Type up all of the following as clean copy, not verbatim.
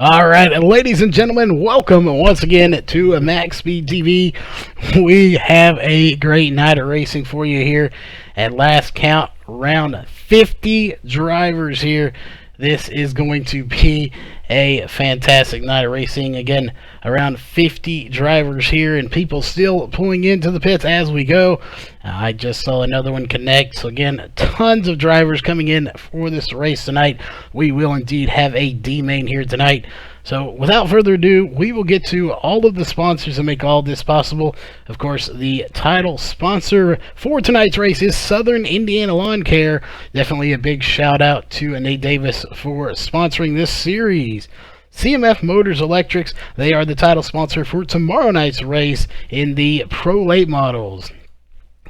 All right, ladies and gentlemen, welcome once again to MaxSpeedTV. We have a great night of racing for you here. At last count, around 50 drivers here. This is going to be a fantastic night of racing. Again, around 50 drivers here and people still pulling into the pits as we go. I just saw another one connect. So again, tons of drivers coming in for this race tonight. We will indeed have a D main here tonight. So without further ado, we will get to all of the sponsors that make all this possible. Of course, the title sponsor for tonight's race is Southern Indiana Lawn Care. Definitely a big shout out to Nate Davis for sponsoring this series. CMF Motors Electrics, they are the title sponsor for tomorrow night's race in the Pro Late Models.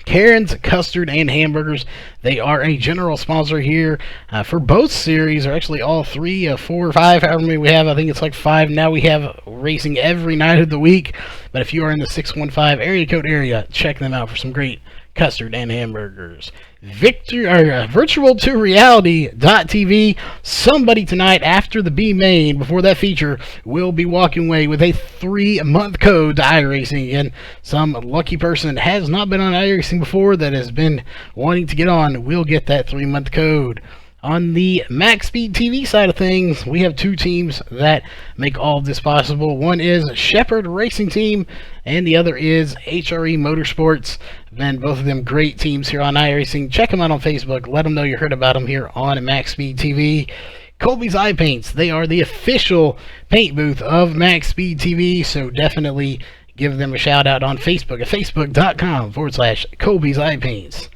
Karen's Custard and Hamburgers, they are a general sponsor here for both series, or actually all three, 4 or 5, however many we have. I think it's like 5 now. We have racing every night of the week, but if you are in the 615 area code area, check them out for some great custard and hamburgers. Virtual to reality.tv. Somebody tonight after the B main, before that feature, will be walking away with a 3-month code to iRacing. Again, some lucky person that has not been on iRacing before that has been wanting to get on will get that 3-month code. On the MaxSpeedTV side of things, we have 2 teams that make all of this possible. One is Shepherd Racing Team, and the other is HRE Motorsports. Man, both of them great teams here on iRacing. Check them out on Facebook. Let them know you heard about them here on MaxSpeedTV. Colby's Eye Paints, they are the official paint booth of MaxSpeedTV, so definitely give them a shout out on Facebook at facebook.com/Colby's Eye Paints.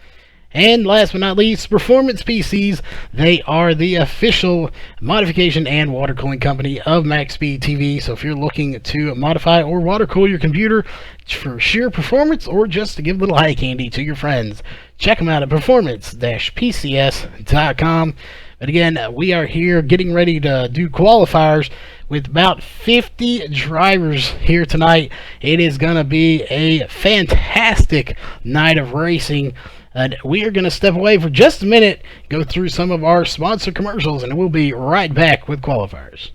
And last but not least, Performance PCs. They are the official modification and water cooling company of MaxSpeedTV. So if you're looking to modify or water cool your computer for sheer performance or just to give a little eye candy to your friends, check them out at performance-pcs.com. But again, we are here getting ready to do qualifiers with about 50 drivers here tonight. It is going to be a fantastic night of racing. And we are going to step away for just a minute, go through some of our sponsor commercials, and we'll be right back with qualifiers.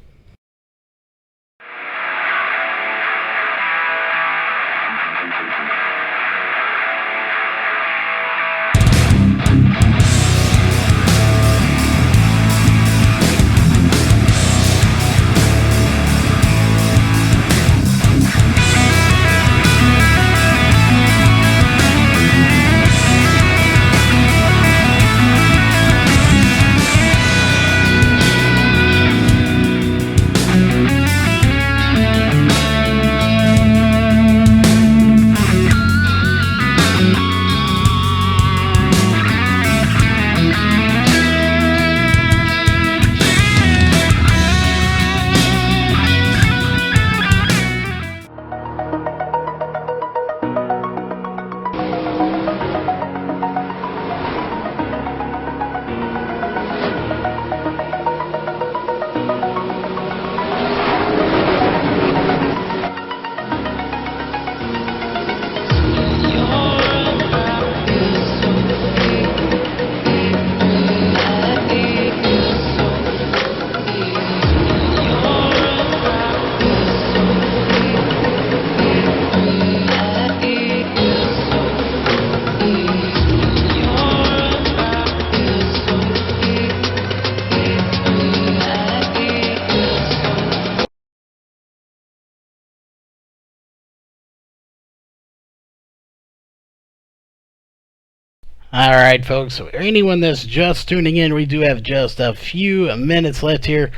Alright folks, so anyone that's just tuning in, we do have just a few minutes left here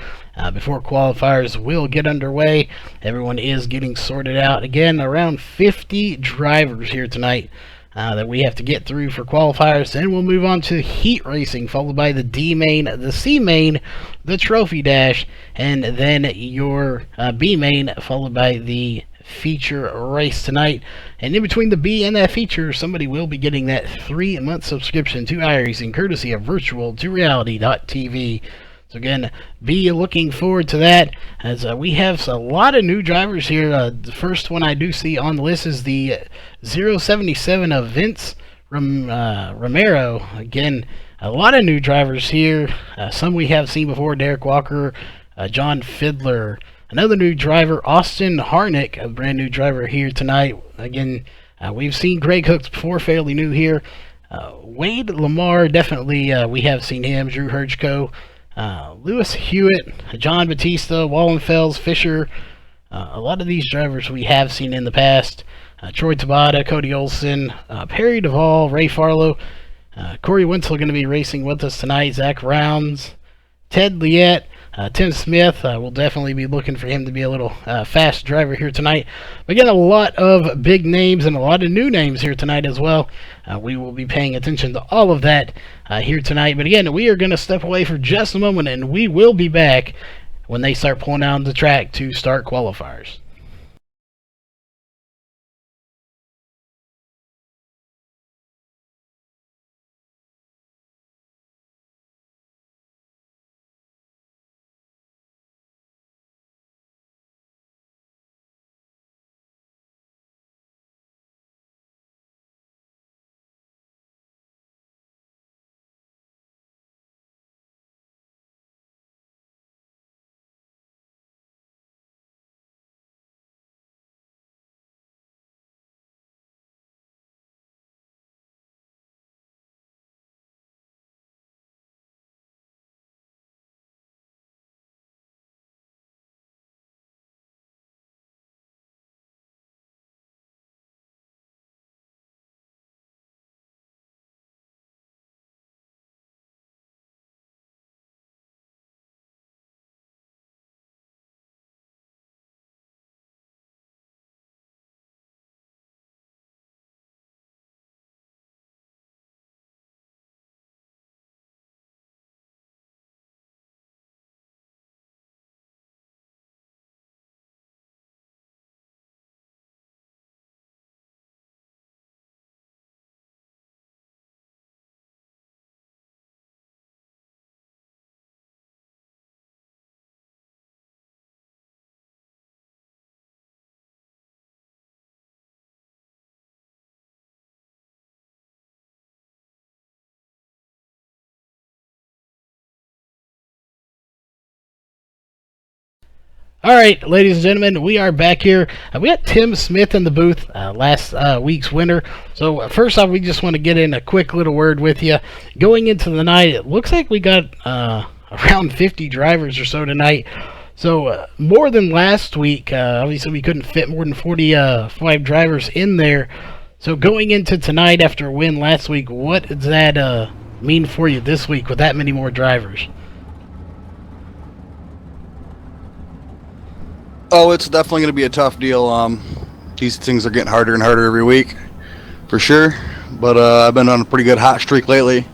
before qualifiers will get underway. Everyone is getting sorted out. Again, around 50 drivers here tonight that we have to get through for qualifiers. Then we'll move on to heat racing, followed by the D main, the C main, the trophy dash, and then your B main, followed by the feature race tonight. And in between the B and that feature, somebody will be getting that 3-month subscription to iRacing, courtesy of virtual to reality.tv. So again, be looking forward to that, as we have a lot of new drivers here. The first one I do see on the list is the 077 of Vince Romero. Again, a lot of new drivers here. Some we have seen before: Derek Walker, John Fiddler. Another new driver, Austin Harnick, a brand new driver here tonight. Again, we've seen Greg Hooks before, fairly new here. Wade Lamar, definitely we have seen him. Drew Herjko, Lewis Hewitt, John Batista, Wallenfels, Fisher. A lot of these drivers we have seen in the past. Troy Tabata, Cody Olson, Perry Duvall, Ray Farlow, Corey Wenzel going to be racing with us tonight. Zach Rounds, Ted Liette, Tim Smith. We'll definitely be looking for him to be a little fast driver here tonight. But again, a lot of big names and a lot of new names here tonight as well. We will be paying attention to all of that here tonight. But again, we are going to step away for just a moment, and we will be back when they start pulling out the track to start qualifiers. All right, ladies and gentlemen, we are back here. We got Tim Smith in the booth, last week's winner. So first off, we just want to get in a quick little word with you. Going into the night, it looks like we got around 50 drivers or so tonight. So more than last week. Obviously, we couldn't fit more than 45 drivers in there. So going into tonight after a win last week, what does that mean for you this week with that many more drivers? Oh, it's definitely going to be a tough deal. These things are getting harder and harder every week, for sure. But I've been on a pretty good hot streak lately.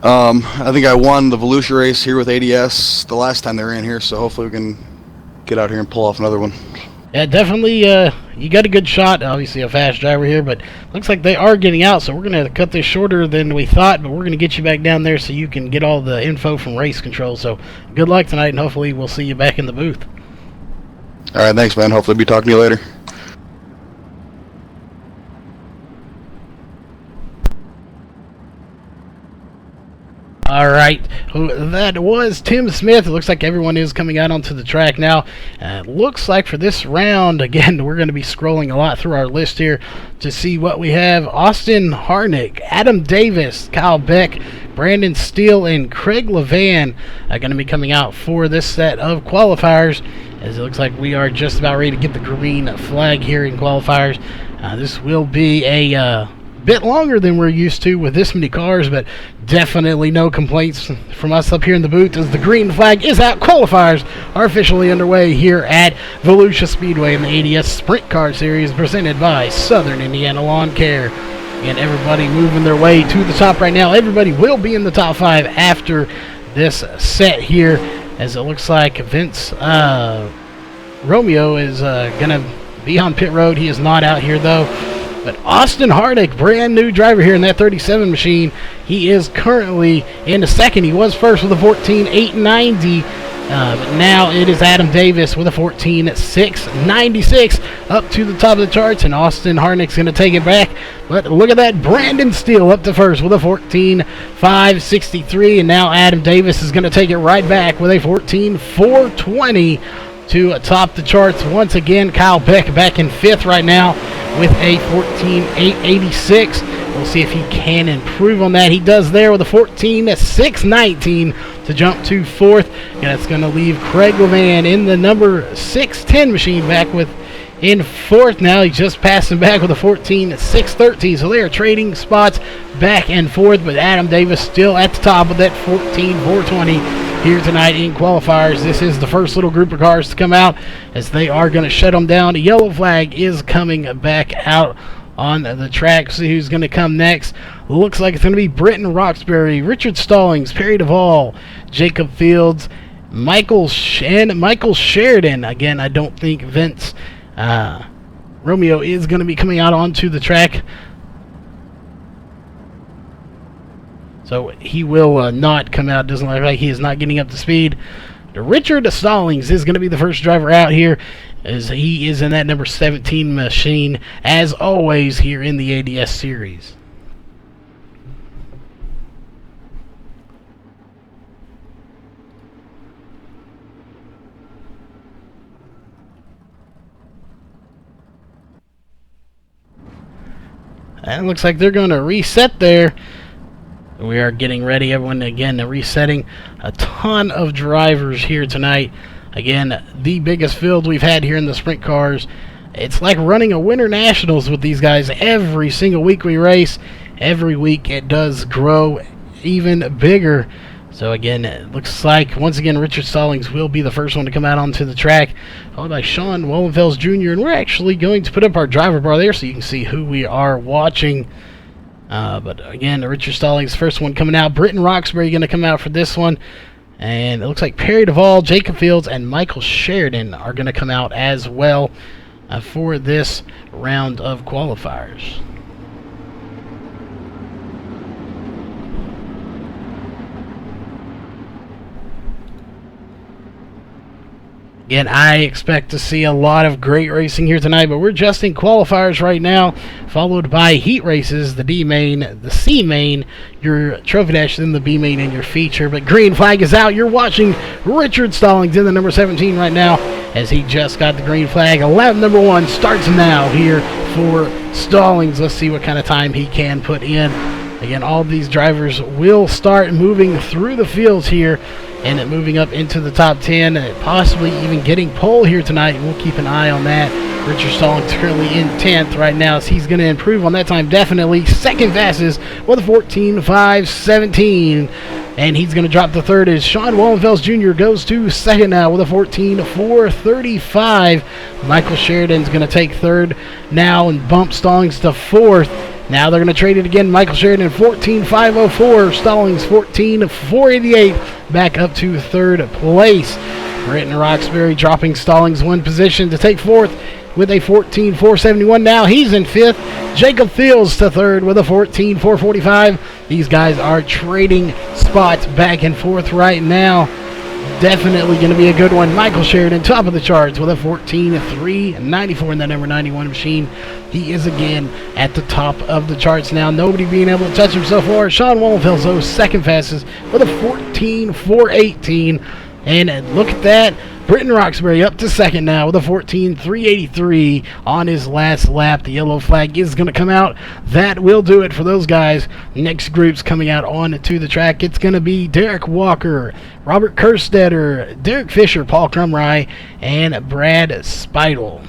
I think I won the Volusia race here with ADS the last time they were in here, so hopefully we can get out here and pull off another one. Yeah, definitely. You got a good shot. Obviously, a fast driver here, but looks like they are getting out. So we're going to cut this shorter than we thought, but we're going to get you back down there so you can get all the info from race control. So good luck tonight, and hopefully we'll see you back in the booth. All right, thanks, man. Hopefully, be talking to you later. All right, that was Tim Smith. It looks like everyone is coming out onto the track now. Looks like for this round, again, we're going to be scrolling a lot through our list here to see what we have. Austin Harnick, Adam Davis, Kyle Beck, Brandon Steele, and Craig Levan are going to be coming out for this set of qualifiers, as it looks like we are just about ready to get the green flag here in qualifiers. This will be a bit longer than we're used to with this many cars, but definitely no complaints from us up here in the booth as the green flag is out. Qualifiers are officially underway here at Volusia Speedway in the ADS Sprint Car Series presented by Southern Indiana Lawn Care. And everybody moving their way to the top right now. Everybody will be in the top 5 after this set here, as it looks like Vince Romeo is going to be on pit road. He is not out here though. But Austin Hardick, brand new driver here in that 37 machine. He is currently in the second. He was first with a 14.890. But now it is Adam Davis with a 14.696 up to the top of the charts, and Austin Harnick's going to take it back. But look at that, Brandon Steele up to first with a 14.563, and now Adam Davis is going to take it right back with a 14.420 to top the charts once again. Kyle Beck back in fifth right now with a 14.886. We'll see if he can improve on that. He does there with a 14.619 to jump to fourth. And that's going to leave Craig Levan in the number 610 machine back with in fourth. Now he's just passing back with a 14.613. So they are trading spots back and forth, but Adam Davis still at the top with that 14.420 here tonight in qualifiers. This is the first little group of cars to come out as they are going to shut them down. The yellow flag is coming back out on the track. See who's going to come next. Looks like it's going to be Britton Roxbury, Richard Stallings, Perry Duvall, Jacob Fields, Michael Sheridan. Again, I don't think Vince Romeo is going to be coming out onto the track, so he will not come out. Doesn't look like he is not getting up to speed. Richard Stallings is going to be the first driver out here, as he is in that number 17 machine, as always, here in the ADS series. And it looks like they're going to reset there. We are getting ready, everyone, again, resetting a ton of drivers here tonight. Again, the biggest field we've had here in the sprint cars. It's like running a Winter Nationals with these guys. Every single week we race, every week it does grow even bigger. So again, it looks like, once again, Richard Stallings will be the first one to come out onto the track, followed by Sean Wallenfels Jr. And we're actually going to put up our driver bar there so you can see who we are watching. But again, Richard Stallings, first one coming out. Britton Roxbury going to come out for this one. And it looks like Perry Duvall, Jacob Fields, and Michael Sheridan are going to come out as well for this round of qualifiers. Again, I expect to see a lot of great racing here tonight, but we're just in qualifiers right now, followed by heat races, the D main, the C main, your trophy dash, then the B main, and your feature. But green flag is out. You're watching Richard Stallings in the number 17 right now, as he just got the green flag. Lap number 1 starts now here for Stallings. Let's see what kind of time he can put in. Again, all of these drivers will start moving through the fields here and moving up into the top 10, and possibly even getting pole here tonight. We'll keep an eye on that. Richard Stallings currently in 10th right now, so he's going to improve on that time definitely. Second fastest with a 14.517, and he's going to drop to third as Sean Wallenfels Jr. goes to second now with a 14.435. Michael Sheridan's going to take third now and bump Stallings to fourth. Now they're going to trade it again. Michael Sheridan 14.504, Stallings 14.488, back up to third place. Britton Roxbury dropping Stallings 1 position to take fourth with a 14.471. Now he's in fifth. Jacob Fields to third with a 14.445. These guys are trading spots back and forth right now. Definitely going to be a good one. Michael Sheridan, top of the charts with a 14.394 in that number 91 machine. He is again at the top of the charts now. Nobody being able to touch him so far. Sean Wallenfels, though, second fastest with a 14.418. And look at that. Britton Roxbury up to second now with a 14.383 on his last lap. The yellow flag is going to come out. That will do it for those guys. Next group's coming out onto the track. It's going to be Derek Walker, Robert Kerstetter, Derek Fisher, Paul Crumry, and Brad Speidel.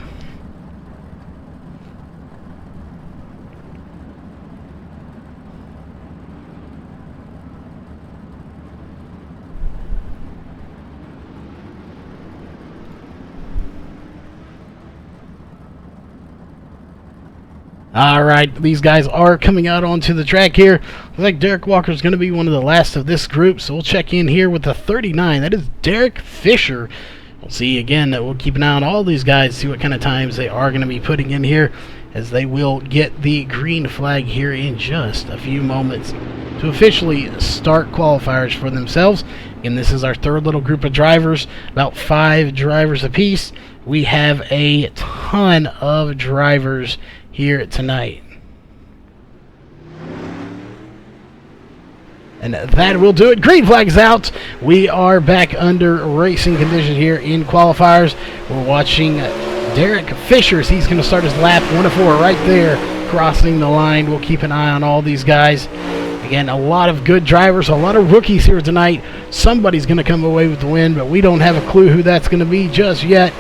All right, these guys are coming out onto the track here. Looks like Derek Walker is going to be one of the last of this group, so we'll check in here with the 39. That is Derek Fisher. We'll see again that we'll keep an eye on all these guys, see what kind of times they are going to be putting in here, as they will get the green flag here in just a few moments. to officially start qualifiers for themselves. And this is our third little group of drivers, about 5 drivers apiece. We have a ton of drivers here tonight. And that will do it. Green flag's out. We are back under racing conditions here in qualifiers. We're watching Derek Fisher. He's going to start his lap 1 of 4 right there, crossing the line. We'll keep an eye on all these guys. Again, a lot of good drivers, a lot of rookies here tonight. Somebody's going to come away with the win, but we don't have a clue who that's going to be just yet.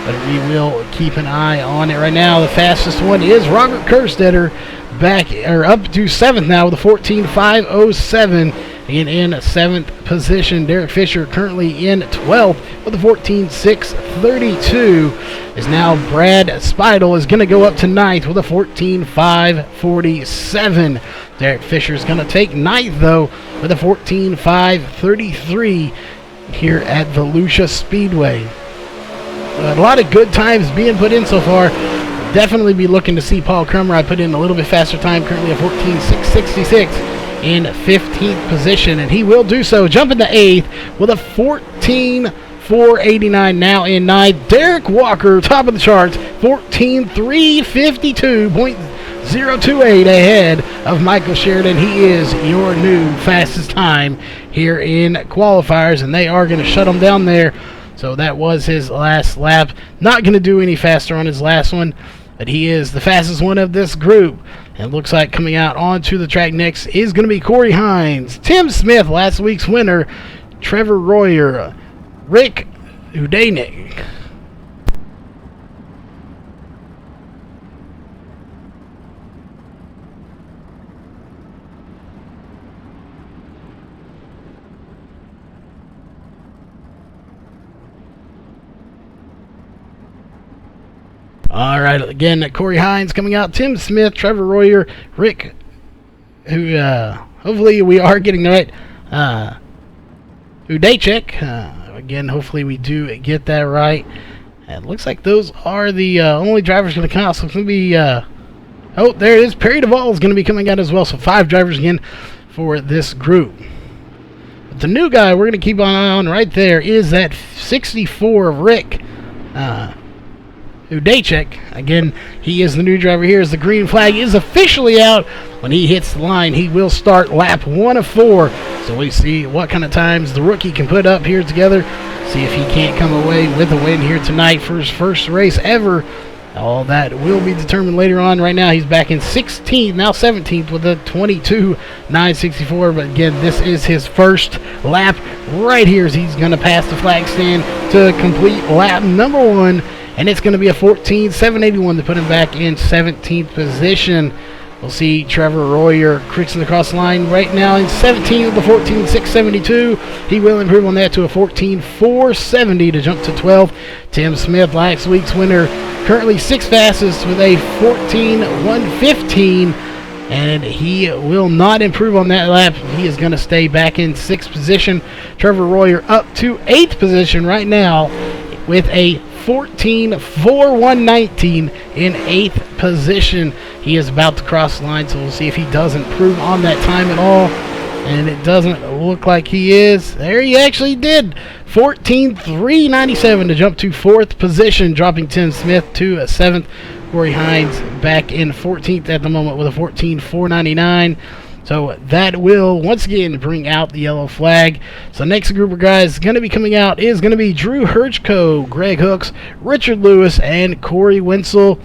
But we will keep an eye on it right now. The fastest one is Robert Kerstetter, back or up to 7th now with a 14.507. Again, in 7th position. Derek Fisher currently in 12th with a 14.632. Is now Brad Speidel is going to go up to 9th with a 14.547. Derek Fisher is going to take 9th though with a 14.533 here at Volusia Speedway. A lot of good times being put in so far. Definitely be looking to see Paul Crummer. I put in a little bit faster time, currently a 14.666 in 15th position, and he will do so. Jumping to 8th with a 14.489 now in 9th. Derek Walker, top of the charts, 14.352.028 ahead of Michael Sheridan. He is your new fastest time here in qualifiers, and they are going to shut him down there. So that was his last lap. Not going to do any faster on his last one, but he is the fastest one of this group. And looks like coming out onto the track next is going to be Corey Hines, Tim Smith, last week's winner, Trevor Royer, Rick Udanik. All right, again, Corey Hines coming out, Tim Smith, Trevor Royer, Rick, who hopefully we are getting the right, Udacek. Again, hopefully we do get that right. And it looks like those are the only drivers going to come out. So it's going to be, oh, there it is. Perry Duvall is going to be coming out as well. So 5 drivers again for this group. But the new guy we're going to keep an eye on right there is that 64 of Rick Udacek. Again, he is the new driver here as the green flag is officially out. When he hits the line, he will start lap 1 of 4. So we see what kind of times the rookie can put up here together. See if he can't come away with a win here tonight for his first race ever. All that will be determined later on. Right now, he's back in 16th, now 17th with a 22.964. But again, this is his first lap right here as he's going to pass the flag stand to complete lap number 1. And it's going to be a 14.781 to put him back in 17th position. We'll see Trevor Royer creeps across the line right now in 17th with a 14.672. He will improve on that to a 14.470 to jump to 12th. Tim Smith, last week's winner, currently 6th fastest with a 14.115. And he will not improve on that lap. He is going to stay back in 6th position. Trevor Royer up to 8th position right now with a 14.4119 in 8th position. He is about to cross the line, so we'll see if he does improve on that time at all. And it doesn't look like he is. There he actually did. 14.397 to jump to 4th position, dropping Tim Smith to 7th. Corey Hines back in 14th at the moment with a 14.499. So that will, once again, bring out the yellow flag. So next group of guys going to be coming out is going to be Drew Hirschko, Greg Hooks, Richard Lewis, and Corey Wenzel.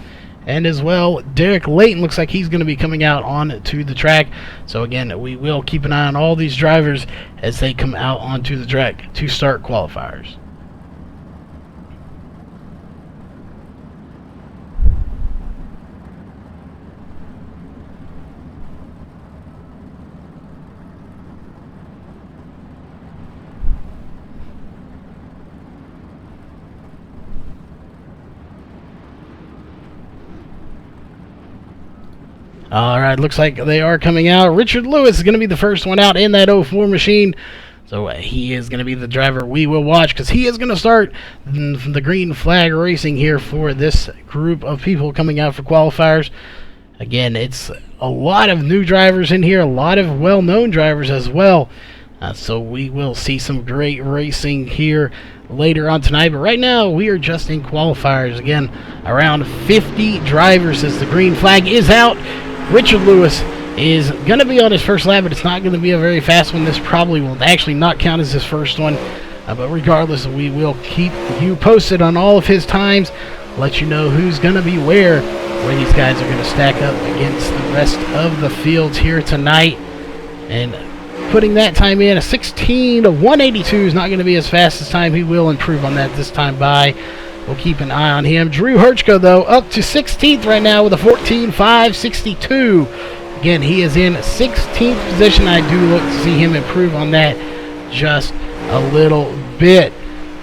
And as well, Derek Layton looks like he's going to be coming out onto the track. So again, we will keep an eye on all these drivers as they come out onto the track to start qualifiers. All right, looks like they are coming out. Richard Lewis is going to be the first one out in that 04 machine. So he is going to be the driver we will watch because he is going to start the green flag racing here for this group of people coming out for qualifiers. Again, it's a lot of new drivers in here, a lot of well-known drivers as well. So we will see some great racing here later on tonight. But right now, we are just in qualifiers. Again, around 50 drivers as the green flag is out. Richard Lewis is going to be on his first lap, but it's not going to be a very fast one. This probably will actually not count as his first one. But regardless, we will keep you posted on all of his times, let you know who's going to be where these guys are going to stack up against the rest of the fields here tonight. And putting that time in, a 16:182 is not going to be his fastest time. He will improve on that this time by. We'll keep an eye on him. Drew Herchko, though, up to 16th right now with a 14:562. Again, he is in 16th position. I do look to see him improve on that just a little bit.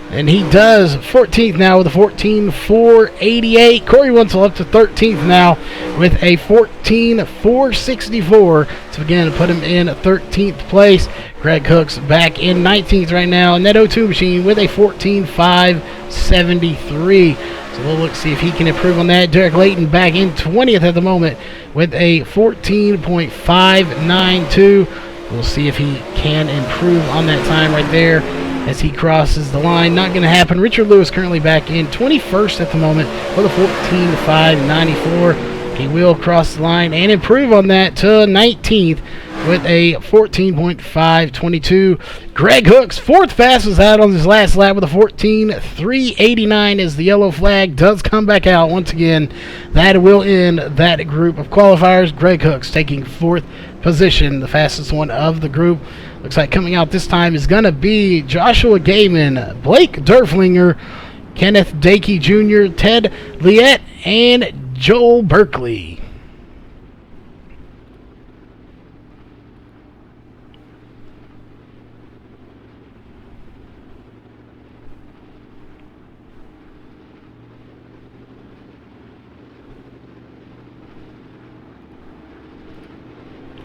And he does 14th now with a 14:488. Corey Winsel up to 13th now with a 14:464. So again, put him in 13th place. Greg Hooks back in 19th right now. And that O2 machine with a 14:573. So we'll look to see if he can improve on that. Derek Layton back in 20th at the moment with a 14.592. We'll see if he can improve on that time right there as he crosses the line. Not going to happen. Richard Lewis currently back in 21st at the moment with a 14.594. He will cross the line and improve on that to 19th with a 14.522. Greg Hooks, fourth fastest out on his last lap with a 14.389 as the yellow flag does come back out once again. That will end that group of qualifiers. Greg Hooks taking fourth position, the fastest one of the group. Looks like coming out this time is going to be Joshua Gaiman, Blake Derflinger, Kenneth Dakey Jr., Ted Liette, and Joel Berkeley.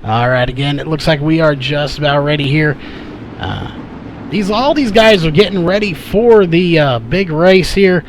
All right, again, it looks like we are just about ready here. All these guys are getting ready for the big race here.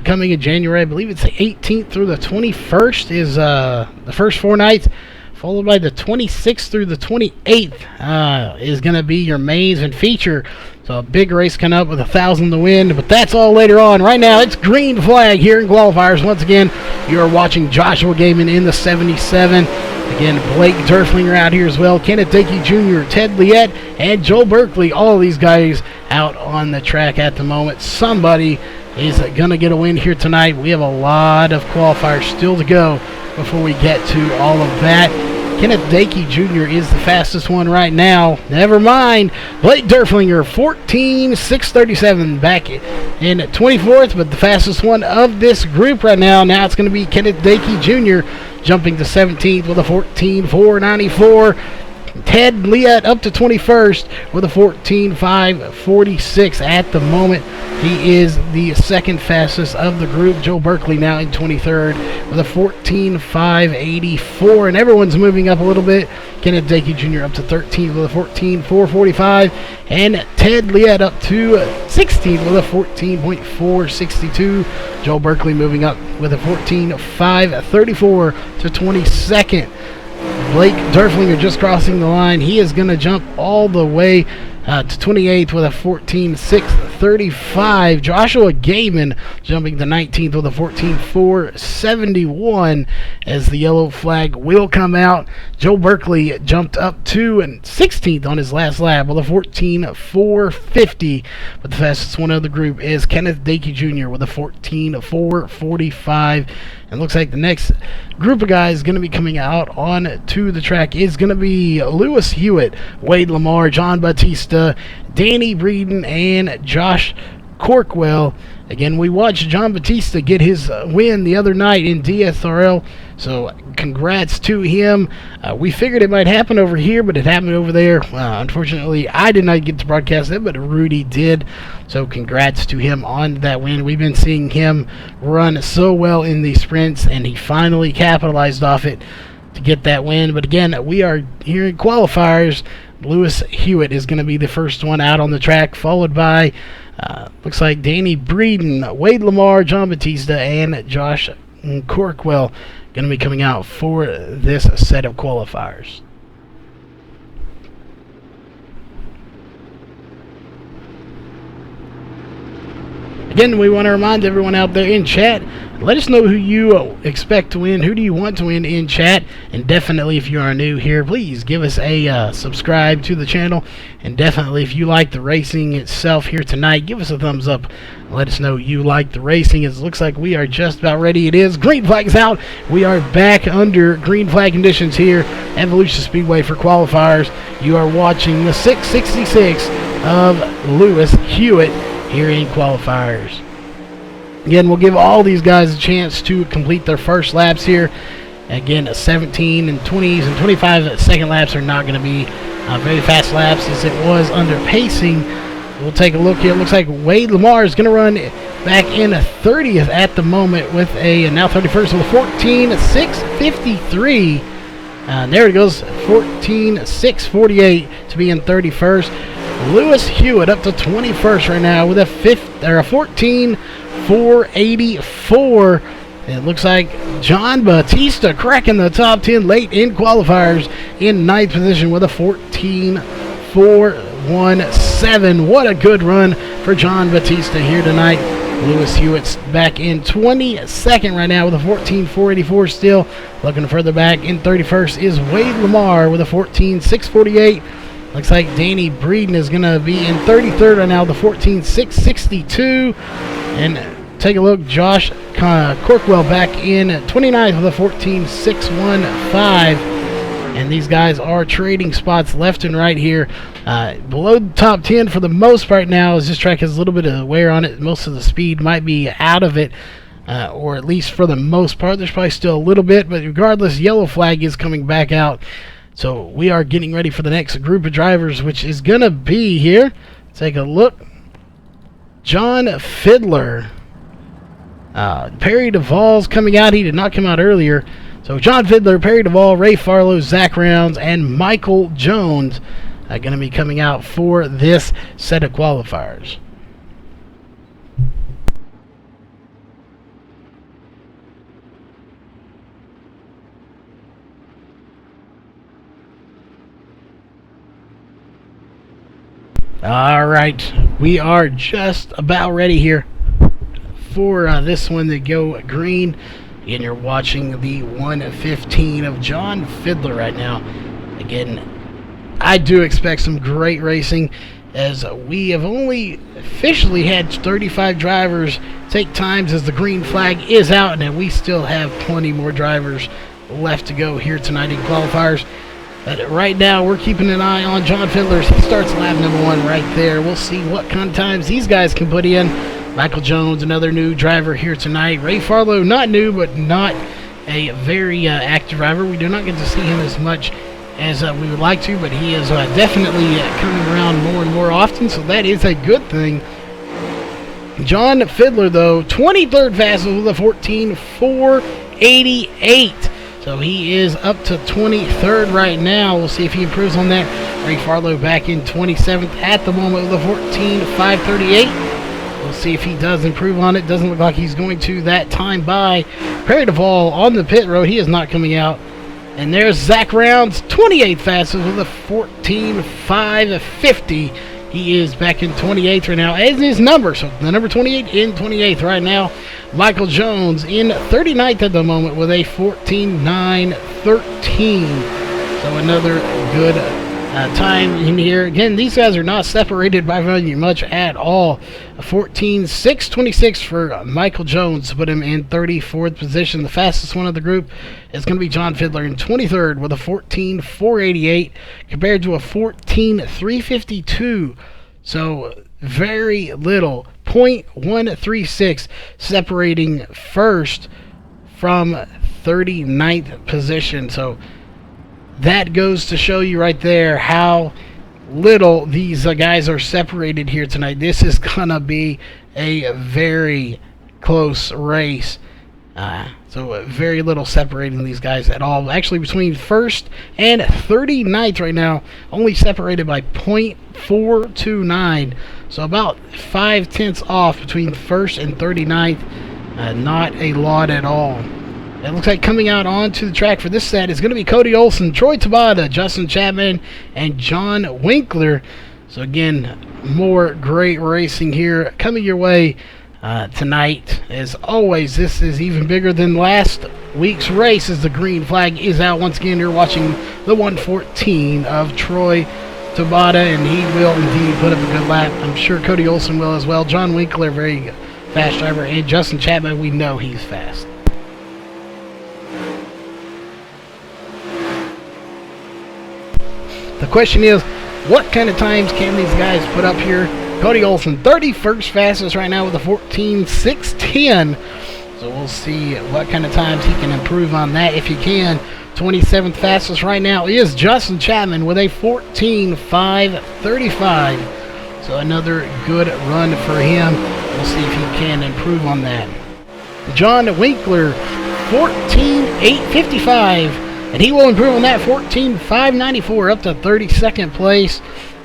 Coming in January, I believe it's the 18th through the 21st is the first 4 nights, followed by the 26th through the 28th is going to be your mains and feature. So a big race coming up with 1,000 to win, but that's all later on. Right now, it's green flag here in qualifiers. Once again, you are watching Joshua Gaiman in the 77. Again, Blake Derflinger out here as well. Kenneth Dakey Jr., Ted Liette, and Joel Berkeley. All of these guys out on the track at the moment. Somebody is going to get a win here tonight. We have a lot of qualifiers still to go before we get to all of that. Kenneth Dakey Jr. is the fastest one right now. Never mind. Blake Derflinger, 14.637, back in 24th, but the fastest one of this group right now. Now it's going to be Kenneth Dakey Jr. jumping to 17th with a 14.494. Ted Liette up to 21st with a 14.546 at the moment. He is the second fastest of the group. Joe Berkeley now in 23rd with a 14.584, and everyone's moving up a little bit. Kenneth Dakey Jr. up to 13th with a 14.445, and Ted Liette up to 16th with a 14.462. Joe Berkeley moving up with a 14.534 to 22nd. Blake Derflinger just crossing the line. He is going to jump all the way to 28th with a 14.635. Joshua Gaiman jumping to 19th with a 14.471 as the yellow flag will come out. Joe Berkeley jumped up to 16th on his last lap with a 14.450. But the fastest one of the group is Kenneth Dakey Jr. with a 14.445. And looks like the next group of guys going to be coming out on to the track is going to be Lewis Hewitt, Wade Lamar, John Batista, Danny Breeden, and Josh Corkwell. Again, we watched John Batista get his win the other night in DSRL, so congrats to him. We figured it might happen over here, but it happened over there. Unfortunately, I did not get to broadcast it, but Rudy did, so congrats to him on that win. We've been seeing him run so well in these sprints, and he finally capitalized off it to get that win. But again, we are here in qualifiers. Lewis Hewitt is going to be the first one out on the track, followed by looks like Danny Breeden, Wade Lamar, John Batista, and Josh Corkwell going to be coming out for this set of qualifiers. Again, we want to remind everyone out there in chat, let us know who you expect to win, who do you want to win in chat, and definitely if you are new here, please give us a subscribe to the channel, and definitely if you like the racing itself here tonight, give us a thumbs up. Let us know you like the racing. It looks like we are just about ready. It is. Green flag is out. We are back under green flag conditions here, Evolution Speedway for qualifiers. You are watching the 666 of Lewis Hewitt here in qualifiers. Again, we'll give all these guys a chance to complete their first laps here. Again, 17 and 20s and 25 second laps are not going to be very fast laps as it was under pacing. We'll take a look here. It looks like Wade Lamar is going to run back in 30th at the moment with a now 31st with a 14.653. There it goes, 14.648 to be in 31st. Lewis Hewitt up to 21st right now with a 14.484. It looks like John Batista cracking the top 10 late in qualifiers in 9th position with a 14.417. What a good run for John Batista here tonight. Lewis Hewitt's back in 22nd right now with a 14.484 still. Looking further back in 31st is Wade Lamar with a 14.648. Looks like Danny Breeden is going to be in 33rd right now with a 14.662. And take a look, Josh Corkwell back in 29th with a 14.615. And these guys are trading spots left and right here. Below the top 10 for the most part now, as this track has a little bit of wear on it. Most of the speed might be out of it, or at least for the most part. There's probably still a little bit, but regardless, yellow flag is coming back out. So we are getting ready for the next group of drivers, which is going to be here. Take a look. John Fiedler. Perry Duvall's coming out. He did not come out earlier. So John Fiedler, Perry Duvall, Ray Farlow, Zach Rounds, and Michael Jones are going to be coming out for this set of qualifiers. All right, we are just about ready here for this one to go green. And you're watching the 115 of John Fiedler right now. Again, I do expect some great racing as we have only officially had 35 drivers take times as the green flag is out, and we still have plenty more drivers left to go here tonight in qualifiers. But right now, we're keeping an eye on John Fiedler. He starts lap number 1 right there. We'll see what kind of times these guys can put in. Michael Jones, another new driver here tonight. Ray Farlow, not new, but not a very active driver. We do not get to see him as much as we would like to, but he is definitely coming around more and more often, so that is a good thing. John Fiedler, though, 23rd fastest with a 14.488. So he is up to 23rd right now. We'll see if he improves on that. Ray Farlow back in 27th at the moment with a 14.538. We'll see if he does improve on it. Doesn't look like he's going to that time by. Perry Duvall on the pit road. He is not coming out. And there's Zach Rounds, 28th fastest with a 14.550. He is back in 28th right now as his number. So the number 28 in 28th right now. Michael Jones in 39th at the moment with a 14.913. So another good time in here. Again, these guys are not separated by very much at all. A 14.626 for Michael Jones to put him in 34th position. The fastest one of the group is going to be John Fiedler in 23rd with a 14.488 compared to a 14.352. So very little, 0.136 separating first from 39th position. So that goes to show you right there how little these guys are separated here tonight. This is going to be a very close race. So very little separating these guys at all. Actually, between first and 39th right now, only separated by 0.429. So about 5/10 off between first and 39th. Not a lot at all. It looks like coming out onto the track for this set is going to be Cody Olson, Troy Tabata, Justin Chapman, and John Winkler. So again, more great racing here coming your way tonight. As always, this is even bigger than last week's race as the green flag is out. Once again, you're watching the 114 of Troy Tabata, and he will indeed put up a good lap. I'm sure Cody Olson will as well. John Winkler, very fast driver, and Justin Chapman, we know he's fast. The question is, what kind of times can these guys put up here? Cody Olson, 31st fastest right now with a 14.610. So we'll see what kind of times he can improve on that if he can. 27th fastest right now is Justin Chapman with a 14.535. So another good run for him. We'll see if he can improve on that. John Winkler, 14.855. And he will improve on that, 14.594 up to 32nd place.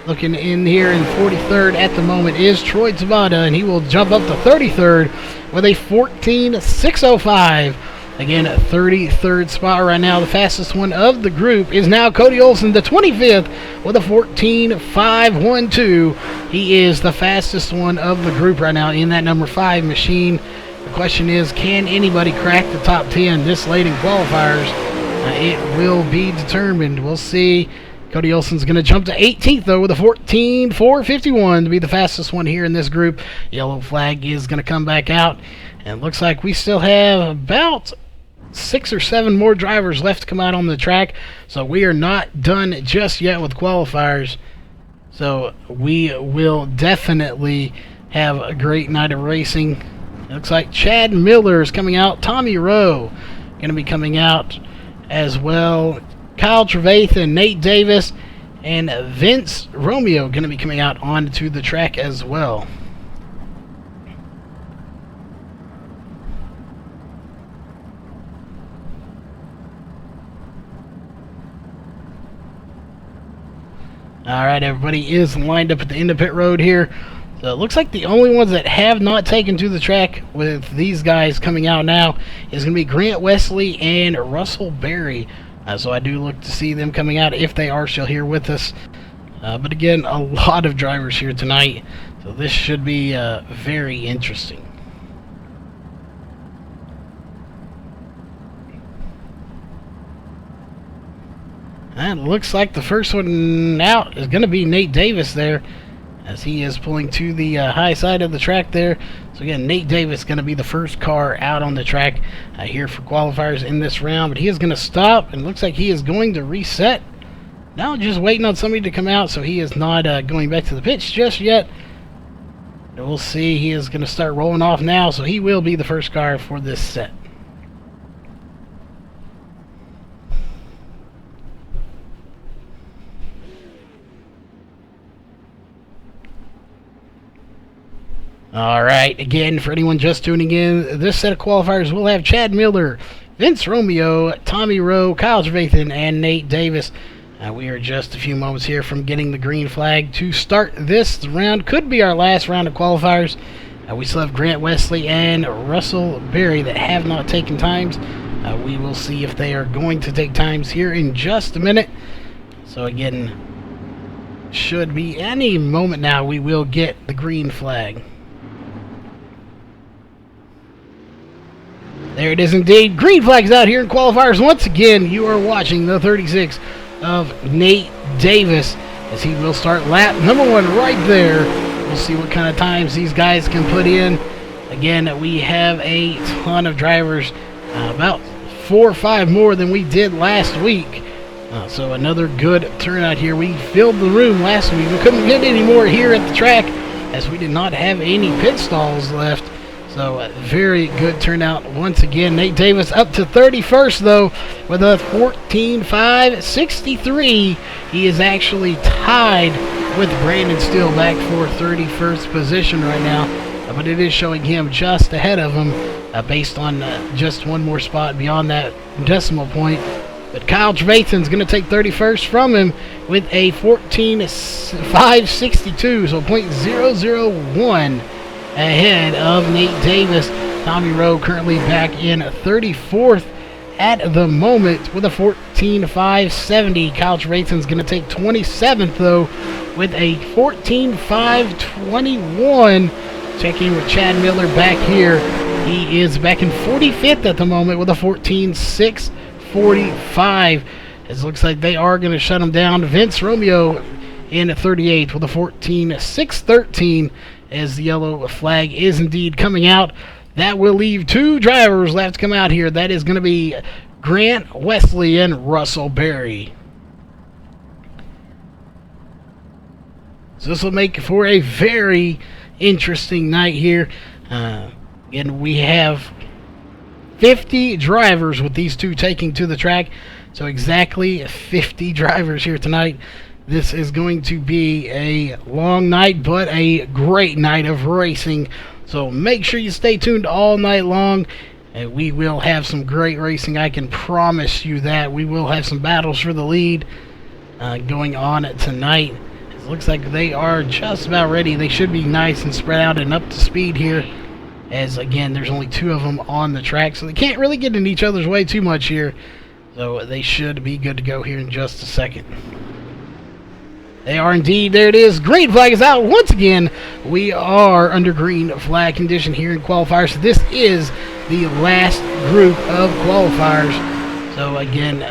Looking in here in 43rd at the moment is Troy Tabata, and he will jump up to 33rd with a 14.605. Again, 33rd spot right now. The fastest one of the group is now Cody Olson, the 25th, with a 14.512. He is the fastest one of the group right now in that number 5 machine. The question is, can anybody crack the top 10 this late in qualifiers? It will be determined. We'll see. Cody Olson's going to jump to 18th, though, with a 14.451 to be the fastest one here in this group. Yellow flag is going to come back out. And it looks like we still have about 6 or 7 more drivers left to come out on the track. So we are not done just yet with qualifiers. So we will definitely have a great night of racing. It looks like Chad Miller is coming out. Tommy Rowe going to be coming out as well. Kyle Trevathan, Nate Davis, and Vince Romeo going to be coming out onto the track as well. Alright, everybody is lined up at the end of pit road here. So it looks like the only ones that have not taken to the track with these guys coming out now is going to be Grant Wesley and Russell Berry. So I do look to see them coming out if they are still here with us. But again, a lot of drivers here tonight. So this should be very interesting. And it looks like the first one out is going to be Nate Davis there, as he is pulling to the high side of the track there. So again, Nate Davis going to be the first car out on the track here for qualifiers in this round. But he is going to stop, and looks like he is going to reset. Now just waiting on somebody to come out, so he is not going back to the pits just yet. And we'll see. He is going to start rolling off now, so he will be the first car for this set. Alright, again, for anyone just tuning in, this set of qualifiers will have Chad Miller, Vince Romeo, Tommy Rowe, Kyle Trevathan, and Nate Davis. We are just a few moments here from getting the green flag to start this round. Could be our last round of qualifiers. We still have Grant Wesley and Russell Berry that have not taken times. We will see if they are going to take times here in just a minute. So again, should be any moment now we will get the green flag. There it is indeed. Green flag's out here in qualifiers. Once again, you are watching the 36 of Nate Davis as he will start lap number 1 right there. We'll see what kind of times these guys can put in. Again, we have a ton of drivers, about 4 or 5 more than we did last week. So another good turnout here. We filled the room last week. We couldn't get any more here at the track as we did not have any pit stalls left. So very good turnout once again. Nate Davis up to 31st though with a 14.563. He is actually tied with Brandon Steele back for 31st position right now. But it is showing him just ahead of him based on just one more spot beyond that decimal point. But Kyle Trevathan's going to take 31st from him with a 14.562, so 0.001 ahead of Nate Davis. Tommy Rowe currently back in 34th at the moment with a 14.570. Kyle Trayson's going to take 27th, though, with a 14.521. Checking with Chad Miller back here. He is back in 45th at the moment with a 14.645. It looks like they are going to shut him down. Vince Romeo in 38th with a 14.613 as the yellow flag is indeed coming out. That will leave 2 drivers left to come out here. That is going to be Grant Wesley and Russell Berry. So this will make for a very interesting night here. And we have 50 drivers with these 2 taking to the track. So exactly 50 drivers here tonight. This is going to be a long night, but a great night of racing. So make sure you stay tuned all night long. And we will have some great racing. I can promise you that. We will have some battles for the lead going on tonight. It looks like they are just about ready. They should be nice and spread out and up to speed here. As, again, there's only 2 of them on the track. So they can't really get in each other's way too much here. So they should be good to go here in just a second. They are indeed. There it is. Green flag is out once again. We are under green flag condition here in qualifiers. So this is the last group of qualifiers. So again,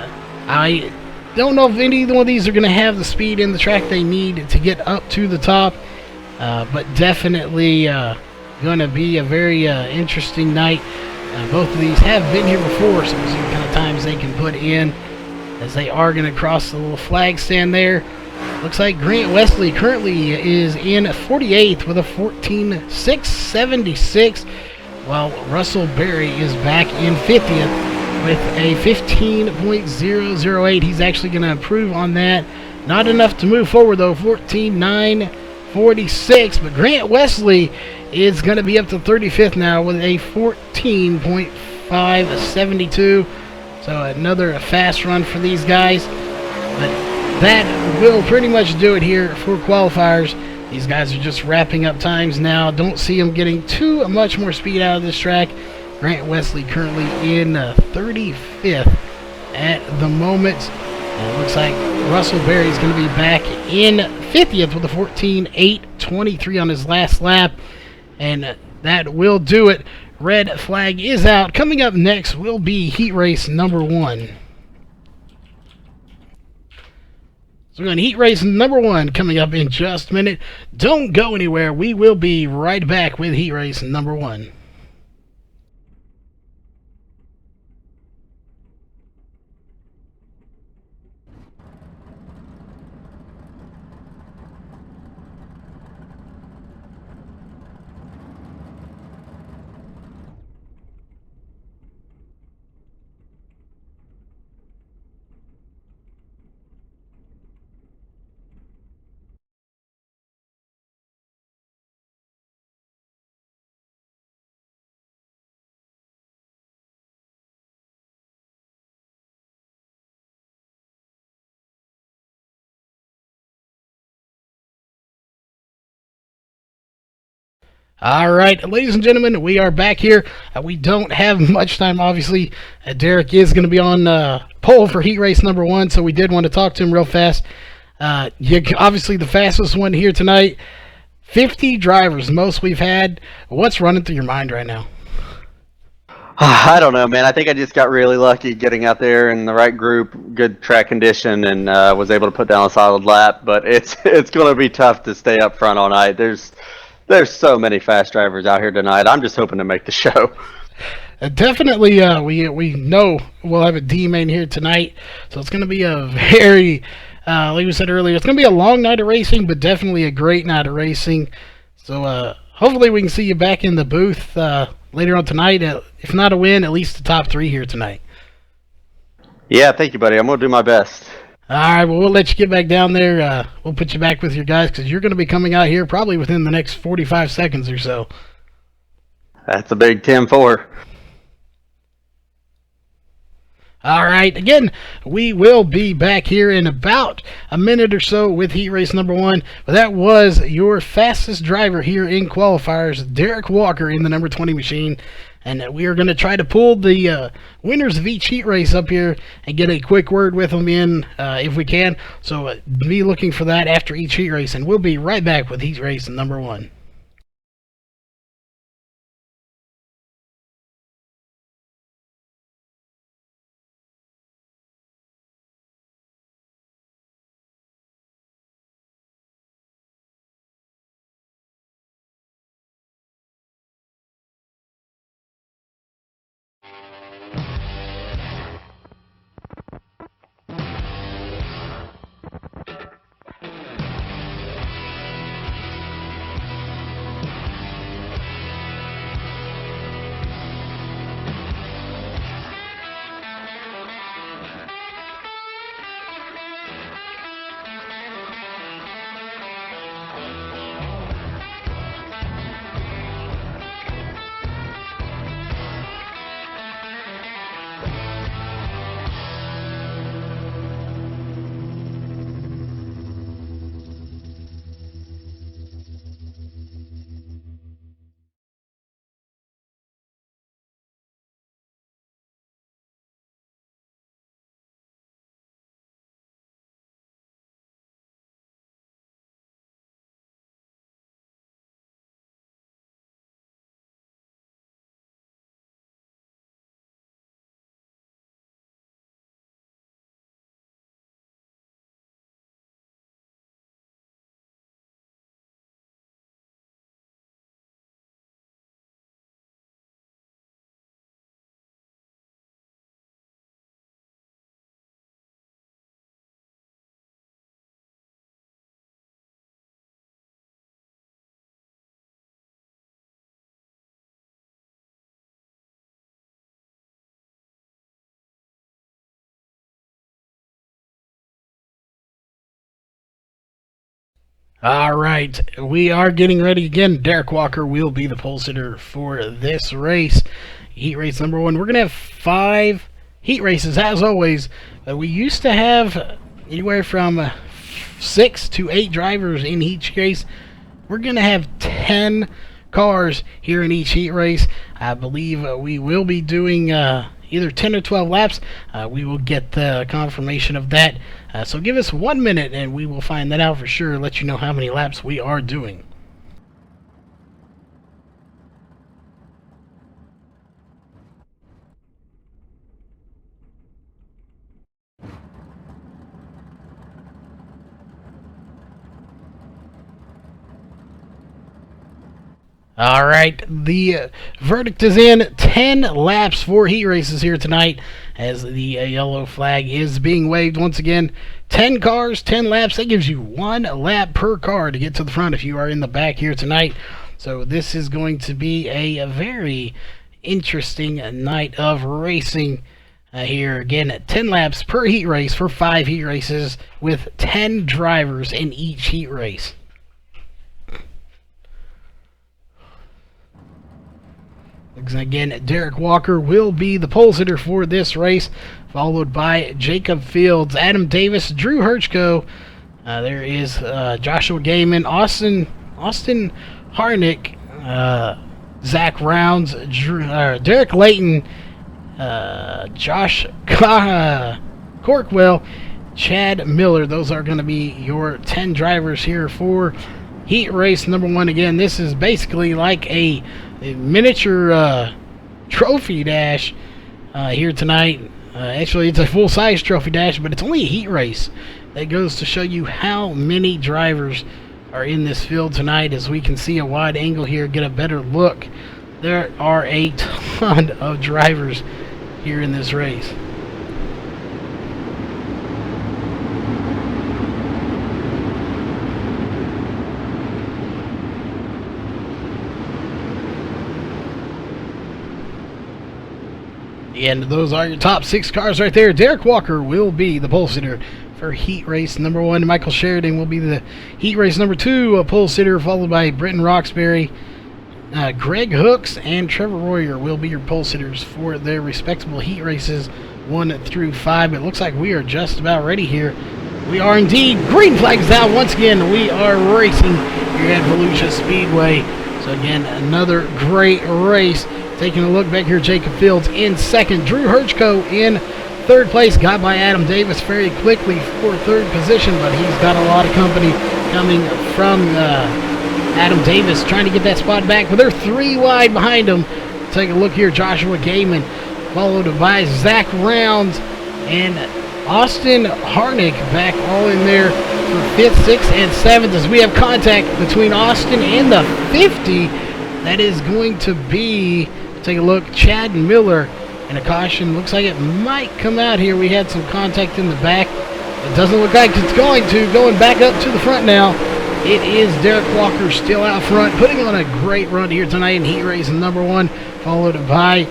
I don't know if any one of these are going to have the speed in the track they need to get up to the top. But definitely going to be a very interesting night. Both of these have been here before, so we'll see what kind of times they can put in as they are going to cross the little flag stand there. Looks like Grant Wesley currently is in 48th with a 14.676, while Russell Berry is back in 50th with a 15.008. He's actually going to improve on that. Not enough to move forward, though. 14.946, but Grant Wesley is going to be up to 35th now with a 14.572. So another fast run for these guys. But that will pretty much do it here for qualifiers. These guys are just wrapping up times now. Don't see them getting too much more speed out of this track. Grant Wesley currently in 35th at the moment. And it looks like Russell Berry is going to be back in 50th with a 14.823 on his last lap. And that will do it. Red flag is out. Coming up next will be heat race number 1. So we're going to heat race number 1 coming up in just a minute. Don't go anywhere. We will be right back with heat race number 1. All right, ladies and gentlemen, we are back here. We don't have much time, obviously. Derek is going to be on pole for heat race number 1, so we did want to talk to him real fast. Obviously, the fastest one here tonight. 50 drivers, most we've had. What's running through your mind right now? I don't know, man. I think I just got really lucky getting out there in the right group, good track condition, and was able to put down a solid lap. But it's going to be tough to stay up front all night. There's so many fast drivers out here tonight. I'm just hoping to make the show. Definitely, we know we'll have a D-main here tonight, so it's going to be a very, like we said earlier, it's going to be a long night of racing, but definitely a great night of racing. So hopefully we can see you back in the booth later on tonight. If not a win, at least the top 3 here tonight. Yeah, thank you, buddy. I'm going to do my best. All right, well, we'll let you get back down there. We'll put you back with your guys because you're going to be coming out here probably within the next 45 seconds or so. That's a big 10-4. All right, again, we will be back here in about a minute or so with heat race number 1. But that was your fastest driver here in qualifiers, Derek Walker in the number 20 machine. And we are going to try to pull the winners of each heat race up here and get a quick word with them in if we can. So be looking for that after each heat race, and we'll be right back with heat race number 1. All right, we are getting ready again. Derek Walker will be the pole sitter for this race. Heat race number 1. We're going to have 5 heat races, as always. We used to have anywhere from 6 to 8 drivers in each race. We're going to have 10 cars here in each heat race. I believe we will be doing either 10 or 12 laps. We will get the confirmation of that. So give us 1 minute and we will find that out for sure, let you know how many laps we are doing. All right, the verdict is in. 10 laps for heat races here tonight as the yellow flag is being waved once again. 10 cars, 10 laps. That gives you 1 lap per car to get to the front if you are in the back here tonight. So this is going to be a very interesting night of racing here. Again, 10 laps per heat race for 5 heat races with 10 drivers in each heat race. Again, Derek Walker will be the pole sitter for this race, followed by Jacob Fields, Adam Davis, Drew Herchko. There is Joshua Gaiman, Austin Harnick, Zach Rounds, Derek Layton, Josh Corkwell, Chad Miller. Those are going to be your 10 drivers here for heat race number 1. Again, this is basically like a miniature trophy dash here tonight. Actually, it's a full-size trophy dash, but it's only a heat race. That goes to show you how many drivers are in this field tonight. As we can see a wide angle here, get a better look. There are a ton of drivers here in this race. And those are your top 6 cars right there. Derek Walker will be the pole sitter for heat race number 1. Michael Sheridan will be the heat race number 2 a pole sitter, followed by Britton Roxbury. Greg Hooks and Trevor Royer will be your pole sitters for their respectable heat races 1 through 5. It looks like we are just about ready here. We are indeed. Green flags down once again. We are racing here at Volusia Speedway. So again, another great race Taking a look back here, Jacob Fields in second. Drew Herchko in third place, got by Adam Davis very quickly for third position, but he's got a lot of company coming from Adam Davis trying to get that spot back, but they're 3 wide behind him. Take a look here, Joshua Gaiman, followed by Zach Rounds and Austin Harnick back all in there for 5th, 6th, and 7th as we have contact between Austin and the 50. That is going to be, take a look, Chad Miller, and a caution. Looks like it might come out here. We had some contact in the back. It doesn't look like it's going to. Going back up to the front now. It is Derek Walker still out front, putting on a great run here tonight in heat race number 1, followed by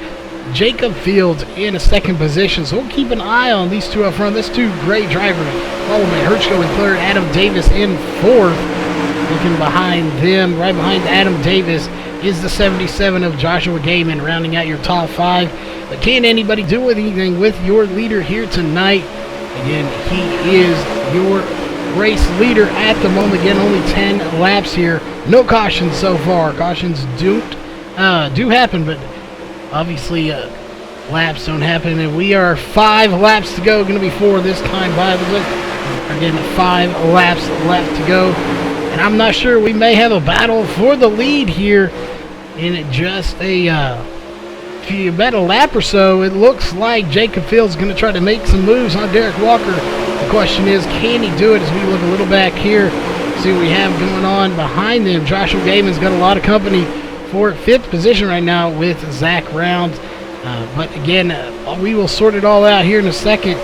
Jacob Fields in a second position. So we'll keep an eye on these two up front. That's 2 great drivers, followed by Herchko in third, Adam Davis in 4th. Looking behind them, right behind Adam Davis, is the 77 of Joshua Gaiman, rounding out your top 5. But can anybody do anything with your leader here tonight? Again, he is your race leader at the moment. Again, only 10 laps here. No cautions so far. Cautions do happen, but obviously laps don't happen. And we are 5 laps to go. Going to be 4 this time, by the way. Again, 5 laps left to go. And I'm not sure, we may have a battle for the lead here in just about a lap or so. It looks like Jacob Fields is going to try to make some moves on Derek Walker. The question is, can he do it? As we look a little back here, see what we have going on behind them. Joshua Gaiman's got a lot of company for 5th position right now with Zach Rounds. But again, we will sort it all out here in a second.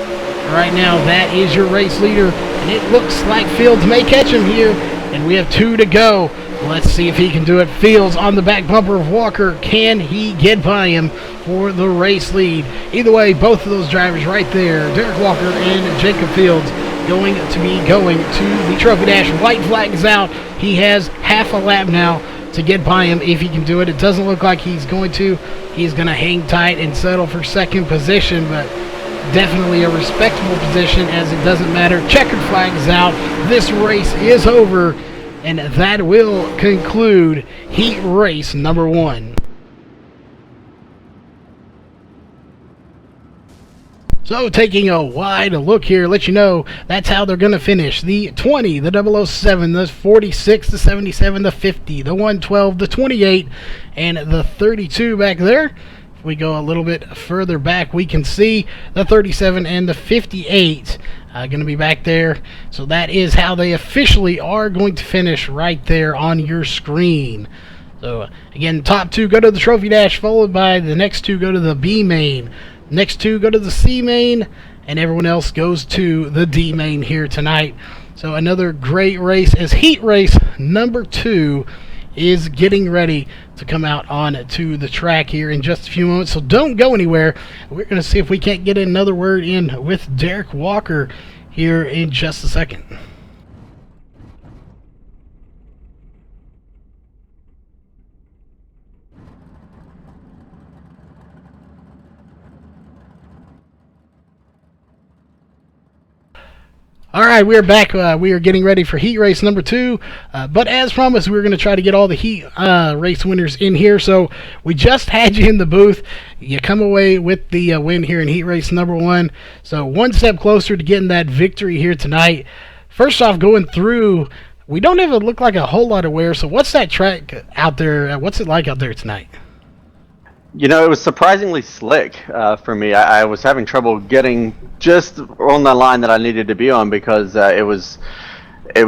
Right now, that is your race leader, and it looks like Fields may catch him here, and we have 2 to go. Let's see if he can do it. Fields on the back bumper of Walker. Can he get by him for the race lead? Either way, both of those drivers right there, Derek Walker and Jacob Fields, going to be going to the Trophy Dash. White flag is out. He has half a lap now to get by him if he can do it. It doesn't look like he's going to. He's going to hang tight and settle for second position, but definitely a respectable position as it doesn't matter. Checkered flag is out. This race is over, and that will conclude heat race number 1. So taking a wide look here, let you know that's how they're going to finish. The 20, the 007, the 46, the 77, the 50, the 112, the 28, and the 32 back there. If we go a little bit further back, we can see the 37 and the 58 going to be back there. So that is how they officially are going to finish right there on your screen. So again, top 2 go to the Trophy Dash, followed by the next 2 go to the B main. Next 2 go to the C main, and everyone else goes to the D main here tonight. So another great race as heat race number 2 is getting ready to come out on to the track here in just a few moments. So don't go anywhere. We're going to see if we can't get another word in with Derek Walker here in just a second. All right, we're back. We are getting ready for heat race number 2. But as promised, we're going to try to get all the heat race winners in here. So we just had you in the booth. You come away with the win here in heat race number 1. So one step closer to getting that victory here tonight. First off, going through, we don't even look like a whole lot of wear. So what's that track out there? What's it like out there tonight? You know, it was surprisingly slick for me. I was having trouble getting just on the line that I needed to be on because it was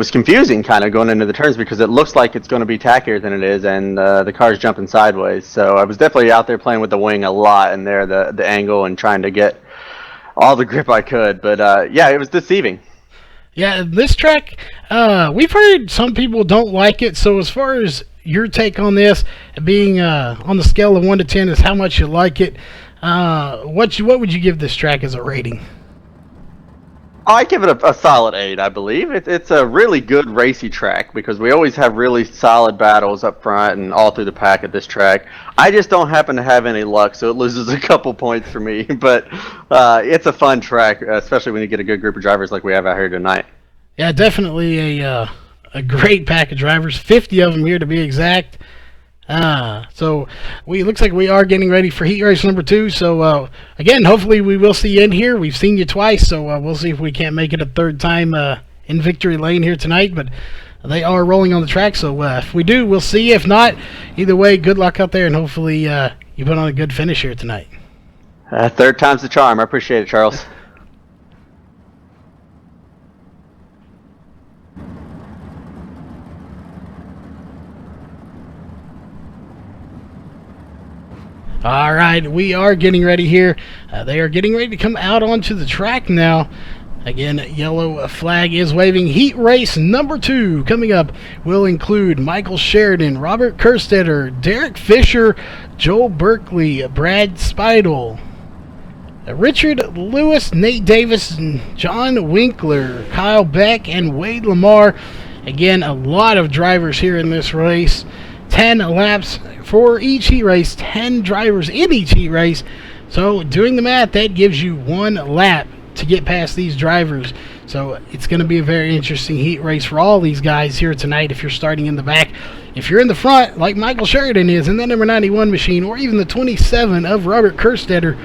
confusing kind of going into the turns because it looks like it's going to be tackier than it is, and the car's jumping sideways. So I was definitely out there playing with the wing a lot in there, the angle, and trying to get all the grip I could. But yeah, it was deceiving. Yeah, this track, we've heard some people don't like it. So as far as your take on this, being on the scale of 1 to 10 is how much you like it. What would you give this track as a rating? I give it a solid 8, I believe. It's a really good racy track because we always have really solid battles up front and all through the pack at this track. I just don't happen to have any luck, so it loses a couple points for me. But it's a fun track, especially when you get a good group of drivers like we have out here tonight. Yeah, definitely a great pack of drivers, 50 of them here to be exact. So looks like we are getting ready for heat race number 2. So again, hopefully we will see you in here. We've seen you twice, so we'll see if we can't make it a third time in victory lane here tonight. But they are rolling on the track, so if we do, we'll see you. If not, either way, good luck out there, and hopefully you put on a good finish here tonight. Third time's the charm. I appreciate it, Charles. All right, we are getting ready here. They are getting ready to come out onto the track now. Again, yellow flag is waving. Heat race number 2 coming up will include Michael Sheridan, Robert Kerstetter, Derek Fisher, Joel Berkeley, Brad Speidel, Richard Lewis, Nate Davis, John Winkler, Kyle Beck, and Wade Lamar. Again, a lot of drivers here in this race. 10 laps for each heat race, 10 drivers in each heat race. So doing the math, that gives you 1 lap to get past these drivers. So it's going to be a very interesting heat race for all these guys here tonight if you're starting in the back. If you're in the front, like Michael Sheridan is in that number 91 machine, or even the 27 of Robert Kerstetter,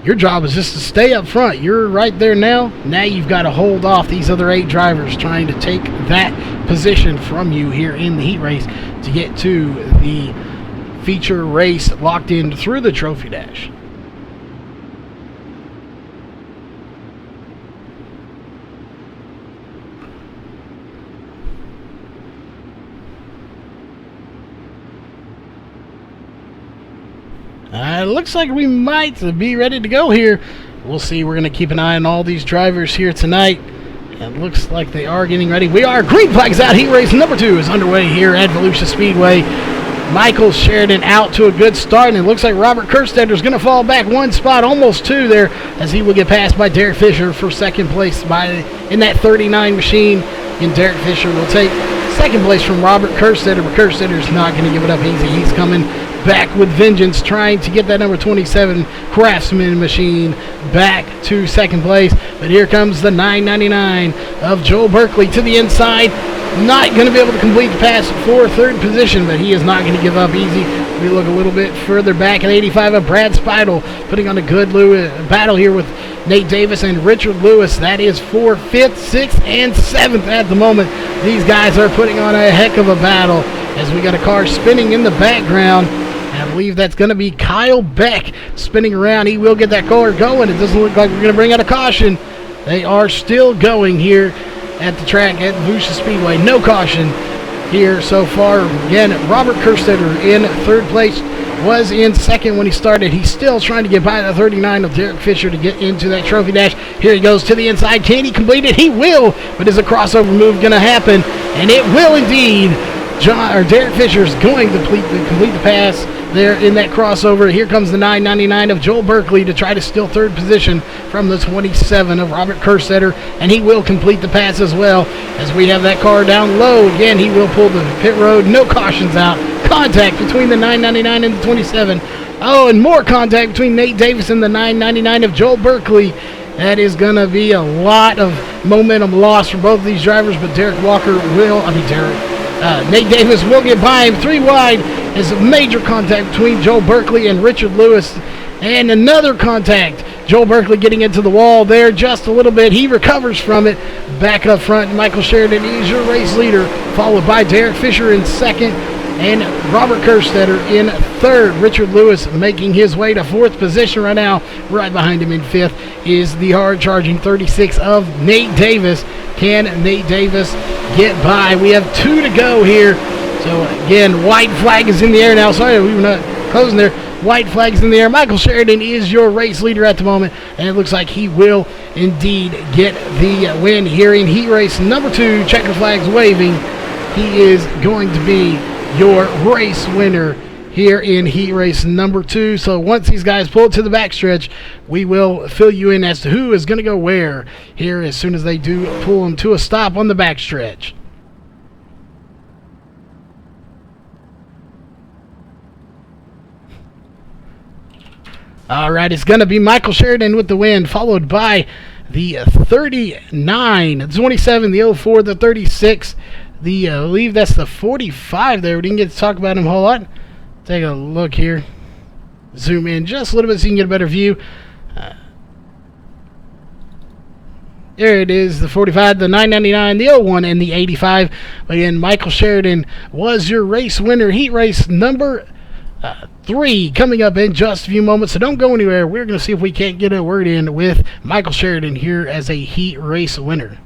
your job is just to stay up front. You're right there now. Now you've got to hold off these other 8 drivers trying to take that position from you here in the heat race to get to the feature race locked in through the trophy dash. It looks like we might be ready to go here. We'll see. We're going to keep an eye on all these drivers here tonight. It looks like they are getting ready. We are. Green flags out. Heat race number 2 is underway here at Volusia Speedway. Michael Sheridan out to a good start, and it looks like Robert Kerstetter is going to fall back 1 spot, almost 2 there, as he will get passed by Derek Fisher for second place in that 39 machine. And Derek Fisher will take second place from Robert Kerstetter, but Kerstetter is not going to give it up easy. He's coming back with vengeance, trying to get that number 27 Craftsman machine back to second place. But here comes the 999 of Joel Berkeley to the inside. Not going to be able to complete the pass for third position, but he is not going to give up easy. We look a little bit further back at 85 of Brad Speidel, putting on a good battle here with Nate Davis and Richard Lewis. That is for 5th, 6th, and 7th at the moment. These guys are putting on a heck of a battle as we got a car spinning in the background. I believe that's going to be Kyle Beck spinning around. He will get that car going. It doesn't look like we're going to bring out a caution. They are still going here at the track at Volusia Speedway. No caution here so far. Again, Robert Kerstetter in third place, was in second when he started. He's still trying to get by the 39 of Derek Fisher to get into that trophy dash. Here he goes to the inside. Can he complete it? He will, but is a crossover move going to happen? And it will indeed. Derek Fisher is going to complete the pass there in that crossover. Here comes the 999 of Joel Berkeley to try to steal third position from the 27 of Robert Kerstetter, and he will complete the pass as well as we have that car down low. Again, he will pull the pit road. No cautions out. Contact between the 999 and the 27. Oh, and more contact between Nate Davis and the 999 of Joel Berkeley. That is going to be a lot of momentum lost for both of these drivers, but Nate Davis will get by him 3 wide. Is a major contact between Joel Berkeley and Richard Lewis, and another contact. Joel Berkeley getting into the wall there just a little bit. He recovers from it. Back up front, Michael Sheridan is your race leader, followed by Derek Fisher in second and Robert Kerstetter in third. Richard Lewis making his way to fourth position right now. Right behind him in fifth is the hard-charging 36 of Nate Davis. Can Nate Davis get by? We have 2 to go here. So, again, white flag is in the air now. Sorry, we were not closing there. White flag's in the air. Michael Sheridan is your race leader at the moment, and it looks like he will indeed get the win here in heat race number 2. Checker flags waving. He is going to be your race winner here in heat race number 2. So once these guys pull it to the backstretch, we will fill you in as to who is going to go where here as soon as they do pull them to a stop on the backstretch. All right, it's going to be Michael Sheridan with the win, followed by the 39, the 27, the 04, the 36, I believe that's the 45 there. We didn't get to talk about him a whole lot. Take a look here. Zoom in just a little bit so you can get a better view. There it is, the 45, the 999, the 01, and the 85. Again, Michael Sheridan was your race winner. Heat race number 3 coming up in just a few moments. So don't go anywhere. We're going to see if we can't get a word in with Michael Sheridan here as a heat race winner.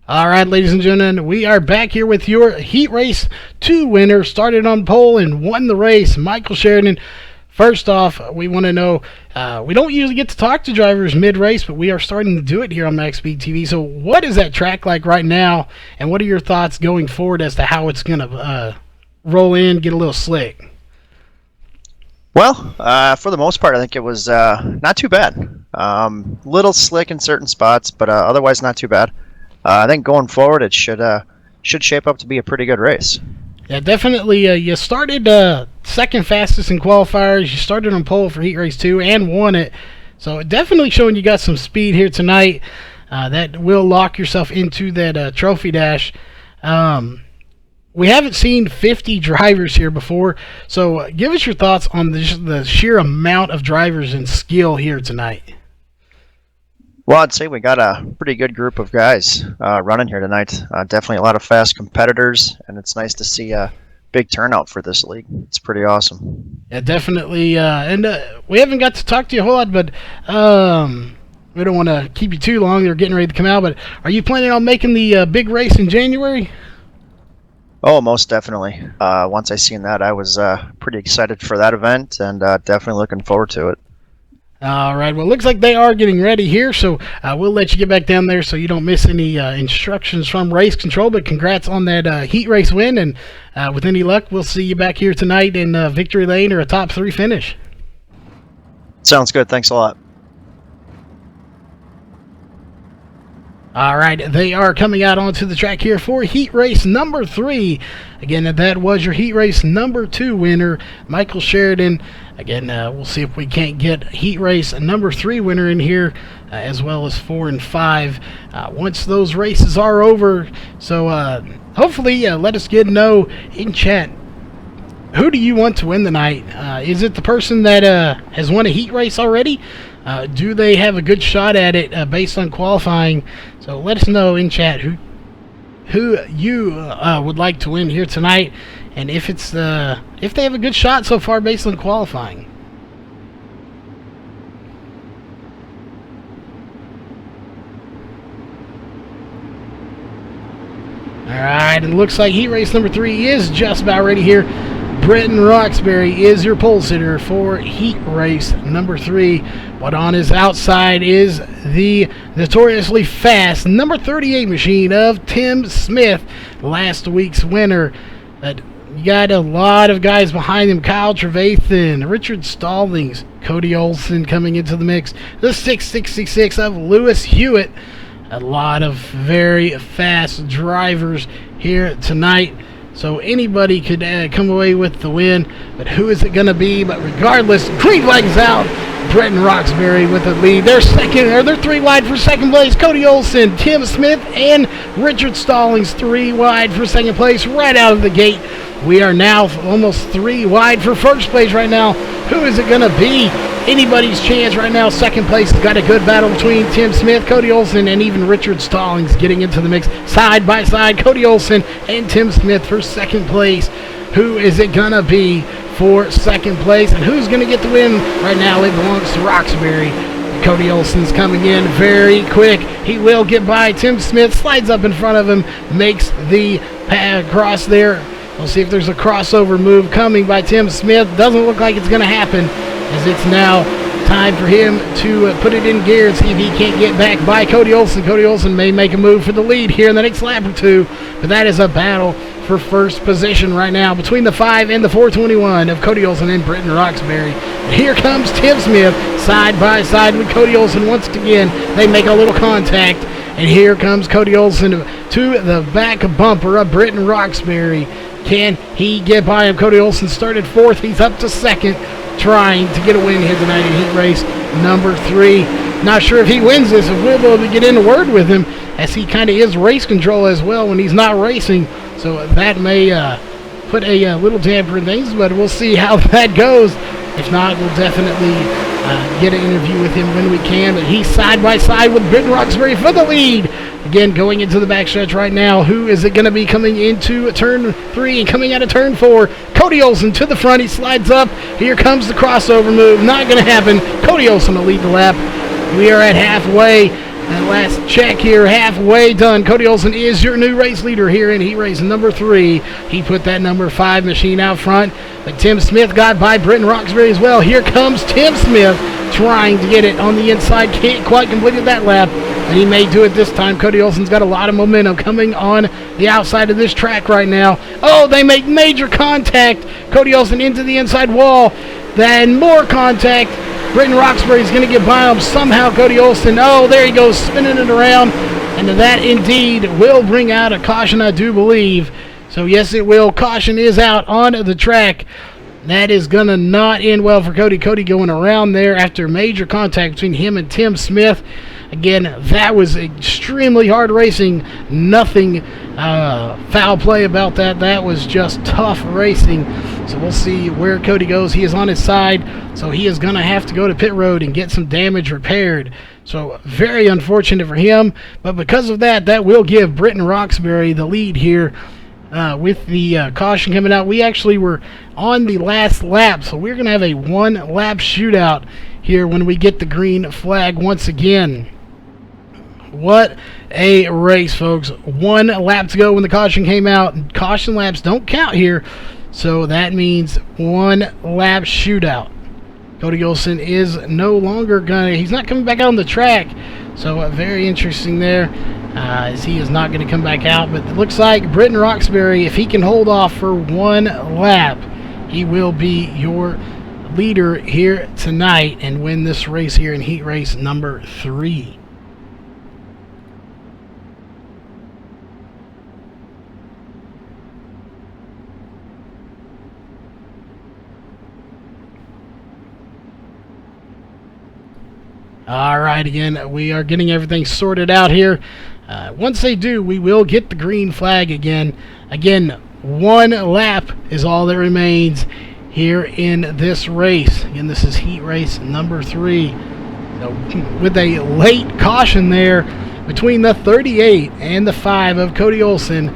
All right, ladies and gentlemen, we are back here with your Heat Race 2 winner. Started on pole and won the race, Michael Sheridan. First off, we want to know, we don't usually get to talk to drivers mid-race, but we are starting to do it here on MaxSpeedTV. So what is that track like right now, and what are your thoughts going forward as to how it's going to roll in, get a little slick? Well, for the most part, I think it was not too bad. Little slick in certain spots, but otherwise not too bad. I think going forward, it should shape up to be a pretty good race. Yeah, definitely. You started second fastest in qualifiers. You started on pole for Heat Race 2 and won it. So definitely showing you got some speed here tonight. That will lock yourself into that trophy dash. We haven't seen 50 drivers here before. So give us your thoughts on the sheer amount of drivers and skill here tonight. Well, I'd say we got a pretty good group of guys running here tonight. Definitely a lot of fast competitors, and it's nice to see a big turnout for this league. It's pretty awesome. Yeah, definitely. And we haven't got to talk to you a whole lot, but we don't want to keep you too long. They're getting ready to come out. But are you planning on making the big race in January? Oh, most definitely. Once I seen that, I was pretty excited for that event, and definitely looking forward to it. All right. Well, it looks like they are getting ready here, so we'll let you get back down there so you don't miss any instructions from race control. But congrats on that heat race win, and with any luck, we'll see you back here tonight in victory lane or a top 3 finish. Sounds good. Thanks a lot. All right, they are coming out onto the track here for heat race number 3. Again, that was your heat race number 2 winner, Michael Sheridan. Again, we'll see if we can't get heat race number 3 winner in here, as well as 4 and 5 once those races are over. So hopefully, let us know in chat, who do you want to win the night? Is it the person that has won a heat race already? Do they have a good shot at it based on qualifying? So let us know in chat who you would like to win here tonight, and if they have a good shot so far based on qualifying. All right, it looks like heat race number 3 is just about ready here. Britton Roxbury is your pole sitter for heat race number 3. But on his outside is the notoriously fast number 38 machine of Tim Smith, last week's winner. But you got a lot of guys behind him. Kyle Trevathan, Richard Stallings, Cody Olson coming into the mix. The 666 of Lewis Hewitt. A lot of very fast drivers here tonight. So anybody could come away with the win, but who is it going to be? But regardless, green flags out. Britton Roxbury with the lead. They're 3 wide for second place. Cody Olson, Tim Smith, and Richard Stallings 3 wide for second place right out of the gate. We are now almost 3 wide for first place right now. Who is it going to be? Anybody's chance right now. Second place has got a good battle between Tim Smith, Cody Olson, and even Richard Stallings getting into the mix side by side. Cody Olson and Tim Smith for second place. Who is it going to be for second place? And who's going to get the win? Right now it belongs to Roxbury. Cody Olson's coming in very quick. He will get by Tim Smith, slides up in front of him, makes the cross there. We'll see if there's a crossover move coming by Tim Smith. Doesn't look like it's going to happen, as it's now time for him to put it in gear and see if he can't get back by Cody Olson. Cody Olson may make a move for the lead here in the next lap or two, but that is a battle for first position right now between the 5 and the 421 of Cody Olson and Britton Roxbury. Here comes Tim Smith side by side with Cody Olson once again. They make a little contact, and here comes Cody Olson to the back bumper of Britton Roxbury. Can he get by him? Cody Olson started 4th. He's up to 2nd, trying to get a win here tonight in heat race number 3. Not sure if he wins this, if we'll be able to get in a word with him, as he kind of is race control as well when he's not racing. So that may put a little damper in things, but we'll see how that goes. If not, we'll definitely get an interview with him when we can. But he's side by side with Britton Roxbury for the lead. Again, going into the backstretch right now. Who is it going to be coming into turn 3 and coming out of turn 4? Cody Olson to the front. He slides up. Here comes the crossover move. Not going to happen. Cody Olson will lead the lap. We are at halfway. That last check here, halfway done. Cody Olson is your new race leader here in heat race number 3. He put that number 5 machine out front. But Tim Smith got by Britton Roxbury as well. Here comes Tim Smith trying to get it on the inside. Can't quite complete that lap, and he may do it this time. Cody Olson's got a lot of momentum coming on the outside of this track right now. Oh, they make major contact. Cody Olson into the inside wall. Then more contact. Britton Roxbury is going to get by him somehow. Cody Olson, oh, there he goes, spinning it around. And that indeed will bring out a caution, I do believe. So, yes, it will. Caution is out on the track. That is going to not end well for Cody. Cody going around there after major contact between him and Tim Smith. Again, that was extremely hard racing. Nothing foul play about that. That was just tough racing. So we'll see where Cody goes. He is on his side, so he is going to have to go to pit road and get some damage repaired. So very unfortunate for him. But because of that, that will give Britton Roxbury the lead here. With the caution coming out, we actually were on the last lap, so we're going to have a 1-lap shootout here when we get the green flag once again. What a race, folks. 1 lap to go when the caution came out. Caution laps don't count here, so that means 1-lap shootout. Cody Olson is no longer he's not coming back out on the track, so very interesting there. As he is not going to come back out. But it looks like Britton Roxbury, if he can hold off for 1 lap, he will be your leader here tonight and win this race here in heat race number 3. All right, again, we are getting everything sorted out here. Once they do, we will get the green flag again. Again, 1 lap is all that remains here in this race. Again, this is heat race number 3. So, with a late caution there between the 38 and the 5 of Cody Olson,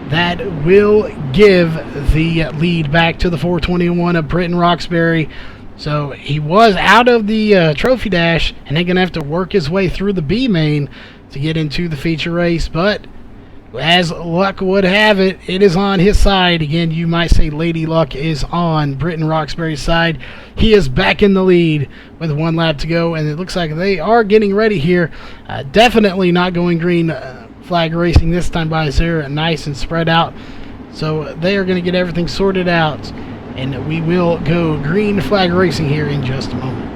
that will give the lead back to the 421 of Britton Roxbury. So he was out of the trophy dash, and they're going to have to work his way through the B main to get into the feature race. But as luck would have it, it is on his side. Again, you might say Lady Luck is on Britton Roxbury's side. He is back in the lead with 1 lap to go, and it looks like they are getting ready here. Definitely not going green flag racing this time by Sarah, nice and spread out. So they are going to get everything sorted out, and we will go green flag racing here in just a moment.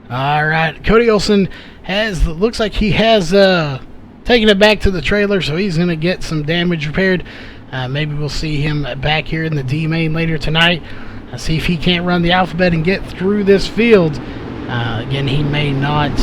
All right, Cody Olson looks like he has taken it back to the trailer, so he's going to get some damage repaired. Maybe we'll see him back here in the D main later tonight. See if he can't run the alphabet and get through this field. Again, he may not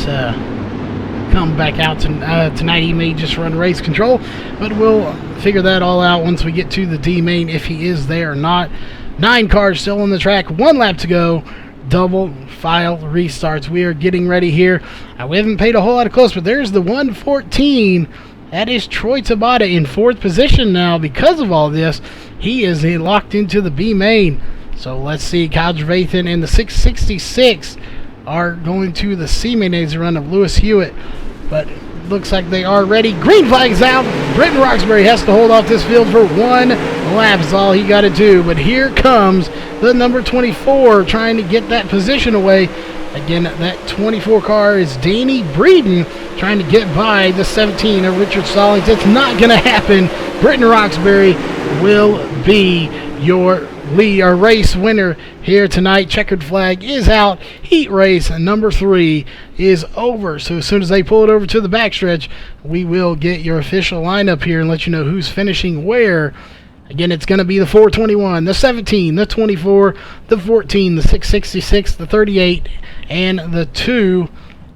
come back out tonight. He may just run race control, but we'll figure that all out once we get to the D main if he is there or not. 9 cars still on the track, 1 lap to go. double file restarts. We are getting ready here. We haven't paid a whole lot of close, but there's the 114. That is Troy Tabata in 4th position now. Because of all this, he is locked into the B main. So let's see, Kyle Trevathan and the 666 are going to the C main as a run of Lewis Hewitt. But looks like they are ready. Green flag's out. Britton Roxbury has to hold off this field for 1 lap. Is all he got to do. But here comes the number 24 trying to get that position away. Again, that 24 car is Danny Breeden trying to get by the 17 of Richard Stallings. It's not going to happen. Britton Roxbury will be your lead or race winner here tonight. Checkered flag is out. Heat race number 3 is over. So as soon as they pull it over to the backstretch, we will get your official lineup here and let you know who's finishing where. Again, it's going to be the 421, the 17, the 24, the 14, the 666, the 38, and the 2.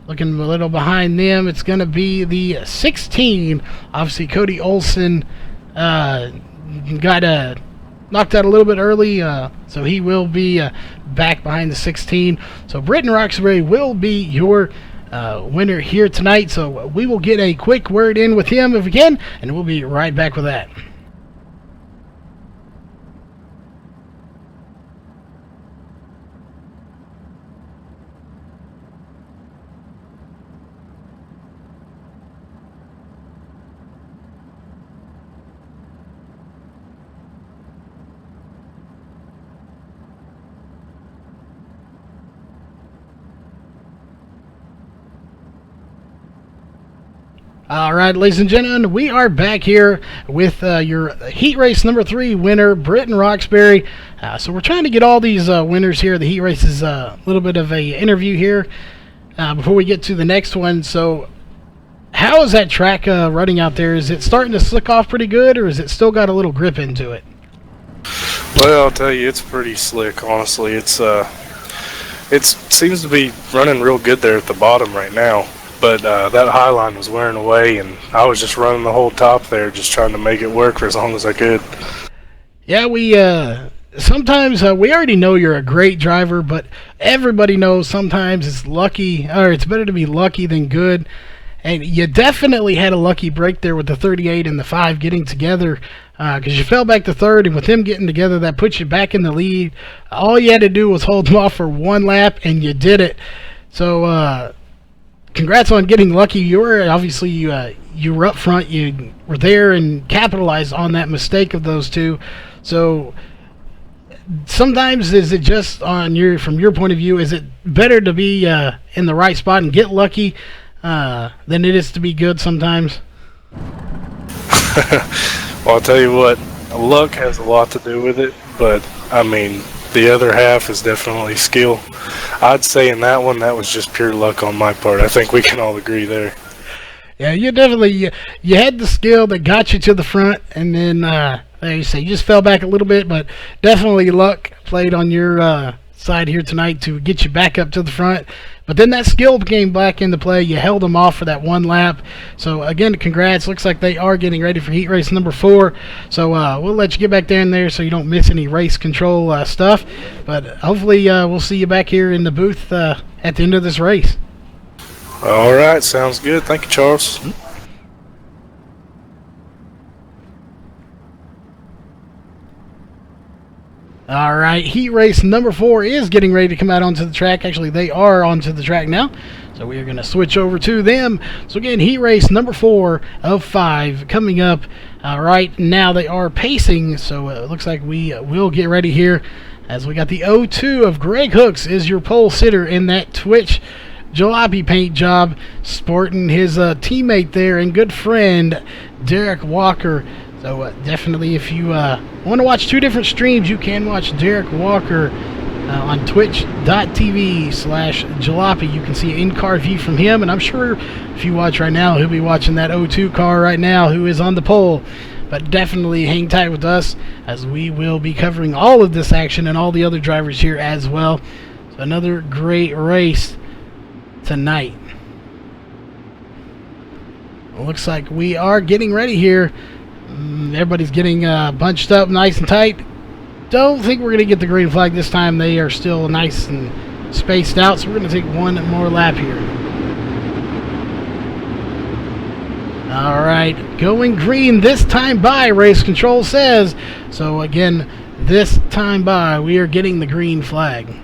Looking a little behind them, it's going to be the 16. Obviously, Cody Olson got knocked out a little bit early, so he will be back behind the 16. So Britton Roxbury will be your winner here tonight. So we will get a quick word in with him if we can, and we'll be right back with that. All right, ladies and gentlemen, we are back here with your heat race number 3 winner, Britton Roxbury. So we're trying to get all these winners here. The heat race is a little bit of a interview here before we get to the next one. So how is that track running out there? Is it starting to slick off pretty good, or is it still got a little grip into it? Well, I'll tell you, it's pretty slick, honestly. It seems to be running real good there at the bottom right now. But that high line was wearing away, and I was just running the whole top there, just trying to make it work for as long as I could. Yeah, we sometimes we already know you're a great driver, but everybody knows sometimes it's lucky, or it's better to be lucky than good. And you definitely had a lucky break there with the 38 and the 5 getting together, because you fell back to 3rd, and with them getting together, that puts you back in the lead. All you had to do was hold them off for 1 lap, and you did it. So, congrats on getting lucky. You were obviously you were up front. You were there and capitalized on that mistake of those 2. So sometimes is it just from your point of view, is it better to be in the right spot and get lucky than it is to be good sometimes? Well, I'll tell you what, luck has a lot to do with it, but I mean, the other half is definitely skill. I'd say in that one, that was just pure luck on my part. I think we can all agree there. Yeah, you definitely you had the skill that got you to the front, and then like you say, you just fell back a little bit, but definitely luck played on your side here tonight to get you back up to the front. But then that skill came back into play. You held them off for that 1 lap. So again, congrats. Looks like they are getting ready for heat race number 4. So we'll let you get back down there so you don't miss any race control stuff. But hopefully we'll see you back here in the booth at the end of this race. All right, sounds good. Thank you, Charles. All right, heat race number 4 is getting ready to come out onto the track. Actually, they are onto the track now, so we are going to switch over to them. So again, heat race number 4 of 5 coming up right now. They are pacing, so it looks like we will get ready here as we got the 02 of Greg Hooks is your pole sitter in that Twitch jalopy paint job, sporting his teammate there and good friend Derek Walker. So definitely, if you want to watch 2 different streams, you can watch Derek Walker on twitch.tv/jalopy. You can see an in-car view from him, and I'm sure if you watch right now, he'll be watching that 02 car right now who is on the pole. But definitely hang tight with us as we will be covering all of this action and all the other drivers here as well. So another great race tonight. Looks like we are getting ready here. Everybody's getting bunched up nice and tight. Don't think we're going to get the green flag this time. They are still nice and spaced out, so we're going to take one more lap here. All right, going green this time by, race control says. So again, this time by, we are getting the green flag.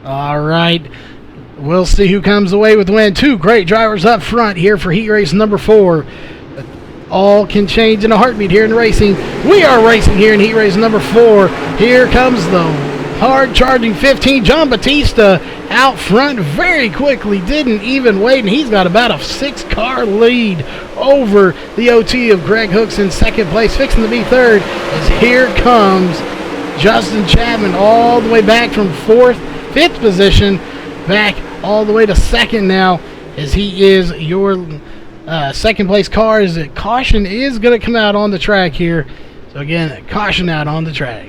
All right, we'll see who comes away with the win. Two great drivers up front here for heat race number 4. All can change in a heartbeat here in racing. We are racing here in heat race number 4. Here comes the hard charging 15, John Batista, out front very quickly, didn't even wait, and he's got about a 6-car lead over the OT of Greg Hooks in second place, fixing to be third, as here comes Justin Chapman all the way back from fifth position, back all the way to second now, as he is your second place car. As caution is going to come out on the track here. So again, caution out on the track.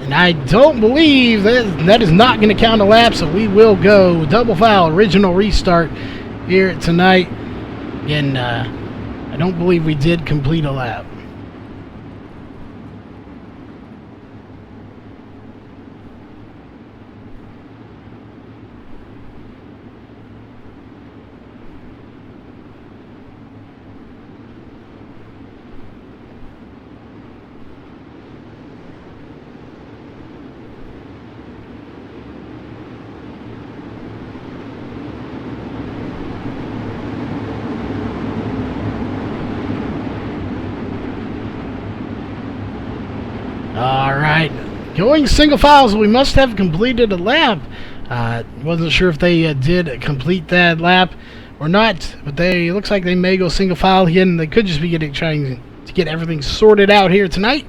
And I don't believe that is not going to count a lap, so we will go double foul, original restart here tonight. Again, I don't believe we did complete a lap. Alright, going single file, so we must have completed a lap. Wasn't sure if they did complete that lap or not, but it looks like they may go single file again. They could just be trying to get everything sorted out here tonight.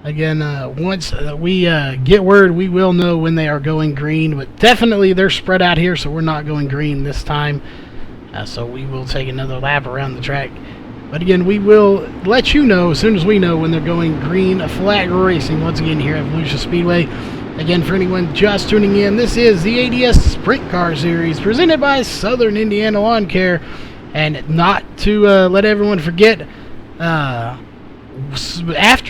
Again, once we get word, we will know when they are going green, but definitely they're spread out here, so we're not going green this time. So we will take another lap around the track. But again, we will let you know as soon as we know when they're going green flag racing once again here at Volusia Speedway. Again, for anyone just tuning in, this is the ADS Sprint Car Series presented by Southern Indiana Lawn Care. And not to let everyone forget, after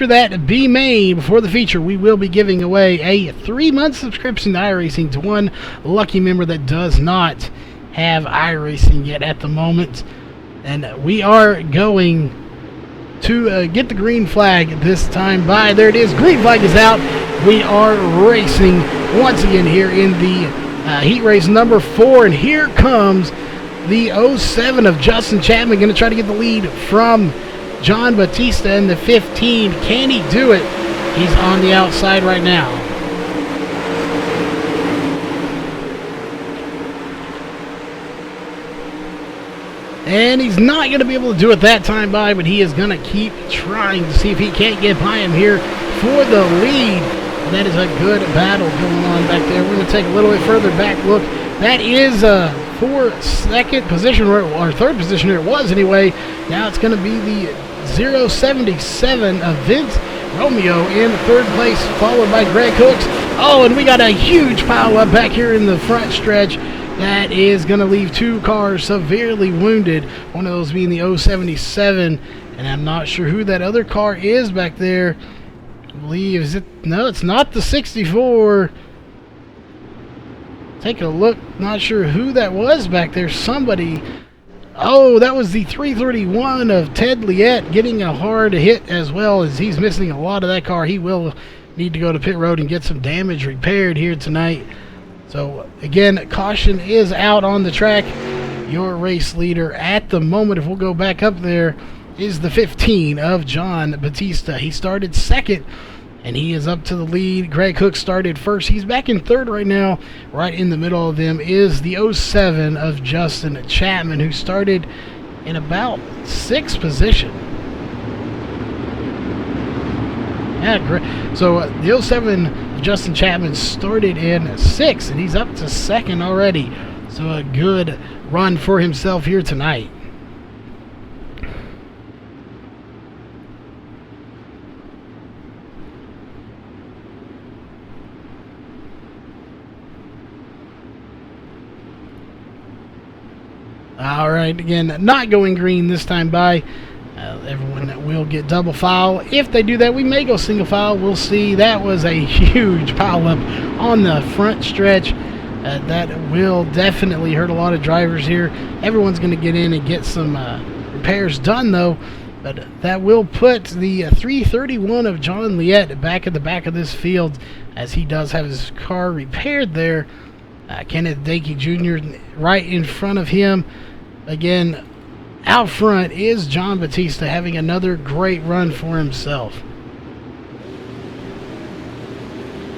that be made before the feature, we will be giving away a 3-month subscription to iRacing to one lucky member that does not have iRacing yet at the moment. And we are going to get the green flag this time by. There it is. Green flag is out. We are racing once again here in the heat race number 4. And here comes the 07 of Justin Chapman. Going to try to get the lead from John Batista in the 15. Can he do it? He's on the outside right now. And he's not going to be able to do it that time by, but he is going to keep trying to see if he can't get by him here for the lead. And that is a good battle going on back there. We're going to take a little bit further back look. That is for second position, or third position, it was anyway. Now it's going to be the 077 of Vince Romeo in third place, followed by Greg Hooks. Oh, and we got a huge pile up back here in the front stretch. That is going to leave 2 cars severely wounded. One of those being the 077. And I'm not sure who that other car is back there. I believe, is it? No, it's not the 64. Taking a look. Not sure who that was back there. Somebody. Oh, that was the 331 of Ted Liette getting a hard hit as well, as he's missing a lot of that car. He will need to go to pit road and get some damage repaired here tonight. So, again, caution is out on the track. Your race leader at the moment, if we'll go back up there, is the 15 of John Batista. He started second, and he is up to the lead. Greg Hook started first. He's back in third right now. Right in the middle of them is the 07 of Justin Chapman, who started in about 6th position. Yeah, great. So, the 07... Justin Chapman started in 6th, and he's up to 2nd already. So a good run for himself here tonight. All right, again, not going green this time by. Everyone will get double file. If they do that, we may go single file. We'll see. That was a huge pile up on the front stretch. That will definitely hurt a lot of drivers here. Everyone's going to get in and get some repairs done, though. But that will put the 331 of John Liette back at the back of this field, as he does have his car repaired there. Kenneth Dakey Jr. right in front of him. Again, out front is John Batista, having another great run for himself.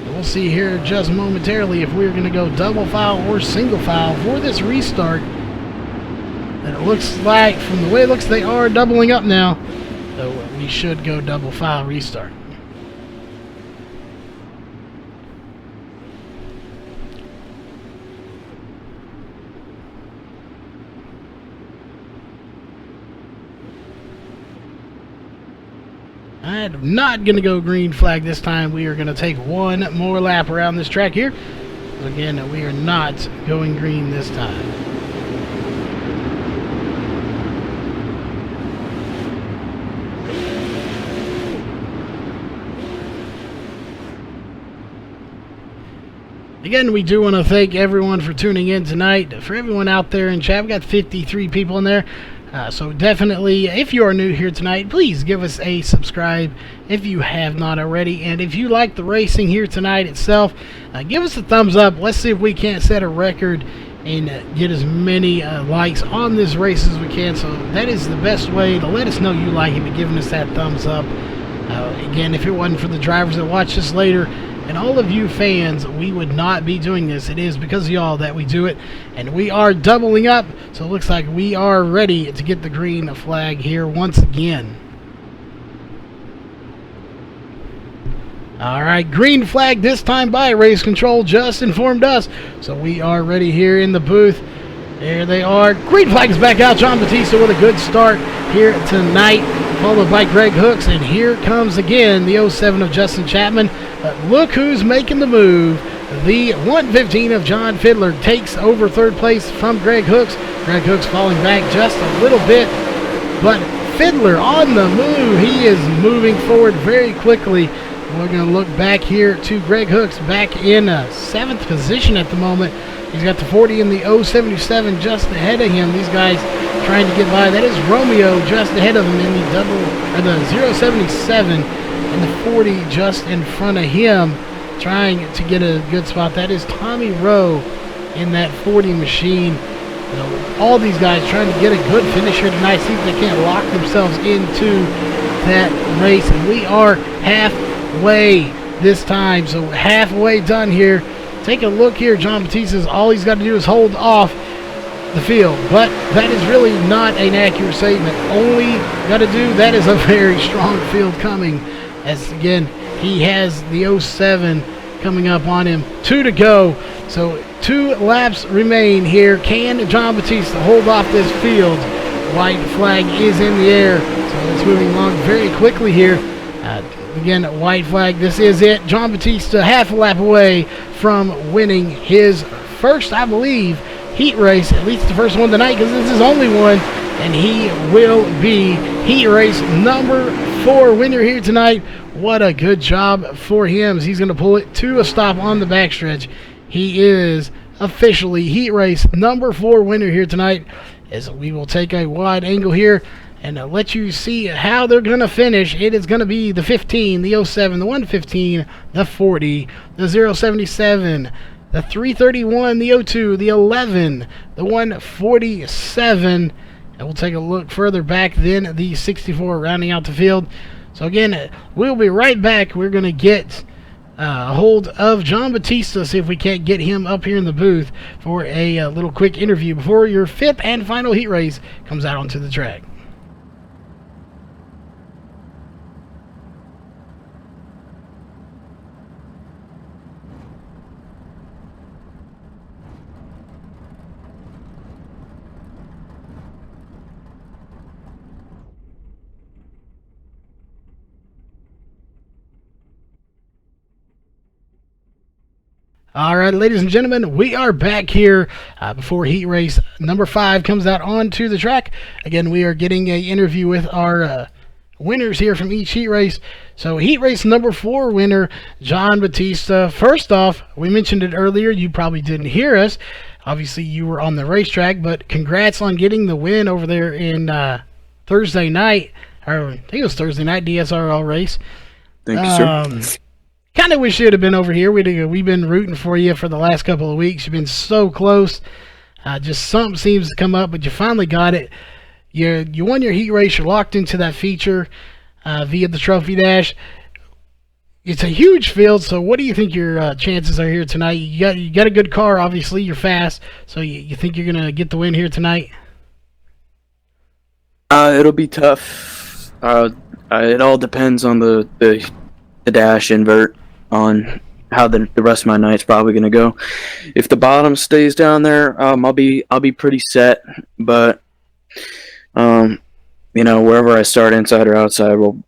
We'll see here just momentarily if we're going to go double file or single file for this restart. And it looks like, from the way it looks, they are doubling up now. So we should go double file restart. I'm not going to go green flag this time. We are going to take one more lap around this track here. Again, we are not going green this time. Again, we do want to thank everyone for tuning in tonight. For everyone out there in chat, we got 53 people in there. So definitely, if you are new here tonight, please give us a subscribe if you have not already. And if you like the racing here tonight itself, give us a thumbs up. Let's see if we can't set a record and get as many likes on this race as we can. So that is the best way to let us know you like it, by giving us that thumbs up. Again, if it wasn't for the drivers that watch this later, and all of you fans, we would not be doing this. It is because of y'all that we do it. And we are doubling up. So it looks like we are ready to get the green flag here once again. Alright, green flag this time by Race Control just informed us. So we are ready here in the booth. There they are. Green flag is back out. John Batista with a good start here tonight, followed by Greg Hooks. And here comes again the 07 of Justin Chapman. But look who's making the move. The 115 of John Fiddler takes over third place from Greg Hooks. Greg Hooks falling back just a little bit, but Fiddler on the move. He is moving forward very quickly. We're going to look back here to Greg Hooks back in 7th position at the moment. He's got the 40 and the 077 just ahead of him. These guys trying to get by. That is Romeo just ahead of him in the 077. And the 40 just in front of him, trying to get a good spot. That is Tommy Rowe in that 40 machine. You know, all these guys trying to get a good finish here tonight, see if they can't lock themselves into that race. And we are halfway this time, so halfway done here. Take a look here. John Batista's, all he's got to do is hold off the field, but that is really not an accurate statement. Only got to do, that is a very strong field coming. As again, he has the 07 coming up on him. 2 to go. So 2 laps remain here. Can John Batista hold off this field? White flag is in the air. So it's moving along very quickly here. Again, white flag. This is it. John Batista half a lap away from winning his first, I believe, heat race. At least the first one tonight, because this is only one. And he will be heat race number 4 winner here tonight. What a good job for him, as he's going to pull it to a stop on the backstretch. He is officially heat race number 4 winner here tonight, as we will take a wide angle here and let you see how they're going to finish. It is going to be the 15, the 07, the 115, the 40, the 077, the 331, the 02, the 11, the 147. And we'll take a look further back than the 64 rounding out the field. So again, we'll be right back. We're going to get a hold of John Batista, see if we can't get him up here in the booth for a little quick interview before your 5th and final heat race comes out onto the track. All right, ladies and gentlemen, we are back here before heat race number 5 comes out onto the track. Again, we are getting an interview with our winners here from each heat race. So heat race number 4 winner, John Batista. First off, we mentioned it earlier. You probably didn't hear us. Obviously, you were on the racetrack, but congrats on getting the win over there in Thursday night. Or I think it was Thursday night DSRL race. Thank you, sir. Kind of wish you'd have been over here. We've been rooting for you for the last couple of weeks. You've been so close. Just something seems to come up, but you finally got it. You won your heat race. You're locked into that feature via the Trophy Dash. It's a huge field, so what do you think your chances are here tonight? You got a good car, obviously. You're fast, so you think you're going to get the win here tonight? It'll be tough. It all depends on the dash invert, on how the rest of my night's probably going to go. If the bottom stays down there, I'll be pretty set. But wherever I start, inside or outside, will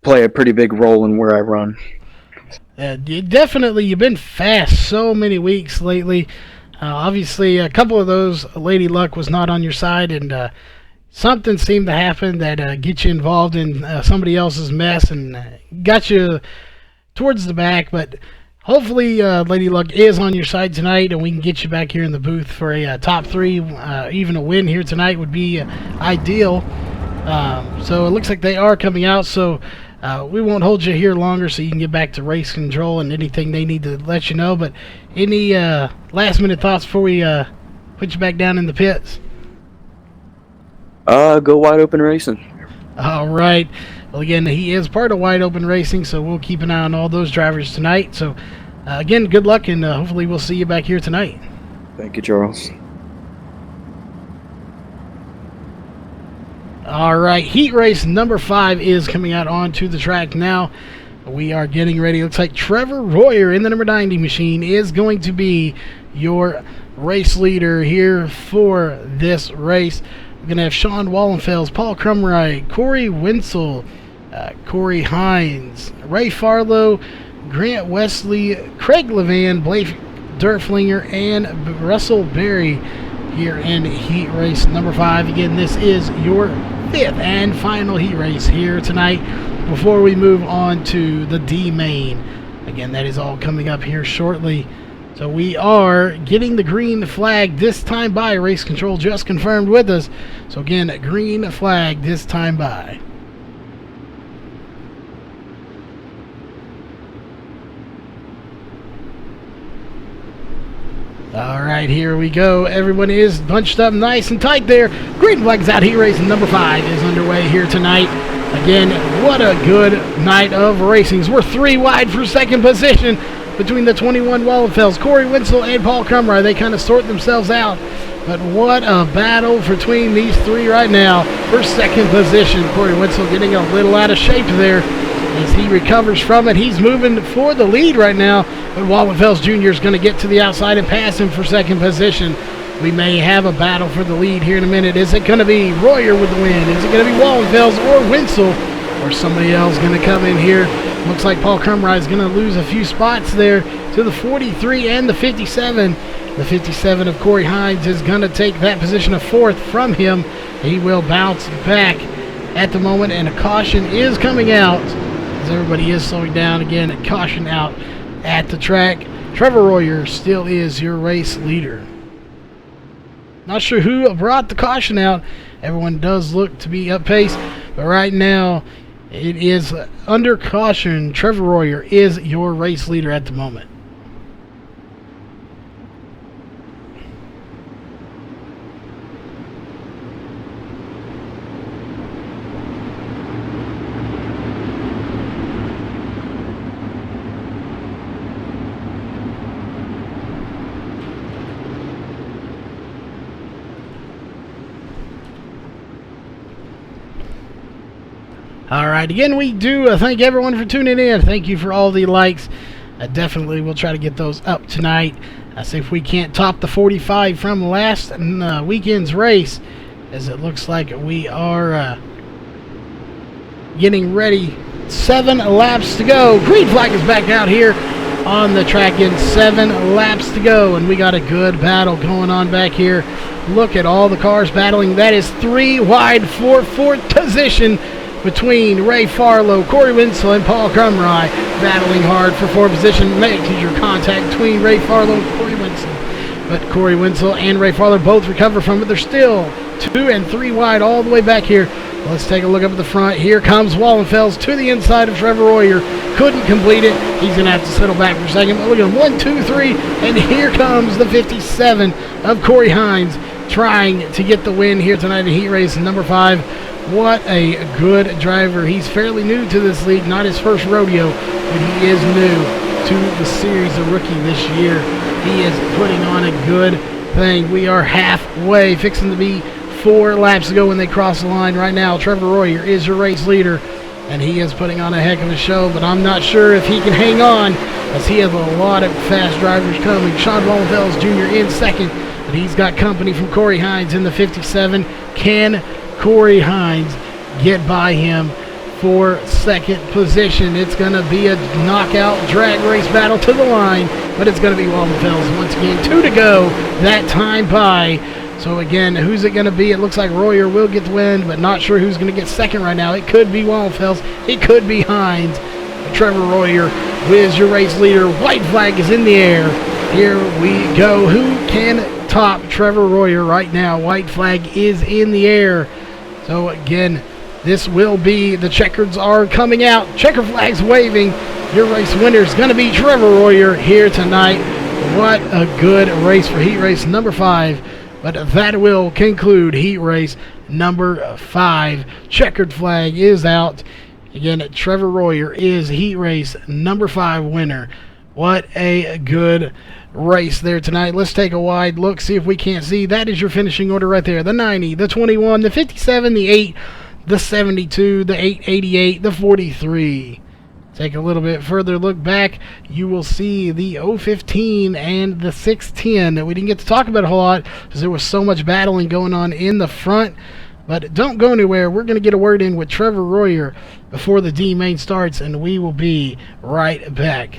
play a pretty big role in where I run. You've been fast so many weeks lately. Obviously, a couple of those, Lady Luck was not on your side, and something seemed to happen that gets you involved in somebody else's mess and got you towards the back. But hopefully Lady Luck is on your side tonight, and we can get you back here in the booth for a top 3. Even a win here tonight would be ideal. So it looks like they are coming out, so we won't hold you here longer so you can get back to race control and anything they need to let you know. But any last-minute thoughts before we put you back down in the pits? Go wide open racing. All right. Well, again, he is part of Wide Open Racing, so we'll keep an eye on all those drivers tonight. So, again, good luck, and hopefully we'll see you back here tonight. Thank you, Charles. All right. Heat race number 5 is coming out onto the track now. We are getting ready. Looks like Trevor Royer in the number 90 machine is going to be your race leader here for this race. We're going to have Sean Wallenfels, Paul Crumright, Corey Wenzel, Corey Hines, Ray Farlow, Grant Wesley, Craig Levan, Blake Durflinger, and Russell Berry here in heat race number 5. Again, this is your 5th and final heat race here tonight before we move on to the D main. Again, that is all coming up here shortly. So we are getting the green flag this time by. Race control just confirmed with us. So again, green flag this time by. All right, here we go. Everyone is bunched up nice and tight there. Green flag's out. Heat race number 5 is underway here tonight. Again, what a good night of racings. We're 3 wide for second position between the 21 Wallenfels, Corey Wenzel, and Paul Crumright. They kind of sort themselves out. But what a battle between these 3 right now for second position. Corey Wenzel getting a little out of shape there as he recovers from it. He's moving for the lead right now, but Wallenfels Jr. is going to get to the outside and pass him for second position. We may have a battle for the lead here in a minute. Is it going to be Royer with the win? Is it going to be Wallenfels or Wenzel? Or somebody else going to come in here? Looks like Paul Crumright is going to lose a few spots there to the 43 and the 57. The 57 of Corey Hines is going to take that position of 4th from him. He will bounce back at the moment, and a caution is coming out as everybody is slowing down again. A caution out at the track. Trevor Royer still is your race leader. Not sure who brought the caution out. Everyone does look to be up pace, but right now it is under caution. Trevor Royer is your race leader at the moment. All right, again, we do thank everyone for tuning in. Thank you for all the likes. Definitely, we'll try to get those up tonight. See if we can't top the 45 from last weekend's race, as it looks like we are getting ready. 7 laps to go. Green flag is back out here on the track in 7 laps to go, and we got a good battle going on back here. Look at all the cars battling. That is 3 wide for 4th position between Ray Farlow, Corey Winslow, and Paul Crumry, battling hard for 4th position. Major contact between Ray Farlow and Corey Winslow. But Corey Winslow and Ray Farlow both recover from it. They're still 2 and 3 wide all the way back here. Let's take a look up at the front. Here comes Wallenfels to the inside of Trevor Royer. Couldn't complete it. He's going to have to settle back for a second. But look at him. 1, 2, 3. And here comes the 57 of Corey Hines, trying to get the win here tonight in heat race number 5. What a good driver. He's fairly new to this league. Not his first rodeo, but he is new to the series of rookie this year. He is putting on a good thing. We are halfway, fixing to be 4 laps ago when they cross the line. Right now, Trevor Royer is your race leader, and he is putting on a heck of a show, but I'm not sure if he can hang on, as he has a lot of fast drivers coming. Sean Wallenfels Jr. in 2nd, but he's got company from Corey Hines in the 57. Can Corey Hines get by him for 2nd position? It's going to be a knockout drag race battle to the line, but it's going to be Wallenfels once again. 2 to go, that time by. So again, who's it going to be? It looks like Royer will get the win, but not sure who's going to get 2nd right now. It could be Wallenfels. It could be Hines. Trevor Royer is your race leader. White flag is in the air. Here we go. Who can top Trevor Royer right now? White flag is in the air. So again, this will be, the checkers are coming out. Checker flags waving. Your race winner is going to be Trevor Royer here tonight. What a good race for heat race number 5. But that will conclude heat race number 5. Checkered flag is out. Again, Trevor Royer is heat race number 5 winner. What a good race there tonight. Let's take a wide look, see if we can't see. That is your finishing order right there. The 90, the 21, the 57, the 8, the 72, the 888, the 43. Take a little bit further look back, you will see the 015 and the 610 that we didn't get to talk about a whole lot because there was so much battling going on in the front. But don't go anywhere. We're going to get a word in with Trevor Royer before the D main starts, and we will be right back.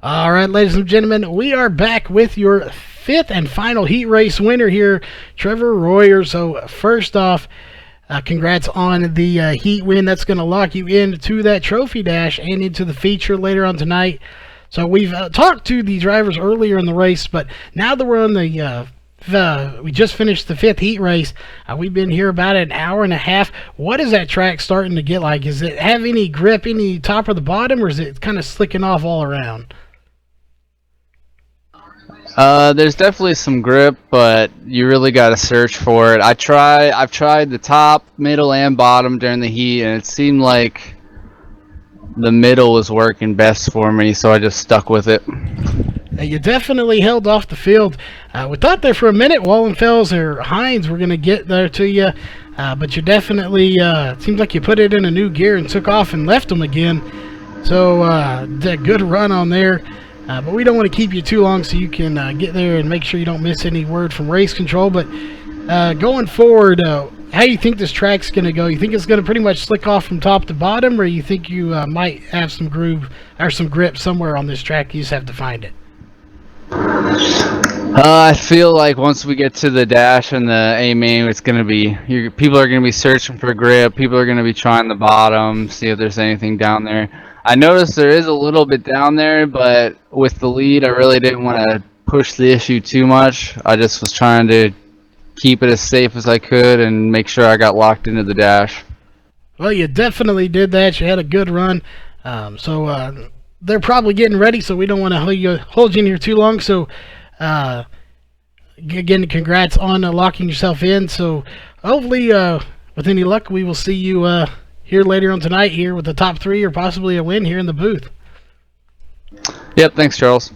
All right, ladies and gentlemen, we are back with your 5th and final heat race winner here, Trevor Royer. So first off, congrats on the heat win. That's going to lock you into that trophy dash and into the feature later on tonight. So we've talked to the drivers earlier in the race, but now that we're on we just finished the 5th heat race. We've been here about an hour and a half. What is that track starting to get like? Is it have any grip, any top or the bottom, or is it kind of slicking off all around? There's definitely some grip, but you really got to search for it. I've tried the top, middle, and bottom during the heat, and it seemed like the middle was working best for me, so I just stuck with it. You definitely held off the field. We thought there for a minute Wallenfels or Hines were going to get there to you, but you definitely, it seems like you put it in a new gear and took off and left them again. So, a good run on there. But we don't want to keep you too long so you can get there and make sure you don't miss any word from race control. But going forward, how do you think this track's going to go? You think it's going to pretty much slick off from top to bottom, or you think you might have some groove or some grip somewhere on this track? You just have to find it. I feel like once we get to the dash and the A main, it's going to be people are going to be searching for grip. People are going to be trying the bottom, see if there's anything down there. I noticed there is a little bit down there, but with the lead, I really didn't want to push the issue too much. I just was trying to keep it as safe as I could and make sure I got locked into the dash. Well, you definitely did that. You had a good run. So they're probably getting ready, so we don't want to hold you in here too long. So, again, congrats on locking yourself in. So, hopefully, with any luck, we will see you here later on tonight here with the top 3 or possibly a win here in the booth. Yep, thanks, Charles.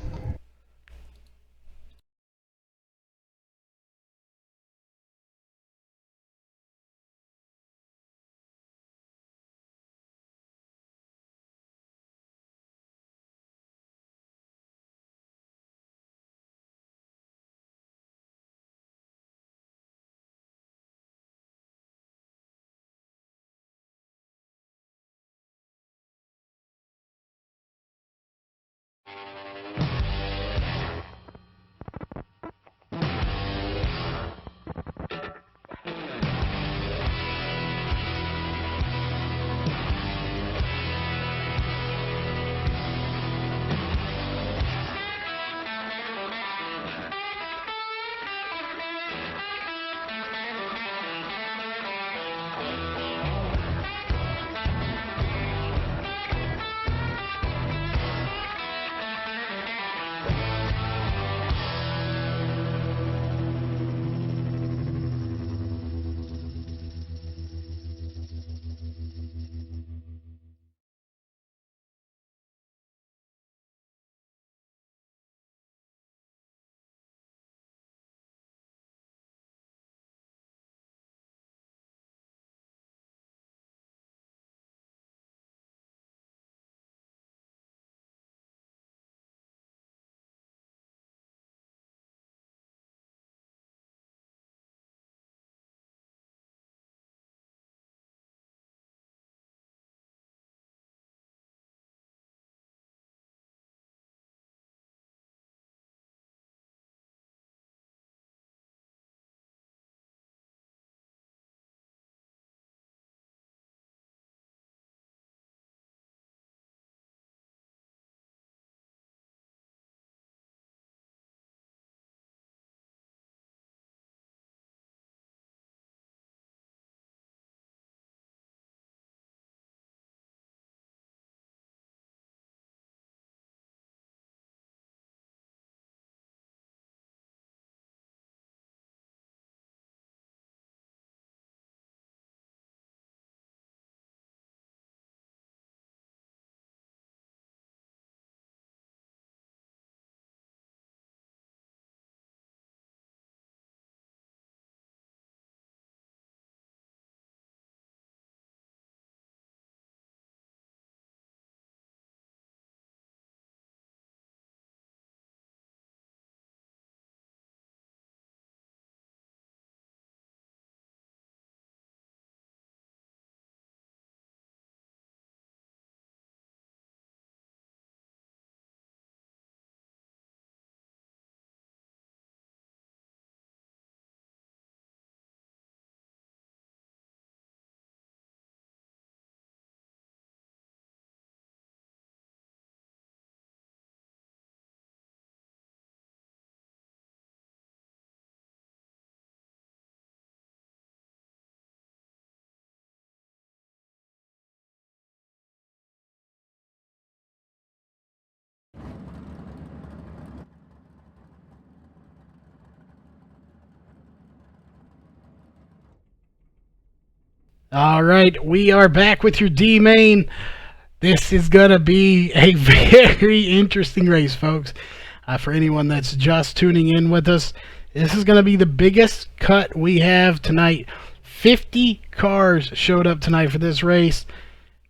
All right, we are back with your D main. This is going to be a very interesting race, folks. For anyone that's just tuning in with us, this is going to be the biggest cut we have tonight. 50 cars showed up tonight for this race.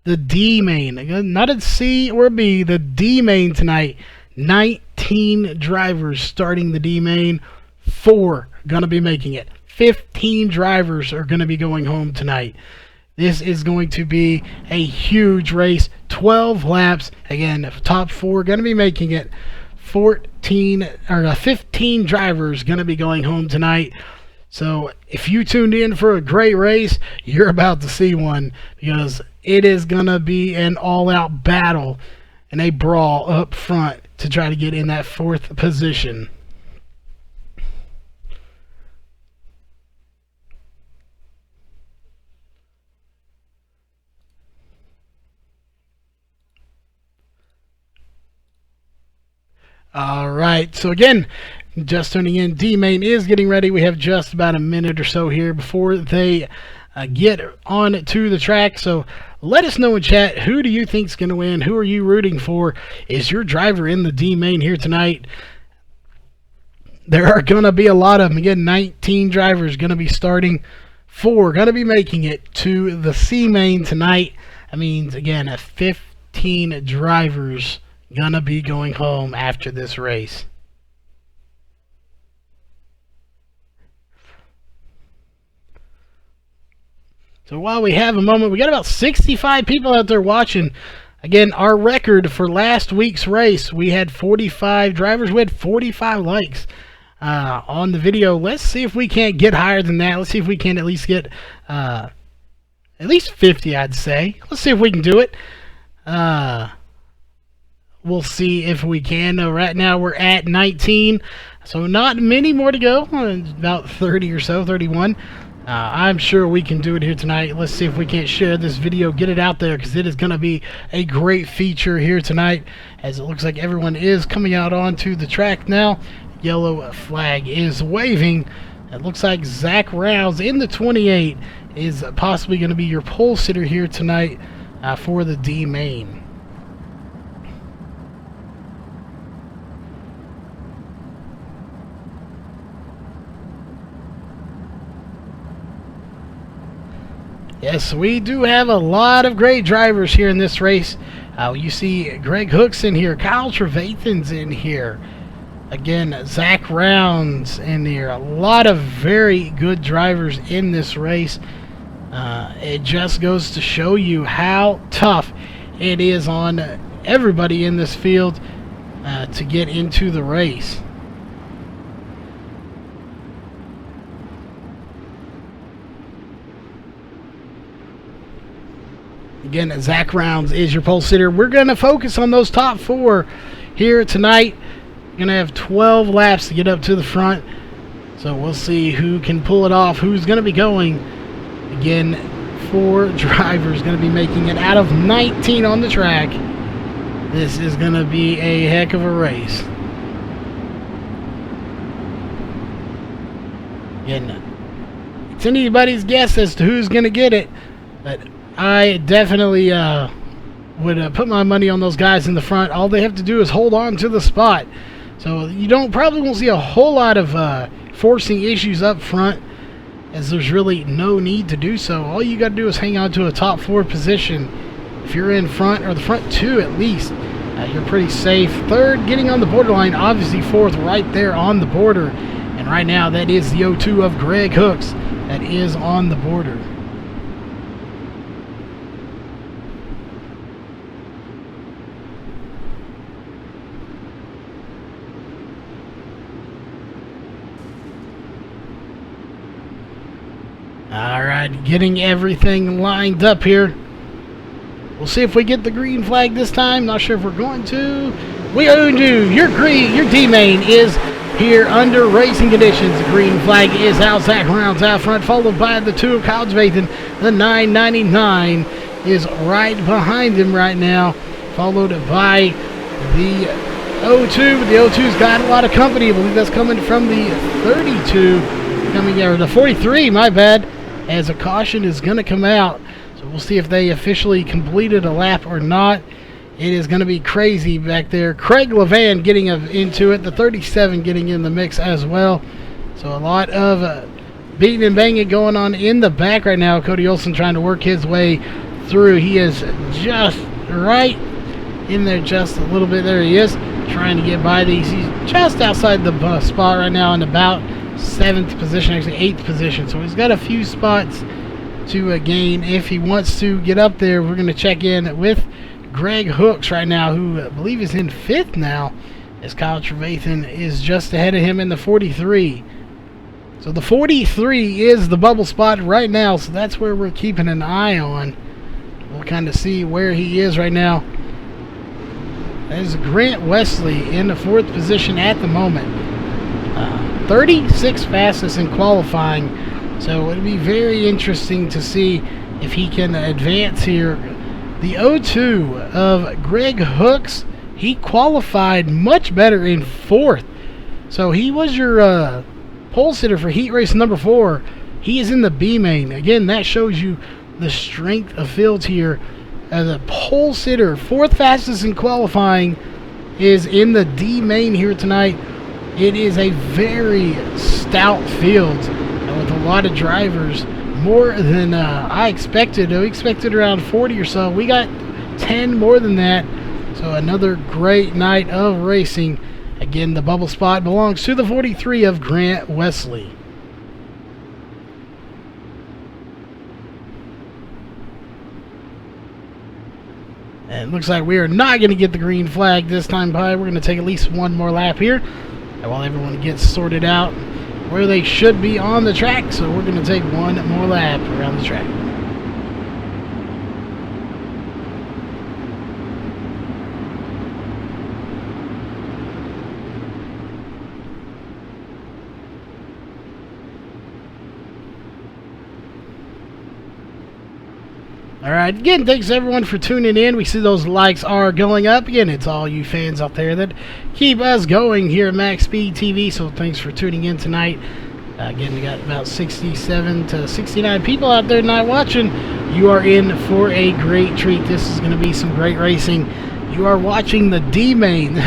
The D main, not a C or a B, the D main tonight. 19 drivers starting the D main. 4 going to be making it. 15 drivers are going to be going home tonight. This is going to be a huge race. 12 laps. Again, top 4 going to be making it. 15 drivers going to be going home tonight. So if you tuned in for a great race, you're about to see one, because it is going to be an all-out battle and a brawl up front to try to get in that 4th position. All right, so again, just tuning in, D-Main is getting ready. We have just about a minute or so here before they get on to the track. So let us know in chat, who do you think is going to win? Who are you rooting for? Is your driver in the D-Main here tonight? There are going to be a lot of them. Again, 19 drivers going to be starting. 4 going to be making it to the C-Main tonight. That means, again, 15 drivers gonna be going home after this race. So while we have a moment, we got about 65 people out there watching. Again, our record for last week's race, we had 45 drivers. We had 45 likes on the video. Let's see if we can't get higher than that. Let's see if we can at least get at least 50, I'd say. Let's see if we can do it. We'll see if we can. Right now we're at 19, so not many more to go. About 30 or so, 31. I'm sure we can do it here tonight. Let's see if we can't share this video, get it out there, because it is going to be a great feature here tonight, as it looks like everyone is coming out onto the track now. Yellow flag is waving. It looks like Zach Rouse in the 28 is possibly going to be your pole sitter here tonight for the D main. Yes, we do have a lot of great drivers here in this race. You see Greg Hooks in here, Kyle Trevathan's in here. Again, Zach Rounds in here. A lot of very good drivers in this race. It just goes to show you how tough it is on everybody in this field to get into the race. Again, Zach Rounds is your pole sitter. We're going to focus on those top 4 here tonight. We're going to have 12 laps to get up to the front. So we'll see who can pull it off, who's going to be going. Again, 4 drivers going to be making it out of 19 on the track. This is going to be a heck of a race. Again, it's anybody's guess as to who's going to get it, but I definitely would put my money on those guys in the front. All they have to do is hold on to the spot. So you probably won't see a whole lot of forcing issues up front, as there's really no need to do so. All you got to do is hang on to a top 4 position. If you're in front, or the front 2 at least, you're pretty safe. 3rd, getting on the borderline, obviously 4th right there on the border. And right now that is the 02 of Greg Hooks that is on the border. Alright, getting everything lined up here. We'll see if we get the green flag this time. Not sure if we're going to. We do. Your D main is here under racing conditions. The green flag is out. Zach Rounds out front, followed by the 2 of Kyle Trevathan. The 999 is right behind him right now, followed by the 02. But the 02's got a lot of company. I believe that's coming from the 32. Or the 43, my bad, as a caution is going to come out. So we'll see if they officially completed a lap or not. It is going to be crazy back there. Craig Levan getting into it, the 37 getting in the mix as well. So a lot of beating and banging going on in the back right now. Cody Olsen trying to work his way through. He is just right in there, just a little bit. There he is, trying to get by these. He's just outside the spot right now in about 7th position, actually 8th position. So he's got a few spots to gain if he wants to get up there. We're going to check in with Greg Hooks right now, who I believe is in 5th now, as Kyle Trevathan is just ahead of him in the 43. So the 43 is the bubble spot right now, so that's where we're keeping an eye on. We'll kind of see where he is right now. That is Grant Wesley in the 4th position at the moment. 36 fastest in qualifying, so it'll be very interesting to see if he can advance here. The 02 of Greg Hooks, he qualified much better in 4th, so he was your pole sitter for heat race number 4. He is in the B main. Again, that shows you the strength of field here. As a pole sitter, 4th fastest in qualifying, is in the D main here tonight. It is a very stout field with a lot of drivers, more than I expected. We expected around 40 or so. We got 10 more than that. So another great night of racing. Again, the bubble spot belongs to the 43 of Grant Wesley. And it looks like we are not going to get the green flag this time by. We're going to take at least one more lap here. And while everyone gets sorted out where they should be on the track. So we're going to take one more lap around the track. Alright, again, thanks everyone for tuning in. We see those likes are going up. Again, it's all you fans out there that keep us going here at MaxSpeedTV, so thanks for tuning in tonight. Again, we got about 67 to 69 people out there tonight watching. You are in for a great treat. This is going to be some great racing. You are watching the D-Main.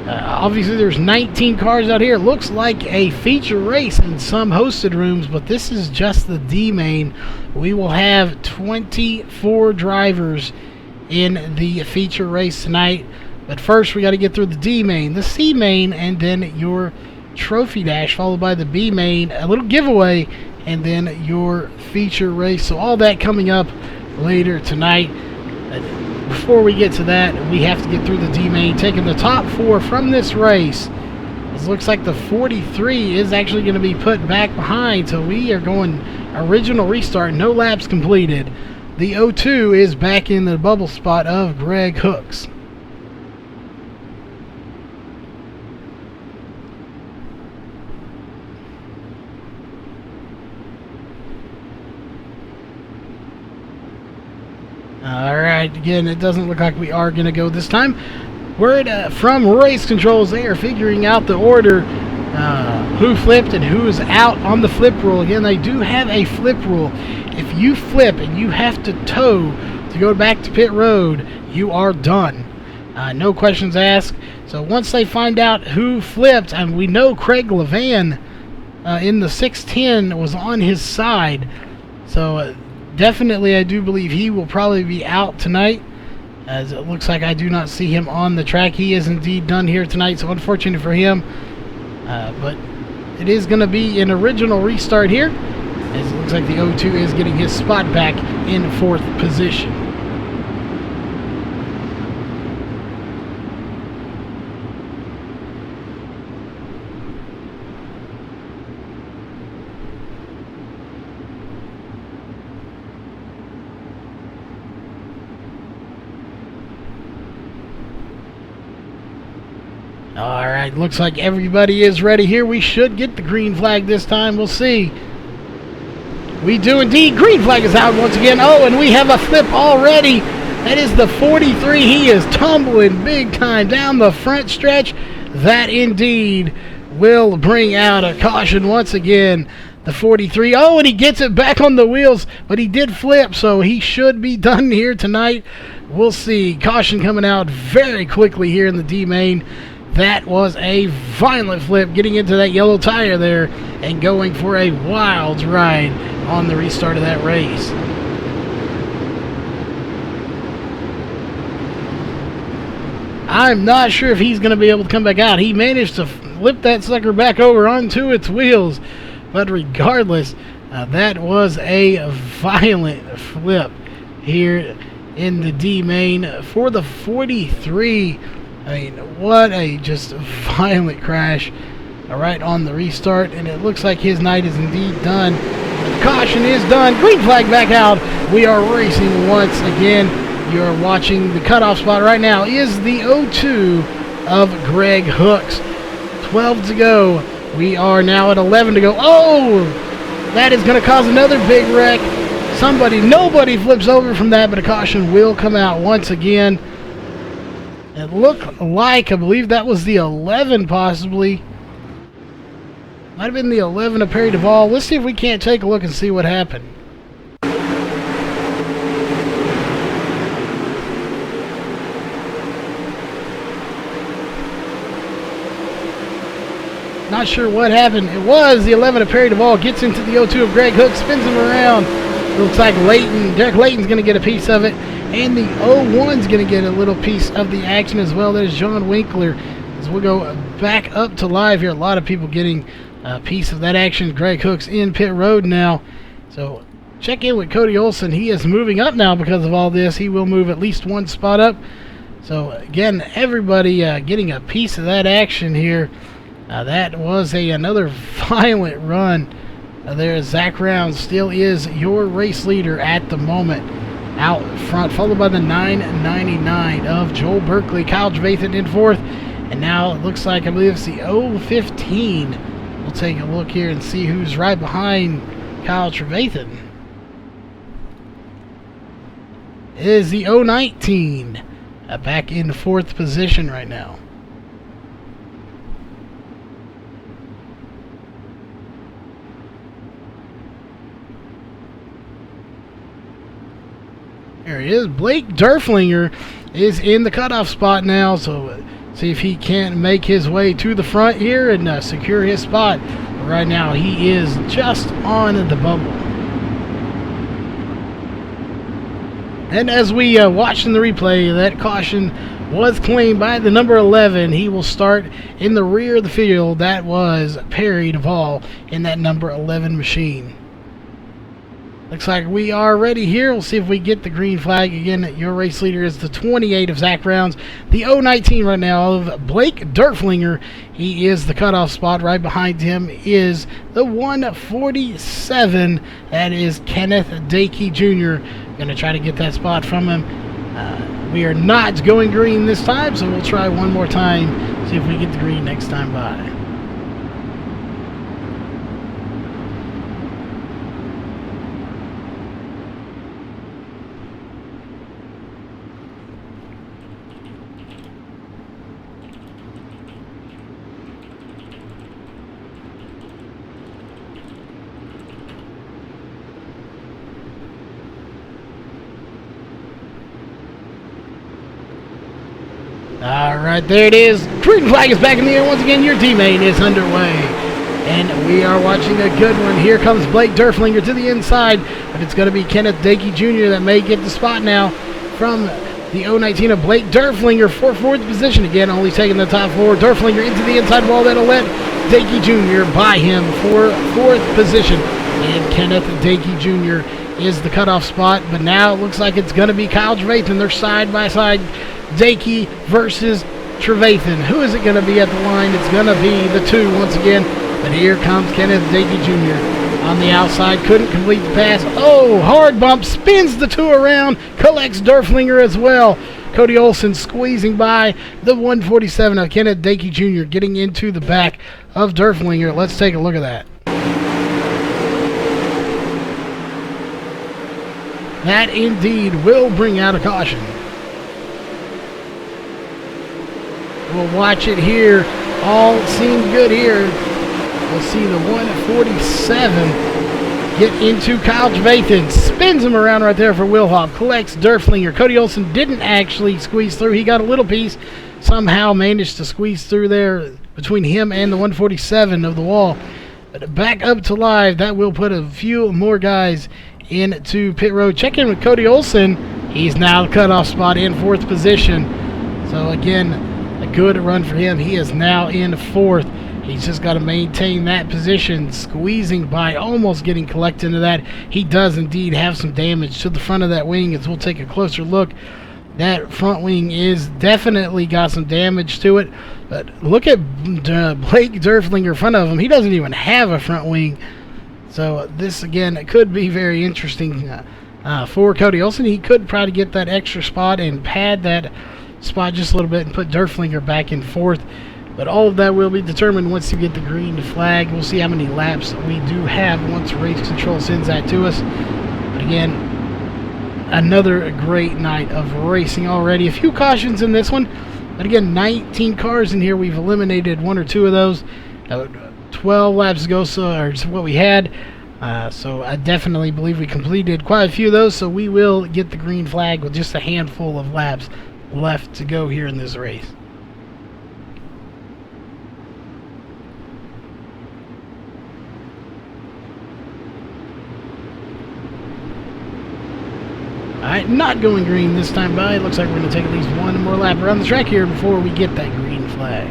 Obviously, there's 19 cars out here. It looks like a feature race in some hosted rooms, but this is just the D-Main. We will have 24 drivers in the feature race tonight. But first, we got to get through the D-Main, the C-Main, and then your Trophy Dash, followed by the B-Main, a little giveaway, and then your feature race. So all that coming up later tonight. Before we get to that, we have to get through the D-Main, taking the top 4 from this race. It looks like the 43 is actually going to be put back behind, so we are going original restart, no laps completed. The 02 is back in the bubble spot of Greg Hooks. Alright, again, it doesn't look like we are going to go this time. Word from race controls, they are figuring out the order, who flipped and who is out on the flip rule. Again, they do have a flip rule. If you flip and you have to tow to go back to pit road, you are done. No questions asked. So once they find out who flipped, and we know Craig Levan in the 610 was on his side, so definitely I do believe he will probably be out tonight, as it looks like I do not see him on the track. He is indeed done here tonight, so unfortunate for him. But it is going to be an original restart here, as it looks like the 02 is getting his spot back in 4th position. Alright, looks like everybody is ready here. We should get the green flag this time. We'll see. We do indeed. Green flag is out once again. Oh, and we have a flip already. That is the 43. He is tumbling big time down the front stretch. That indeed will bring out a caution once again. The 43. Oh, and he gets it back on the wheels, but he did flip, so he should be done here tonight. We'll see. Caution coming out very quickly here in the D-Main. That was a violent flip, getting into that yellow tire there and going for a wild ride on the restart of that race. I'm not sure if he's going to be able to come back out. He managed to flip that sucker back over onto its wheels, but regardless, that was a violent flip here in the D-Main for the 43. I mean, what a just violent crash right on the restart, and it looks like his night is indeed done. Caution is done. Green flag back out. We are racing once again. You're watching the cutoff spot right now is the 02 of Greg Hooks. 12 to go. We are now at 11 to go. Oh, that is going to cause another big wreck. Nobody flips over from that, but a caution will come out once again. It looked like, I believe that was the 11 possibly. Might have been the 11 of Perry Duvall. Let's see if we can't take a look and see what happened. Not sure what happened. It was the 11 of Perry Duvall. Gets into the 02 of Greg Hooks. Spins him around. Looks like Derek Layton's going to get a piece of it. And the 01's going to get a little piece of the action as well. There's John Winkler. As we'll go back up to live here. A lot of people getting a piece of that action. Greg Hooks in pit road now. So check in with Cody Olson. He is moving up now because of all this. He will move at least one spot up. So again, everybody getting a piece of that action here. That was another violent run. There, Zach Round still is your race leader at the moment. Out front, followed by the 999 of Joel Berkeley. Kyle Trevathan in fourth. And now it looks like, I believe it's the 015. We'll take a look here and see who's right behind Kyle Trevathan. It is the 019. Back in fourth position right now. There he is. Blake Derflinger is in the cutoff spot now, so see if he can't make his way to the front here and secure his spot. But right now, he is just on the bubble. And as we watched in the replay, that caution was claimed by the number 11. He will start in the rear of the field. That was Perry Duvall in that number 11 machine. Looks like we are ready here. We'll see if we get the green flag. Again, your race leader is the 28 of Zach Rounds. The 019 right now of Blake Derflinger. He is the cutoff spot. Right behind him is the 147. That is Kenneth Dakey Jr. Going to try to get that spot from him. We are not going green this time, so we'll try one more time. See if we get the green next time by. Alright, there it is. Green flag is back in the air once again. Your teammate is underway. And we are watching a good one. Here comes Blake Derflinger to the inside. But it's going to be Kenneth Dakey Jr. that may get the spot now from the 019 of Blake Derflinger for fourth position. Again, only taking the top four. Derflinger into the inside wall. That'll let Dakey Jr. by him for fourth position. And Kenneth Dakey Jr. is the cutoff spot. But now it looks like it's going to be Kyle Trevathan. They're side by side. Dakey versus Trevathan. Who is it going to be at the line? It's going to be the two once again. But here comes Kenneth Dakey Jr. on the outside. Couldn't complete the pass. Oh, hard bump. Spins the two around. Collects Derflinger as well. Cody Olson squeezing by the 147 of Kenneth Dakey Jr. getting into the back of Derflinger. Let's take a look at that. That indeed will bring out a caution. We'll watch it here. All seem good here. We'll see the 147 get into Kyle Trevathan. Spins him around right there for Wilhoff. Collects Derflinger. Cody Olson didn't actually squeeze through. He got a little piece. Somehow managed to squeeze through there between him and the 147 of the wall. But back up to live. That will put a few more guys into pit road. Check in with Cody Olson. He's now the cutoff spot in fourth position. So again, a good run for him. He is now in fourth. He's just got to maintain that position, squeezing by, almost getting collected into that. He does indeed have some damage to the front of that wing, as we'll take a closer look. That front wing is definitely got some damage to it. But look at Blake Derflinger in front of him. He doesn't even have a front wing. So this, again, it could be very interesting for Cody Olson. He could probably get that extra spot and pad that spot just a little bit and put Derflinger back in fourth. But all of that will be determined once you get the green flag. We'll see how many laps we do have once race control sends that to us. But again, another great night of racing already. A few cautions in this one. But again, 19 cars in here. We've eliminated one or two of those. 12 laps ago, so is what we had. So I definitely believe we completed quite a few of those. So we will get the green flag with just a handful of laps left to go here in this race. Alright, not going green this time by. It looks like we're going to take at least one more lap around the track here before we get that green flag.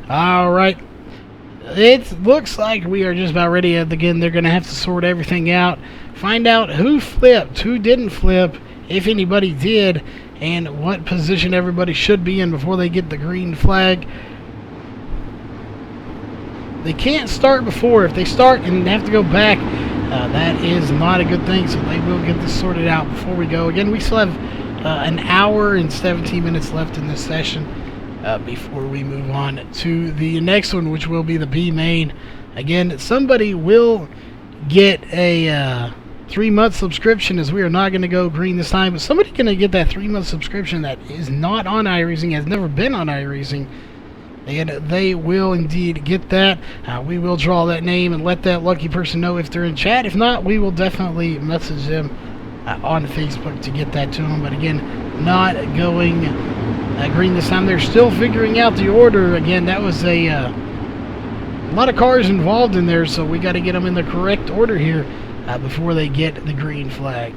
All right. It looks like we are just about ready. Again, they're going to have to sort everything out, find out who flipped, who didn't flip, if anybody did, and what position everybody should be in before they get the green flag. They can't start before. If they start and have to go back, that is not a good thing, so they will get this sorted out before we go. Again, we still have an hour and 17 minutes left in this session before we move on to the next one, which will be the B main. Again, somebody will get a 3-month subscription, as we are not going to go green this time, but somebody's going to get that 3-month subscription that is not on iRacing, has never been on iRacing, and they will indeed get that. We will draw that name and let that lucky person know if they're in chat. If not, we will definitely message them on Facebook to get that to them. But again, not going green this time. They're still figuring out the order. Again, that was a lot of cars involved in there, so we got to get them in the correct order here before they get the green flag.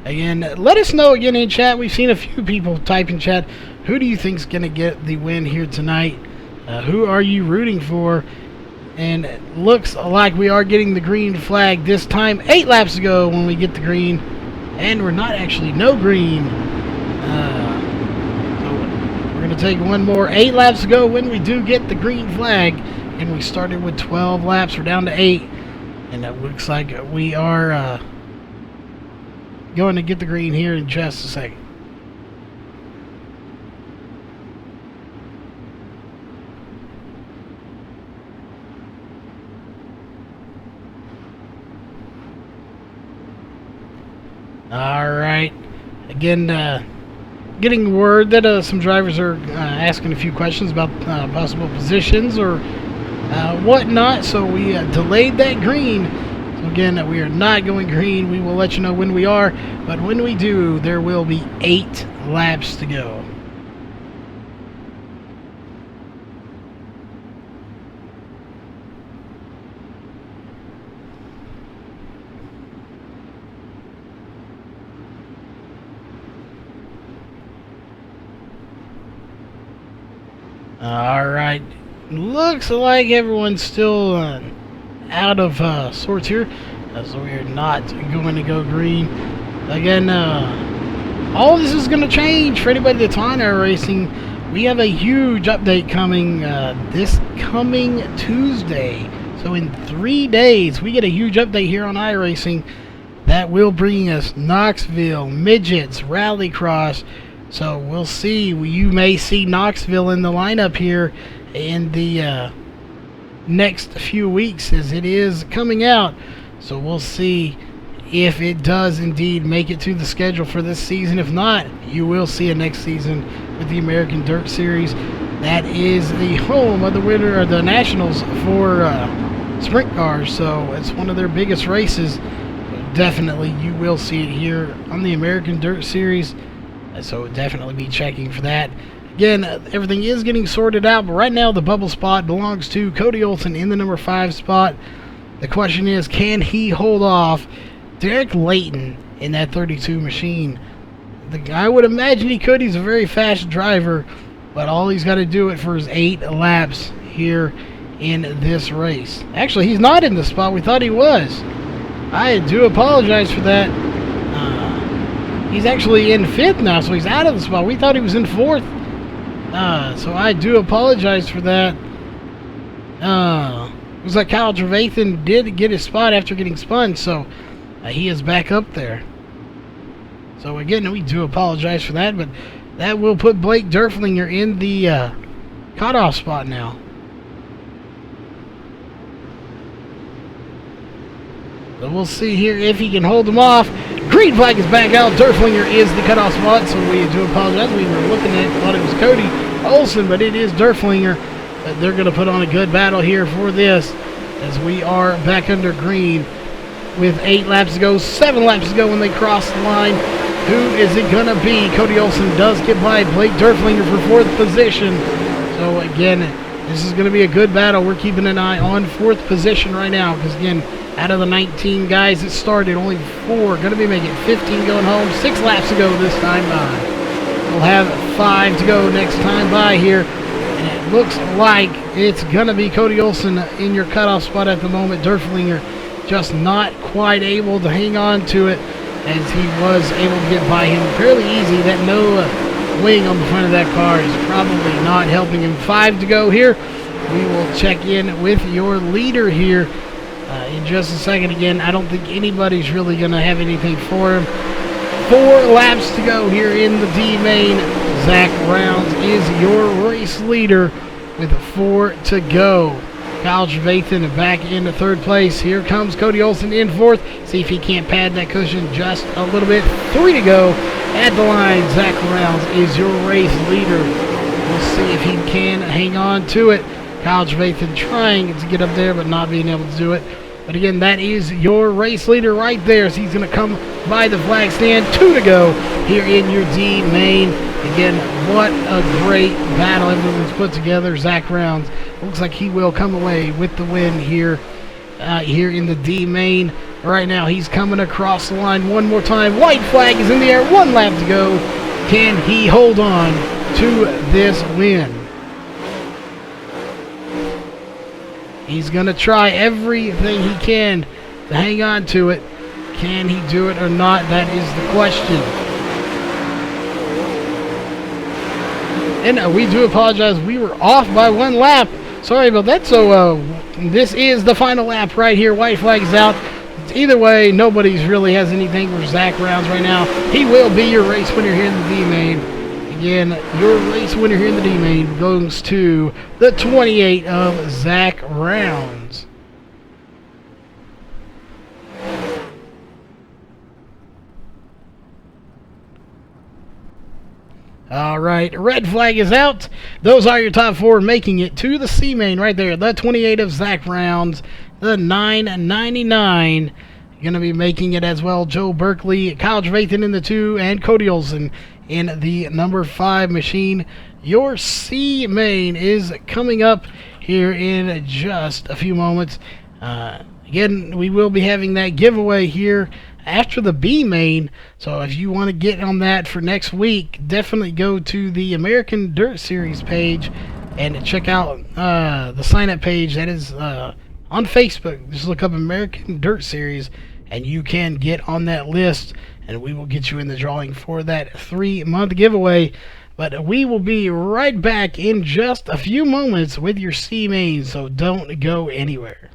Again, let us know again in chat. We've seen a few people type in chat. Who do you think is going to get the win here tonight? Who are you rooting for? And it looks like we are getting the green flag this time. 8 laps ago when we get the green. And we're not actually no green. So we're going to take one more. 8 laps ago when we do get the green flag. And we started with 12 laps. We're down to 8. And it looks like we are going to get the green here in just a second. Alright, again, getting word that some drivers are asking a few questions about possible positions or whatnot, so we delayed that green. So again, we are not going green. We will let you know when we are, but when we do, there will be 8 laps to go. Alright, looks like everyone's still out of sorts here, so we are not going to go green. Again, all this is going to change for anybody that's on iRacing. We have a huge update coming this coming Tuesday. So in 3 days, we get a huge update here on iRacing that will bring us Knoxville, Midgets, Rallycross. So we'll see. You may see Knoxville in the lineup here in the next few weeks as it is coming out. So we'll see if it does indeed make it to the schedule for this season. If not, you will see it next season with the American Dirt Series. That is the home of the winner of the Nationals for sprint cars. So it's one of their biggest races. Definitely you will see it here on the American Dirt Series. So definitely be checking for that. Again, everything is getting sorted out, but right now the bubble spot belongs to Cody Olsen in the number 5 spot. The question is, can he hold off Derek Layton in that 32 machine? I would imagine he could. He's a very fast driver, but all he's got to do it for his 8 laps here in this race. Actually, he's not in the spot we thought he was. I do apologize for that. He's actually in 5th now, so he's out of the spot. We thought he was in 4th. So I do apologize for that. It was like Kyle Trevathan did get his spot after getting spun, so he is back up there. So again, we do apologize for that, but that will put Blake Derflinger in the cutoff spot now. So we'll see here if he can hold them off. Green flag is back out. Derflinger is the cutoff spot, so we do apologize. We were looking at it, thought it was Cody Olsen, but it is Derflinger. They're going to put on a good battle here for this as we are back under green with 8 laps to go, 7 laps to go when they cross the line. Who is it going to be? Cody Olsen does get by Blake Derflinger for 4th position. So again, This is going to be a good battle. We're keeping an eye on 4th position right now because, again, out of the 19 guys that started, only 4 going to be making 15 going home. 6 laps to go this time by. We'll have 5 to go next time by here. And it looks like it's going to be Cody Olsen in your cutoff spot at the moment. Durflinger just not quite able to hang on to it as he was able to get by him fairly easy. That no wing on the front of that car is probably not helping him. 5 to go here. We will check in with your leader here in just a second. Again, I don't think anybody's really going to have anything for him. 4 laps to go here in the D main. Zach Rounds is your race leader with 4 to go. Kyle Trevathan back into 3rd place. Here comes Cody Olsen in 4th. See if he can't pad that cushion just a little bit. 3 to go at the line. Zach Rounds is your race leader. We'll see if he can hang on to it. Kyle Trevathan trying to get up there but not being able to do it. But again, that is your race leader right there. So he's going to come by the flag stand. 2 to go here in your D main. Again, what a great battle everyone's put together. Zach Rounds looks like he will come away with the win here here in the D main. Right now, he's coming across the line one more time. White flag is in the air. 1 lap to go. Can he hold on to this win? He's going to try everything he can to hang on to it. Can he do it or not? That is the question. And we do apologize. We were off by 1 lap. Sorry about that. So this is the final lap right here. White flag is out. Either way, nobody's really has anything for Zach Rounds right now. He will be your race winner here in the D main. Again, your race winner here in the D main goes to the 28 of Zach Rounds. All right, red flag is out. Those are your top 4 making it to the C main right there. The 28 of Zach Rounds, the 999 going to be making it as well. Joe Berkeley, Kyle Trevathan in the 2, and Cody Olsen in the number 5 machine. Your C main is coming up here in just a few moments. Again, we will be having that giveaway here after the B main, so if you want to get on that for next week, definitely go to the American Dirt Series page and check out the sign-up page that is on Facebook. Just look up American Dirt Series and you can get on that list, and we will get you in the drawing for that 3-month giveaway. But we will be right back in just a few moments with your C main, so don't go anywhere.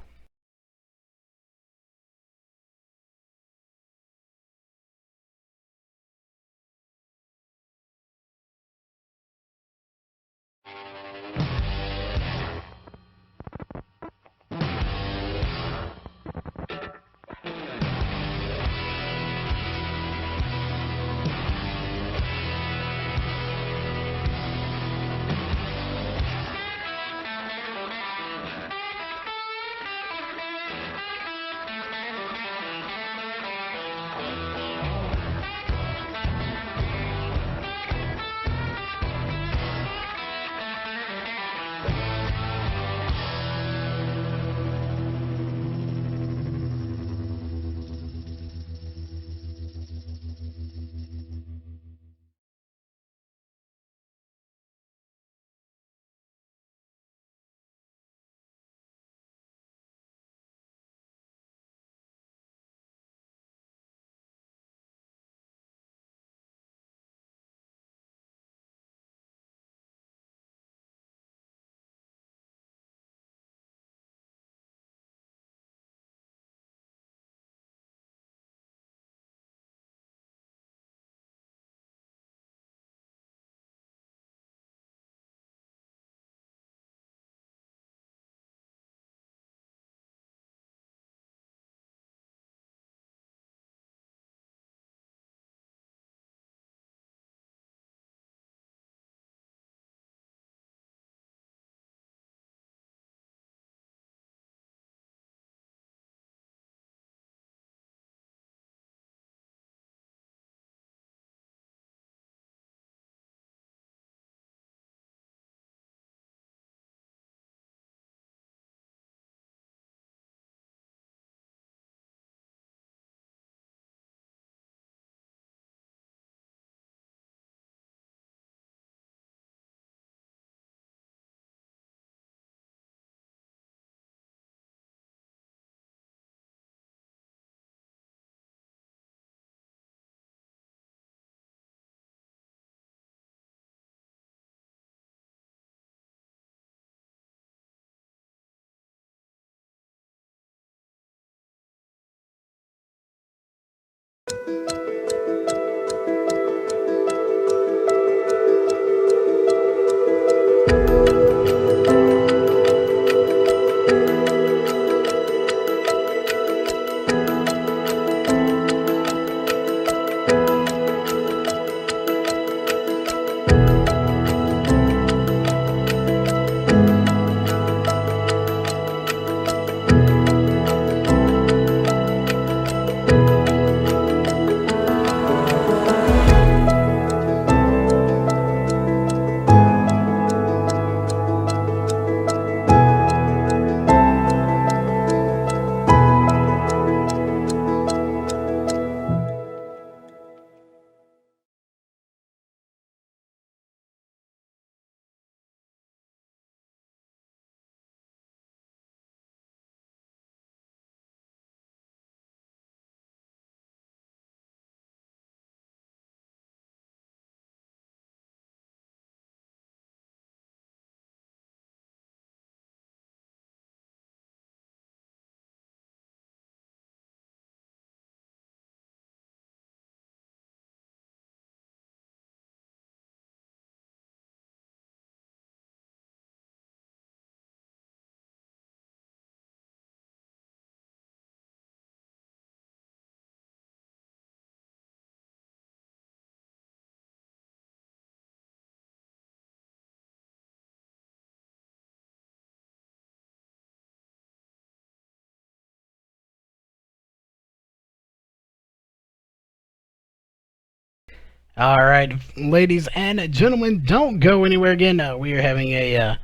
All right, ladies and gentlemen, don't go anywhere again. We are having a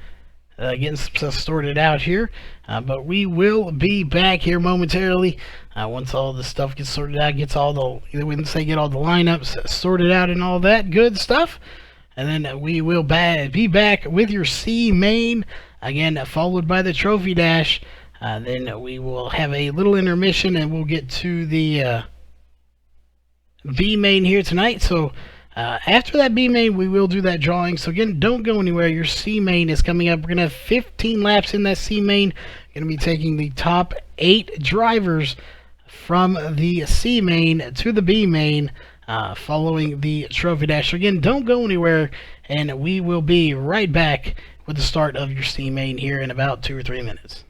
getting some stuff sorted out here, but we will be back here momentarily once all the stuff gets sorted out, get all the lineups sorted out and all that good stuff, and then we will be back with your C main again, followed by the trophy dash. Then we will have a little intermission, and we'll get to the B main here tonight. So after that B main, we will do that drawing. So again, don't go anywhere. Your C main is coming up. We're gonna have 15 laps in that C main. Gonna be taking the top 8 drivers from the C main to the B main, following the trophy dash. So again, don't go anywhere, and we will be right back with the start of your C main here in about 2 or 3 minutes.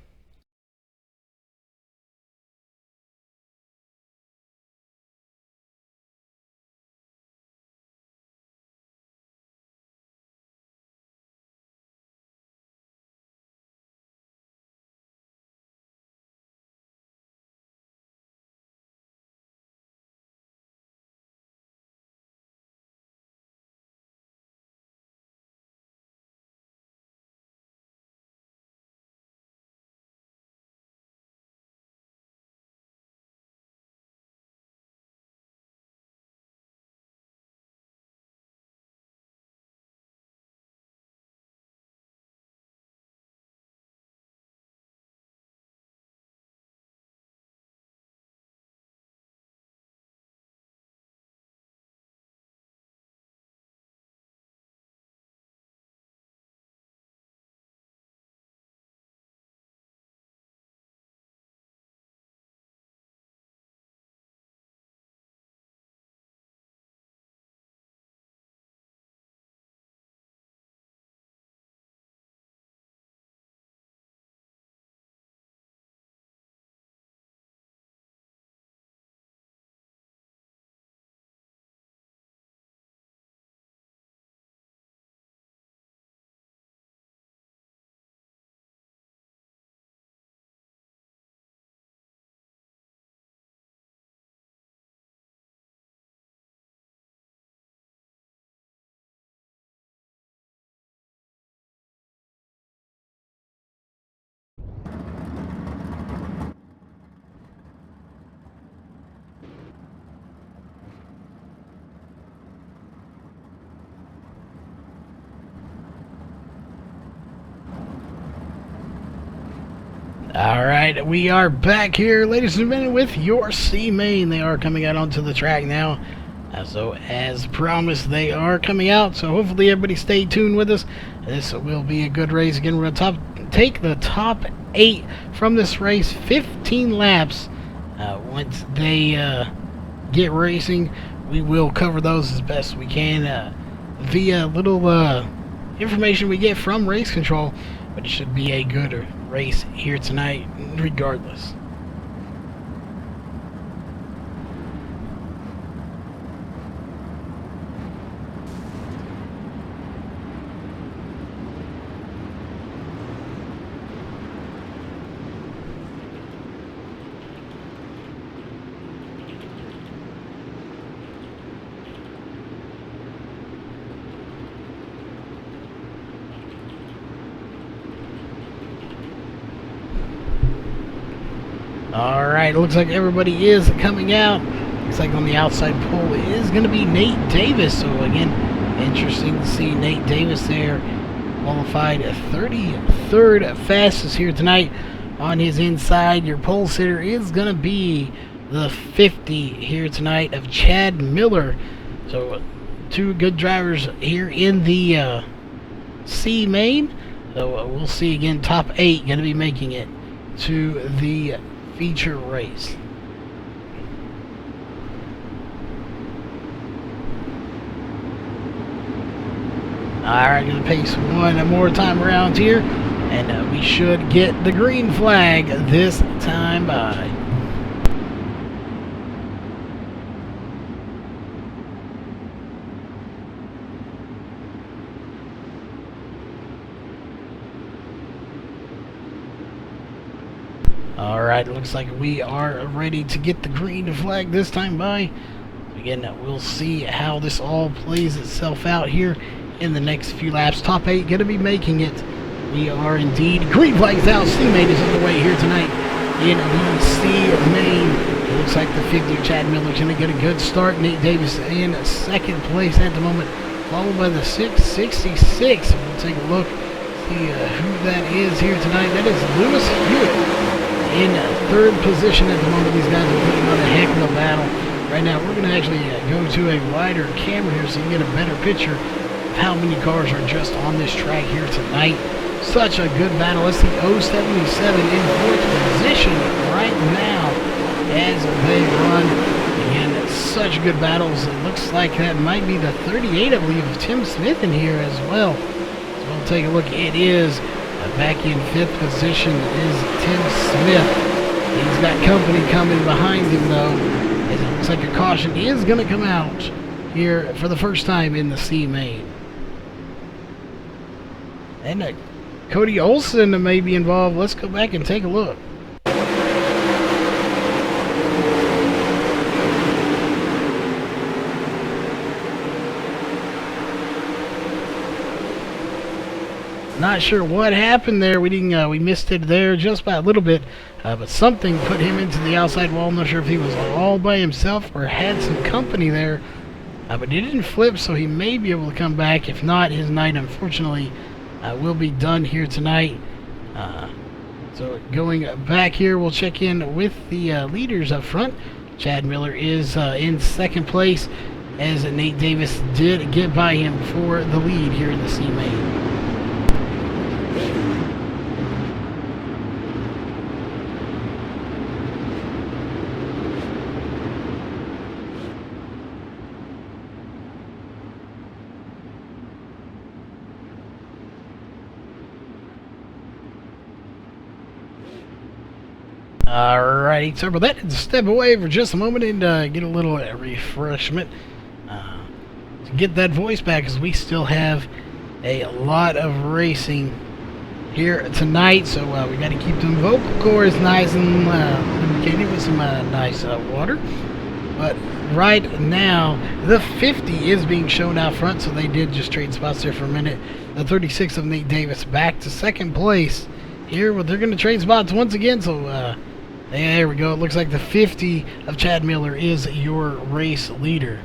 Alright, we are back here, ladies and gentlemen, with your C main. They are coming out onto the track now. So, as promised, they are coming out. So, hopefully, everybody stay tuned with us. This will be a good race. Again, we're going to take the top 8 from this race, 15 laps. Once they get racing, we will cover those as best we can via little information we get from race control, but it should be a good race here tonight regardless. Alright, looks like everybody is coming out. Looks like on the outside pole is going to be Nate Davis. So again, interesting to see Nate Davis there. Qualified 33rd fastest here tonight. On his inside, your pole sitter is going to be the 50 here tonight of Chad Miller. So two good drivers here in the C main. So we'll see again, top 8 going to be making it to the feature race. Alright, gonna pace one more time around here, and we should get the green flag this time by. Alright, looks like we are ready to get the green flag this time by. Again, we'll see how this all plays itself out here in the next few laps. Top 8 going to be making it. We are indeed. Green flags out. C main is underway here tonight in the C main. It looks like the 50 Chad Miller going to get a good start. Nate Davis in second place at the moment, followed by the 666. We'll take a look, see who that is here tonight. That is Lewis Hewitt in third position at the moment. These guys are putting on a heck of a battle right now. We're going to actually go to a wider camera here so you can get a better picture of how many cars are just on this track here tonight. Such a good battle. Let's see 077 in fourth position right now as they run. Again, such good battles. It looks like that might be the 38, I believe, of Tim Smith in here as well. So we'll take a look. It is back in fifth position is Tim Smith. He's got company coming behind him, though, as it looks like a caution is going to come out here for the first time in the C main. And Cody Olson may be involved. Let's go back and take a look. Not sure what happened there. We missed it there just by a little bit, but something put him into the outside wall. I'm not sure if he was all by himself or had some company there, but he didn't flip, so he may be able to come back. If not, his night, unfortunately, will be done here tonight. So going back here, we'll check in with the leaders up front. Chad Miller is in second place, as Nate Davis did get by him for the lead here in the C main. Alrighty, so for that, step away for just a moment and get a little refreshment. To get that voice back, because we still have a lot of racing here tonight, so we got to keep them vocal cords nice and lubricated with some nice water. But right now, the 50 is being shown out front, so they did just trade spots there for a minute. The 36 of Nate Davis back to second place here, but they're going to trade spots once again, so there we go. It looks like the 50 of Chad Miller is your race leader.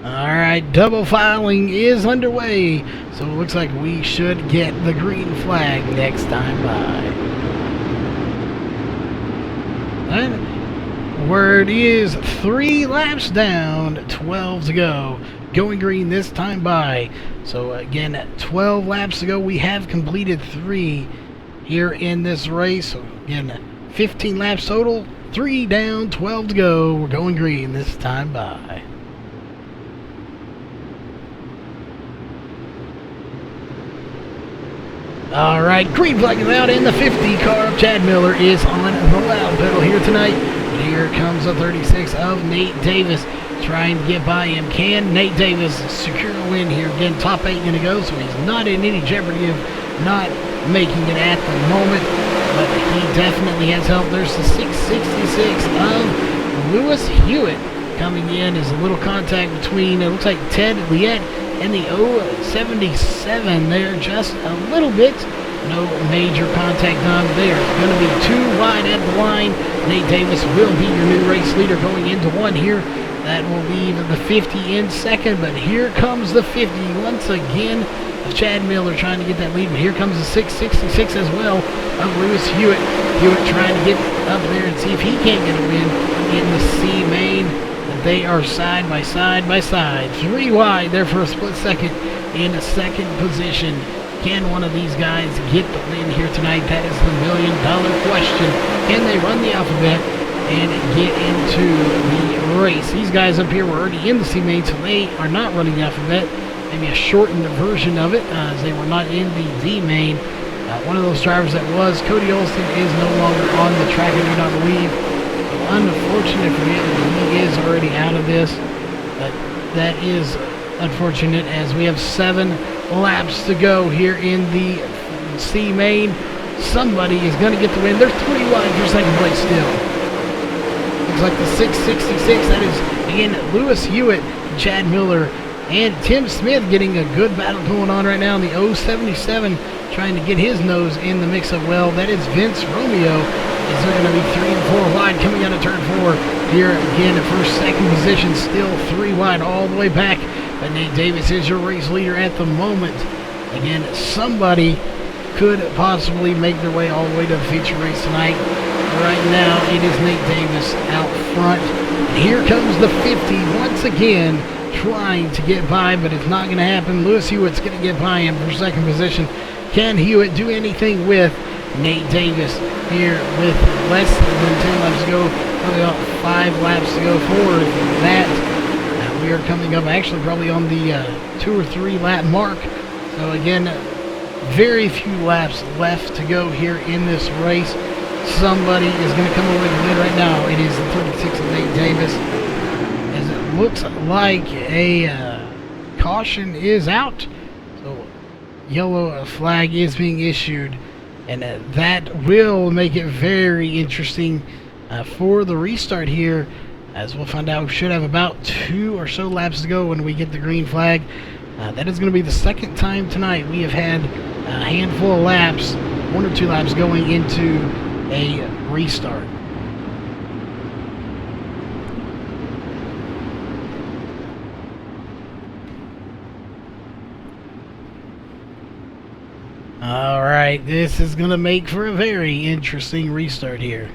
Alright, double filing is underway, so it looks like we should get the green flag next time by. And word is 3 laps down, 12 to go. Going green this time by. So again, 12 laps to go. We have completed 3 here in this race. So again, 15 laps total, 3 down, 12 to go. We're going green this time by. All right, green flag is out in the 50 car of Chad Miller is on the loud pedal here tonight. Here comes the 36 of Nate Davis trying to get by him. Can Nate Davis secure a win here? Again, top 8 going to go, so he's not in any jeopardy of not making it at the moment, but he definitely has help. There's the 666 of Lewis Hewitt coming in. Is a little contact between, it looks like Ted Liette and the 077 there, just a little bit. No major contact done. They are going to be too wide at the line. Nate Davis will be your new race leader going into one here. That will leave the 50 in second, but here comes the 50 once again. Chad Miller trying to get that lead, but here comes the 666 as well of Lewis Hewitt. Hewitt trying to get up there and see if he can't get a win in the C main. They are side by side by side. 3 wide there for a split second in a second position. Can one of these guys get the win here tonight? That is the million-dollar question. Can they run the alphabet and get into the race? These guys up here were already in the C main, so they are not running the alphabet. Maybe a shortened version of it, as they were not in the D main. One of those drivers that was, Cody Olson, is no longer on the track, I do not believe. Unfortunate for him, he is already out of this, but that is unfortunate as we have 7 laps to go here in the C main. Somebody is going to get the win. They're 3 wide for second place still. Looks like the 666, that is again Lewis Hewitt, Chad Miller, and Tim Smith getting a good battle going on right now in the 077, trying to get his nose in the mix up. Well, that is Vince Romeo. Is there going to be 3 and 4 wide coming out of turn 4 here again at first, second position, still 3 wide all the way back. But Nate Davis is your race leader at the moment. Again, somebody could possibly make their way all the way to the feature race tonight. Right now, it is Nate Davis out front. And here comes the 50 once again, trying to get by, but it's not going to happen. Lewis Hewitt's going to get by him for second position. Can Hewitt do anything with Nate Davis here with less than 10 laps to go? Probably about 5 laps to go for that. We are coming up actually probably on the 2 or 3 lap mark. So again, very few laps left to go here in this race. Somebody is going to come away with the win right now. It is the 36 of Nate Davis. As it looks like a caution is out. So yellow flag is being issued. And that will make it very interesting for the restart here. As we'll find out, we should have about 2 or so laps to go when we get the green flag. That is going to be the second time tonight we have had a handful of laps, 1 or 2 laps going into a restart. Alright, this is going to make for a very interesting restart here.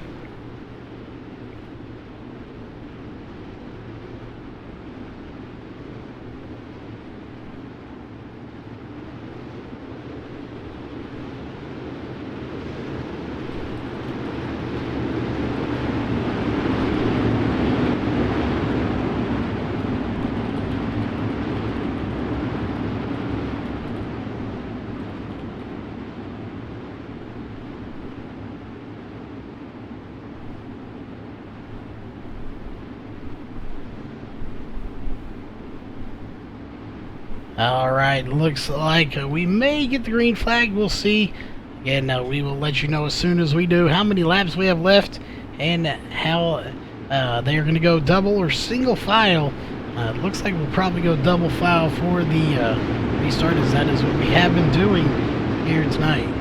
Alright, looks like we may get the green flag. We'll see. Again, we will let you know as soon as we do how many laps we have left and how they are going to go double or single file. Looks like we'll probably go double file for the restart, as that is what we have been doing here tonight.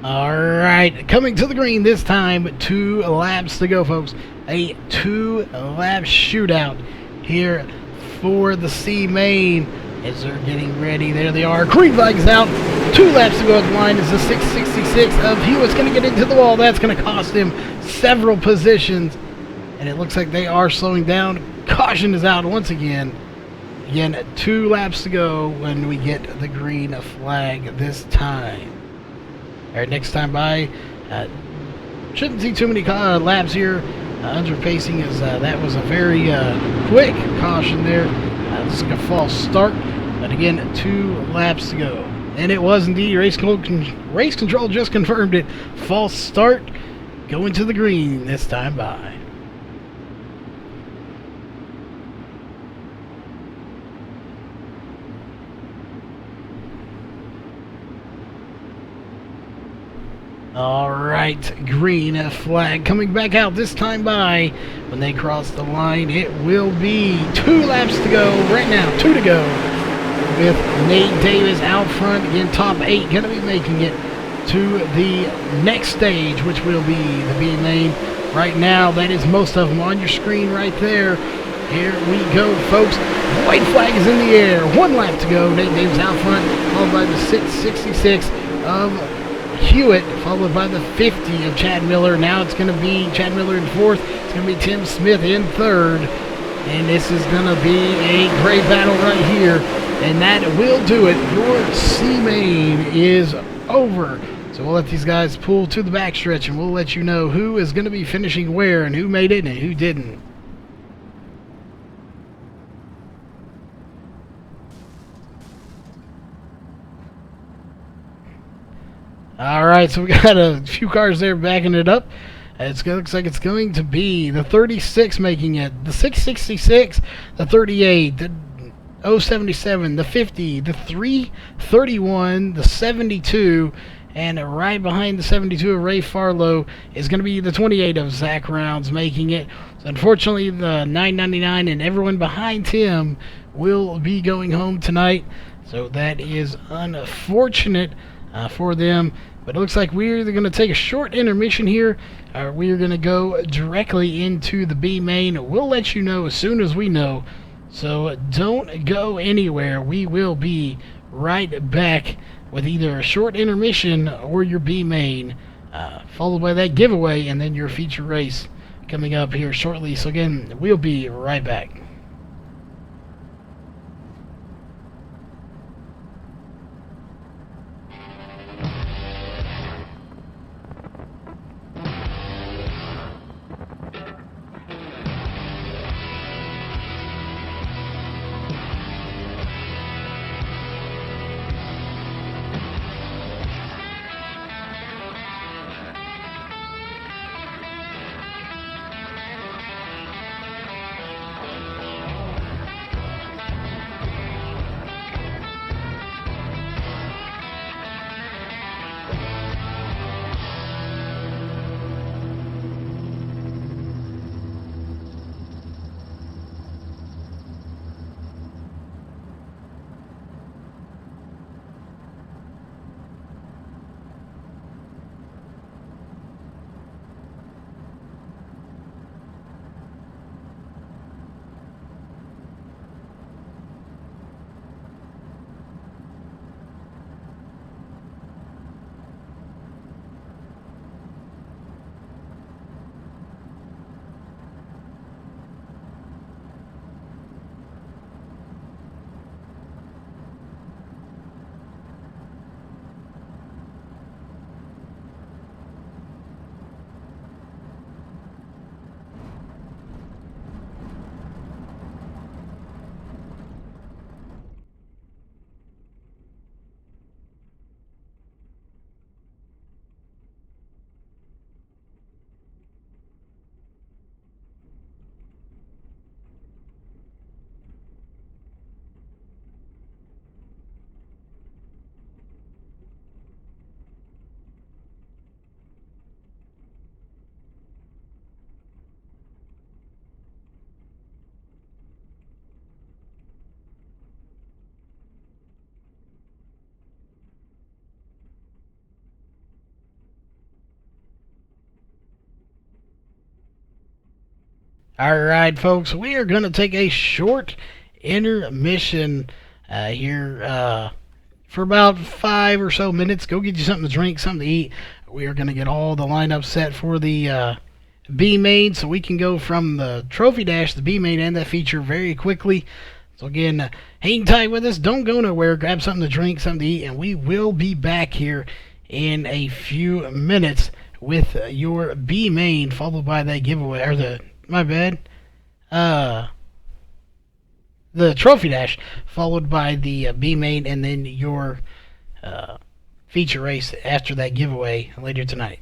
All right, coming to the green this time. 2 laps to go, folks. A 2-lap shootout here for the C main as they're getting ready. There they are. Green flag's out. 2 laps to go at the line as the 666 of Hewitt's going to get into the wall. That's going to cost him several positions. And it looks like they are slowing down. Caution is out once again. Again, 2 laps to go when we get the green flag this time. All right, next time by. Shouldn't see too many laps here. Underpacing is that was a very quick caution there. This is like a false start. But again, 2 laps to go. And it was indeed. Race control just confirmed it. False start. Going to the green this time by. All right, green flag coming back out this time by. When they cross the line, it will be 2 laps to go right now. 2 to go with Nate Davis out front. Again, top 8 going to be making it to the next stage, which will be the B main. Right now, that is most of them on your screen right there. Here we go, folks. White flag is in the air. 1 lap to go. Nate Davis out front, followed by the 666 of Hewitt, followed by the 50 of Chad Miller. Now it's going to be Chad Miller in 4th. It's going to be Tim Smith in 3rd. And this is going to be a great battle right here. And that will do it. Your C main is over. So we'll let these guys pull to the backstretch, and we'll let you know who is going to be finishing where and who made it and who didn't. All right, so we got a few cars there backing it up. It looks like it's going to be the 36 making it, the 666, the 38, the 077, the 50, the 331, the 72, and right behind the 72 of Ray Farlow is going to be the 28 of Zach Rounds making it. So unfortunately, the 999 and everyone behind him will be going home tonight. So that is unfortunate for them. But it looks like we're either going to take a short intermission here, or we're going to go directly into the B main. We'll let you know as soon as we know. So don't go anywhere. We will be right back with either a short intermission or your B main, followed by that giveaway, and then your feature race coming up here shortly. So again, we'll be right back. All right, folks, we are going to take a short intermission here for about 5 or so minutes. Go get you something to drink, something to eat. We are going to get all the lineup set for the B main, so we can go from the trophy dash, the B main, and that feature very quickly. So again, hang tight with us. Don't go nowhere. Grab something to drink, something to eat, and we will be back here in a few minutes with your B main, followed by that giveaway, or the trophy dash, followed by the B main, and then your feature race after that giveaway later tonight.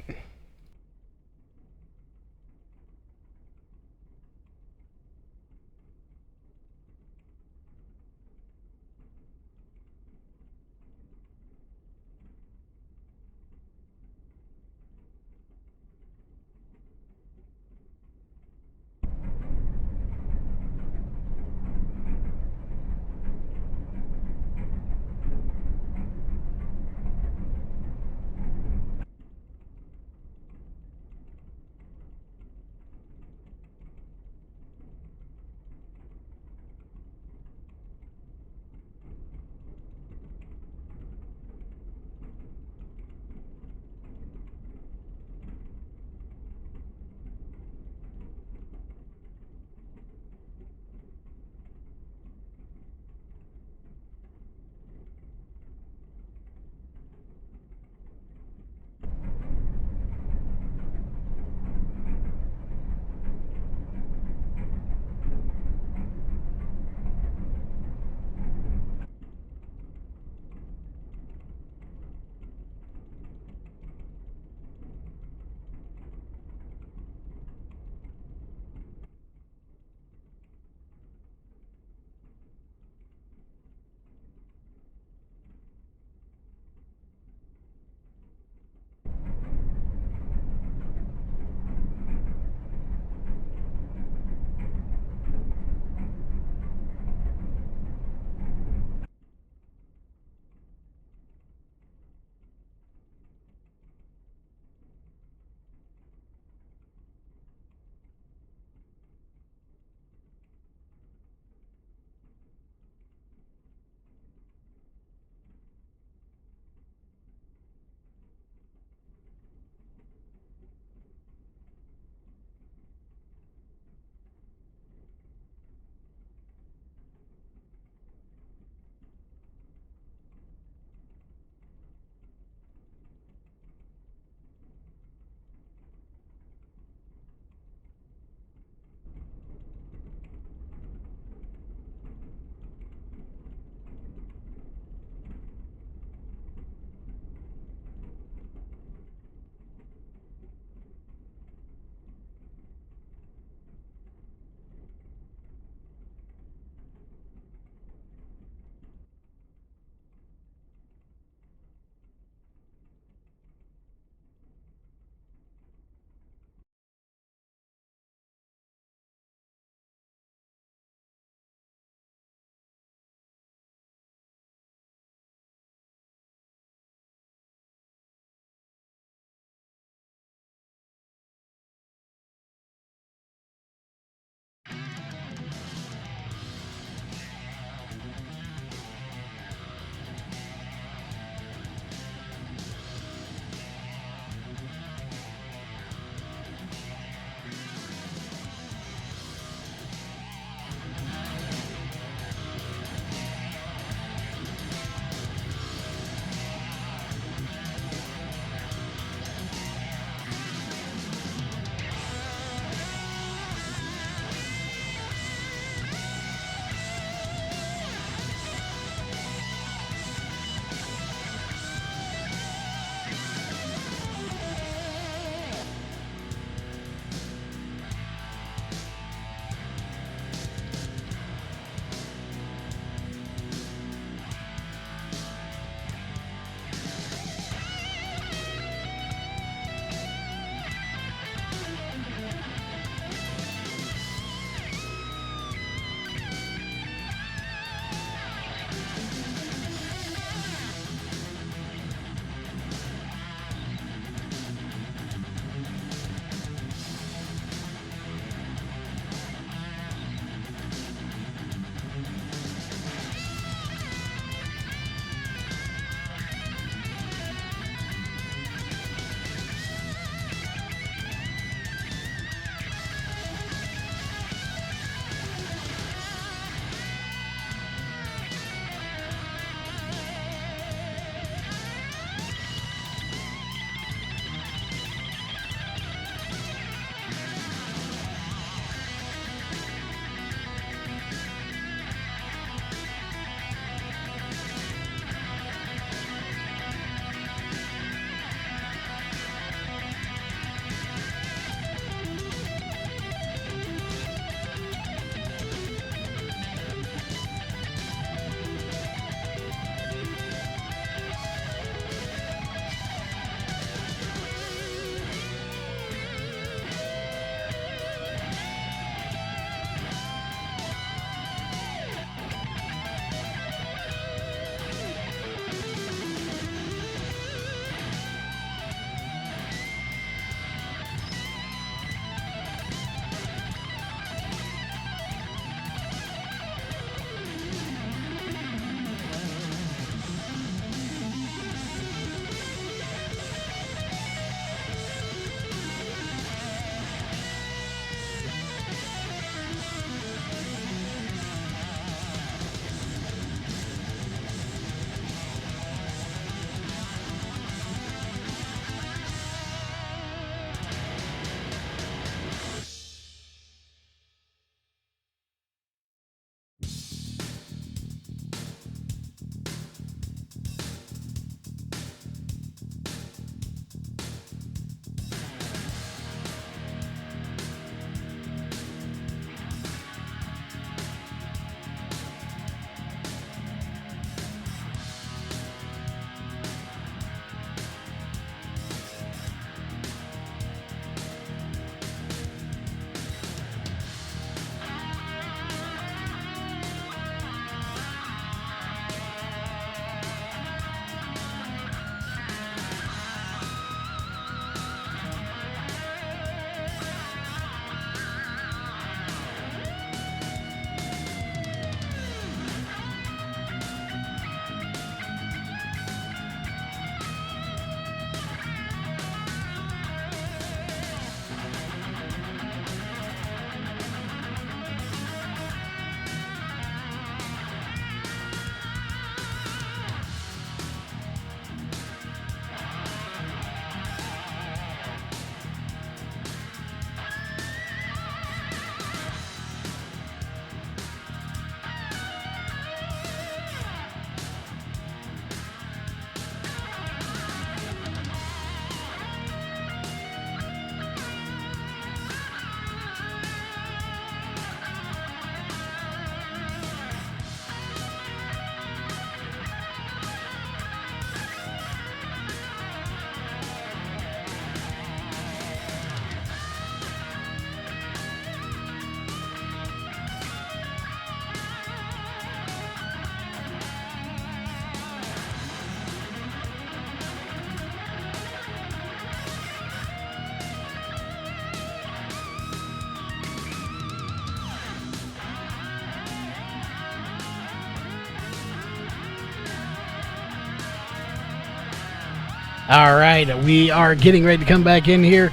All right, we are getting ready to come back in here.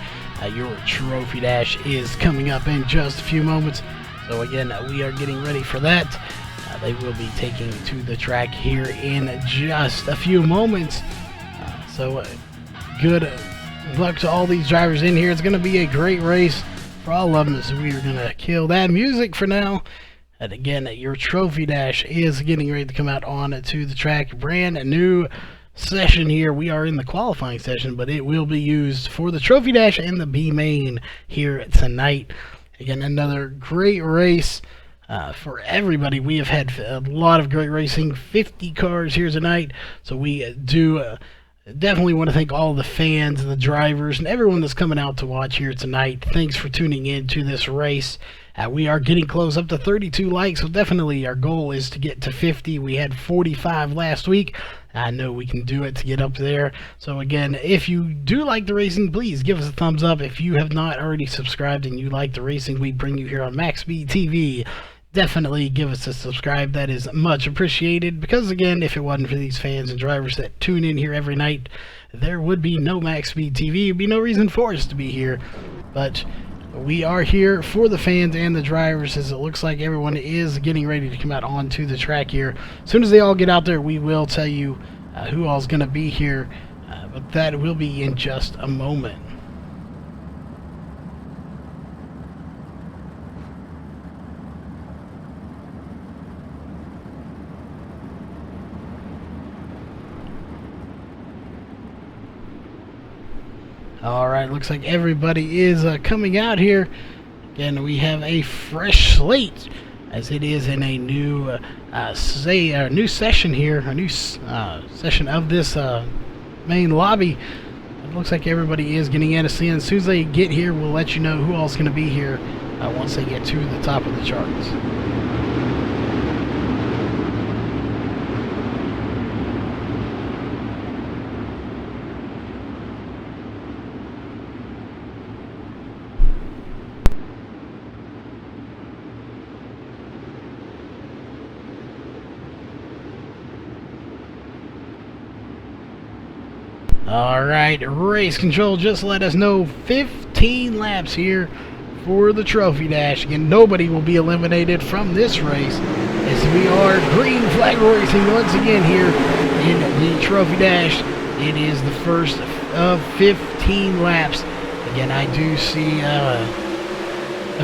Your trophy dash is coming up in just a few moments. So again, we are getting ready for that. They will be taking to the track here in just a few moments. So good luck to all these drivers in here. It's going to be a great race for all of them. So we are going to kill that music for now. And again, your trophy dash is getting ready to come out on to the track. Brand new session here. We are in the qualifying session, but it will be used for the trophy dash and the B main here tonight. Again, another great race for everybody. We have had a lot of great racing, 50 cars here tonight. So we do definitely want to thank all the fans, the drivers, and everyone that's coming out to watch here tonight. Thanks for tuning in to this race. We are getting close up to 32 likes, so definitely our goal is to get to 50. We had 45 last week. I know we can do it to get up there. So again, if you do like the racing, please give us a thumbs up. If you have not already subscribed and you like the racing we bring you here on MaxSpeedTV, definitely give us a subscribe. That is much appreciated, because again, if it wasn't for these fans and drivers that tune in here every night, there would be no MaxSpeedTV. There would be no reason for us to be here. But we are here for the fans and the drivers, as it looks like everyone is getting ready to come out onto the track here. As soon as they all get out there, we will tell you who all's going to be here, but that will be in just a moment. Alright, looks like everybody is coming out here. Again, we have a fresh slate, as it is in a new new session here, a new session of this main lobby. It looks like everybody is getting in. As soon as they get here, we'll let you know who all's going to be here once they get to the top of the charts. Alright, race control just let us know 15 laps here for the trophy dash. Again, nobody will be eliminated from this race, as we are green flag racing once again here in the trophy dash. It is the first of 15 laps. Again, I do see a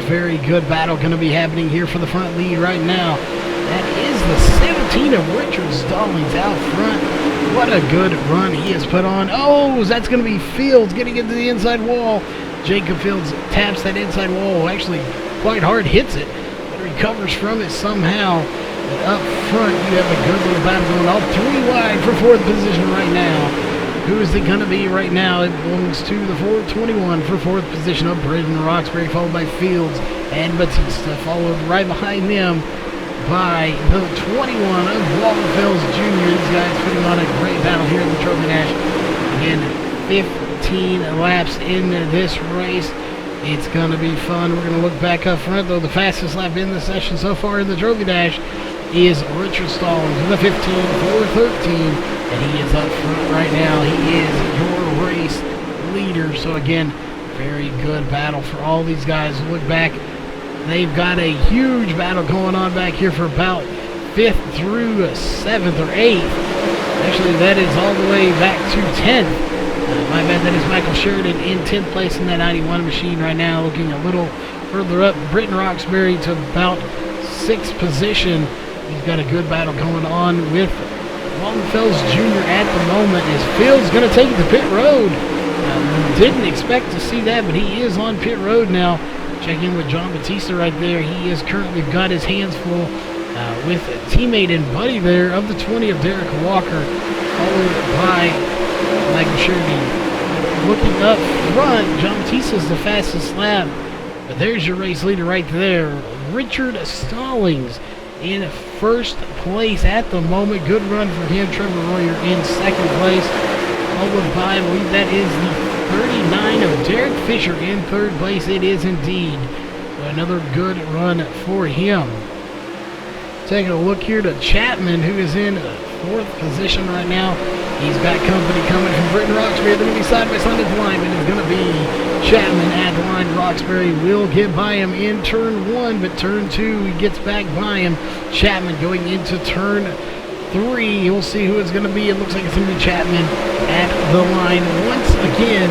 very good battle going to be happening here for the front lead right now. That is the 17 of Richard Stallings out front. What a good run he has put on. Oh, that's going to be Fields getting into the inside wall. Jacob Fields taps that inside wall, actually quite hard, hits it, but recovers from it somehow. But up front, you have a good little battle going all three wide for fourth position right now. Who is it going to be right now? It belongs to the 421 for fourth position of Britton Roxbury, followed by Fields and Batista, followed right behind them by the 21 of Wallenfels Jr. These guys putting on a great battle here in the Trophy Dash. Again, 15 laps in this race. It's going to be fun. We're going to look back up front, though. The fastest lap in the session so far in the Trophy Dash is Richard Stallings with a 15.413, and he is up front right now. He is your race leader. So again, very good battle for all these guys. Look back. They've got a huge battle going on back here for about 5th through 7th or 8th. Actually, that is all the way back to 10th. My bad, that is Michael Sheridan in 10th place in that 91 machine right now, looking a little further up. Britton Roxbury to about 6th position. He's got a good battle going on with Wallenfels Jr. at the moment, as Fields going to take it to pit road. Didn't expect to see that, but he is on pit road now. Check in with John Batista right there. He is currently got his hands full with a teammate and buddy there of the 20 of Derek Walker, followed by Michael Sheridan. Looking up front, John Batista's the fastest lap. But there's your race leader right there, Richard Stallings in first place at the moment. Good run for him. Trevor Royer in second place, followed by, I believe that is the 39 of Derek Fisher in third place. It is indeed. So another good run for him. Taking a look here to Chapman, who is in fourth position right now. He's got company coming from Britton Roxbury. They're going to be side by side at the line, but it's going to be Chapman at the line. Roxbury will get by him in turn 1, but turn 2, he gets back by him. Chapman going into turn 3. We'll see who it's going to be. It looks like it's going to be Chapman at the line once again.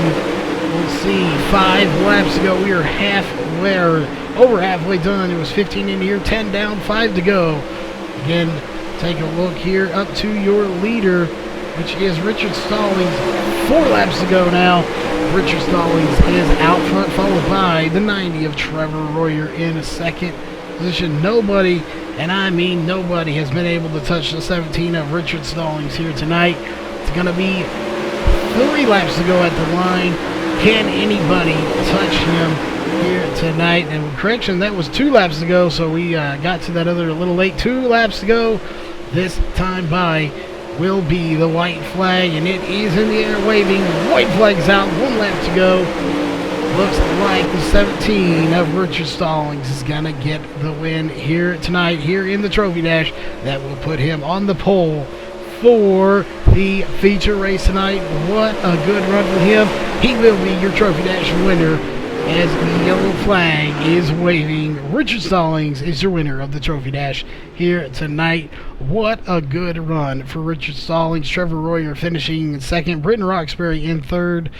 We'll see. 5 laps to go. We are halfway, or over halfway done. It was 15 in here, 10 down, 5 to go. Again, take a look here up to your leader, which is Richard Stallings. 4 laps to go now. Richard Stallings is out front, followed by the 90 of Trevor Royer in second position. Nobody, and I mean nobody, has been able to touch the 17 of Richard Stallings here tonight. It's going to be 3 laps to go at the line. Can anybody touch him here tonight? And correction, that was 2 laps to go, so we got to that other a little late. 2 laps to go. This time by will be the white flag, and it is in the air waving. White flag's out. 1 lap to go. Looks like the 17 of Richard Stallings is going to get the win here tonight, here in the Trophy Dash. That will put him on the pole for the feature race tonight. What a good run for him. He will be your Trophy Dash winner as the yellow flag is waving. Richard Stallings is your winner of the Trophy Dash here tonight. What a good run for Richard Stallings. Trevor Royer finishing in second. Britton Roxbury in third.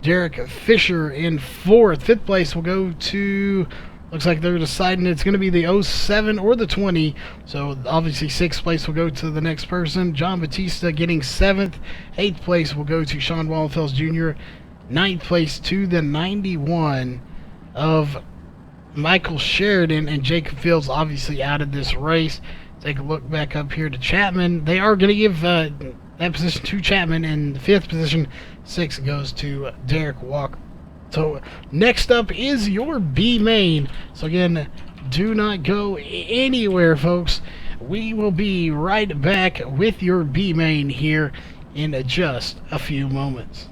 Derek Fisher in fourth. Fifth place will go to, looks like they're deciding it's going to be the 07 or the 20. So obviously sixth place will go to the next person. John Batista getting seventh. Eighth place will go to Sean Wallenfels Jr. Ninth place to the 91 of Michael Sheridan, and Jacob Fields obviously out of this race. Take a look back up here to Chapman. They are going to give that position to Chapman, and the fifth position, 6, goes to Derek Walker. So next up is your B main. So again, do not go anywhere, folks. We will be right back with your B main here in just a few moments.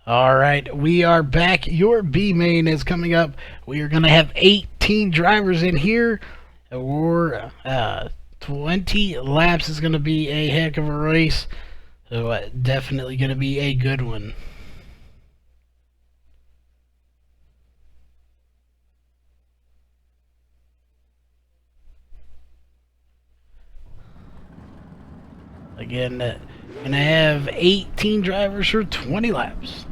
All right, we are back. Your B main is coming up. We are going to have 18 drivers in here, or 20 laps. Is going to be a heck of a race. So definitely going to be a good one. again, gonna have 18 drivers for 20 laps.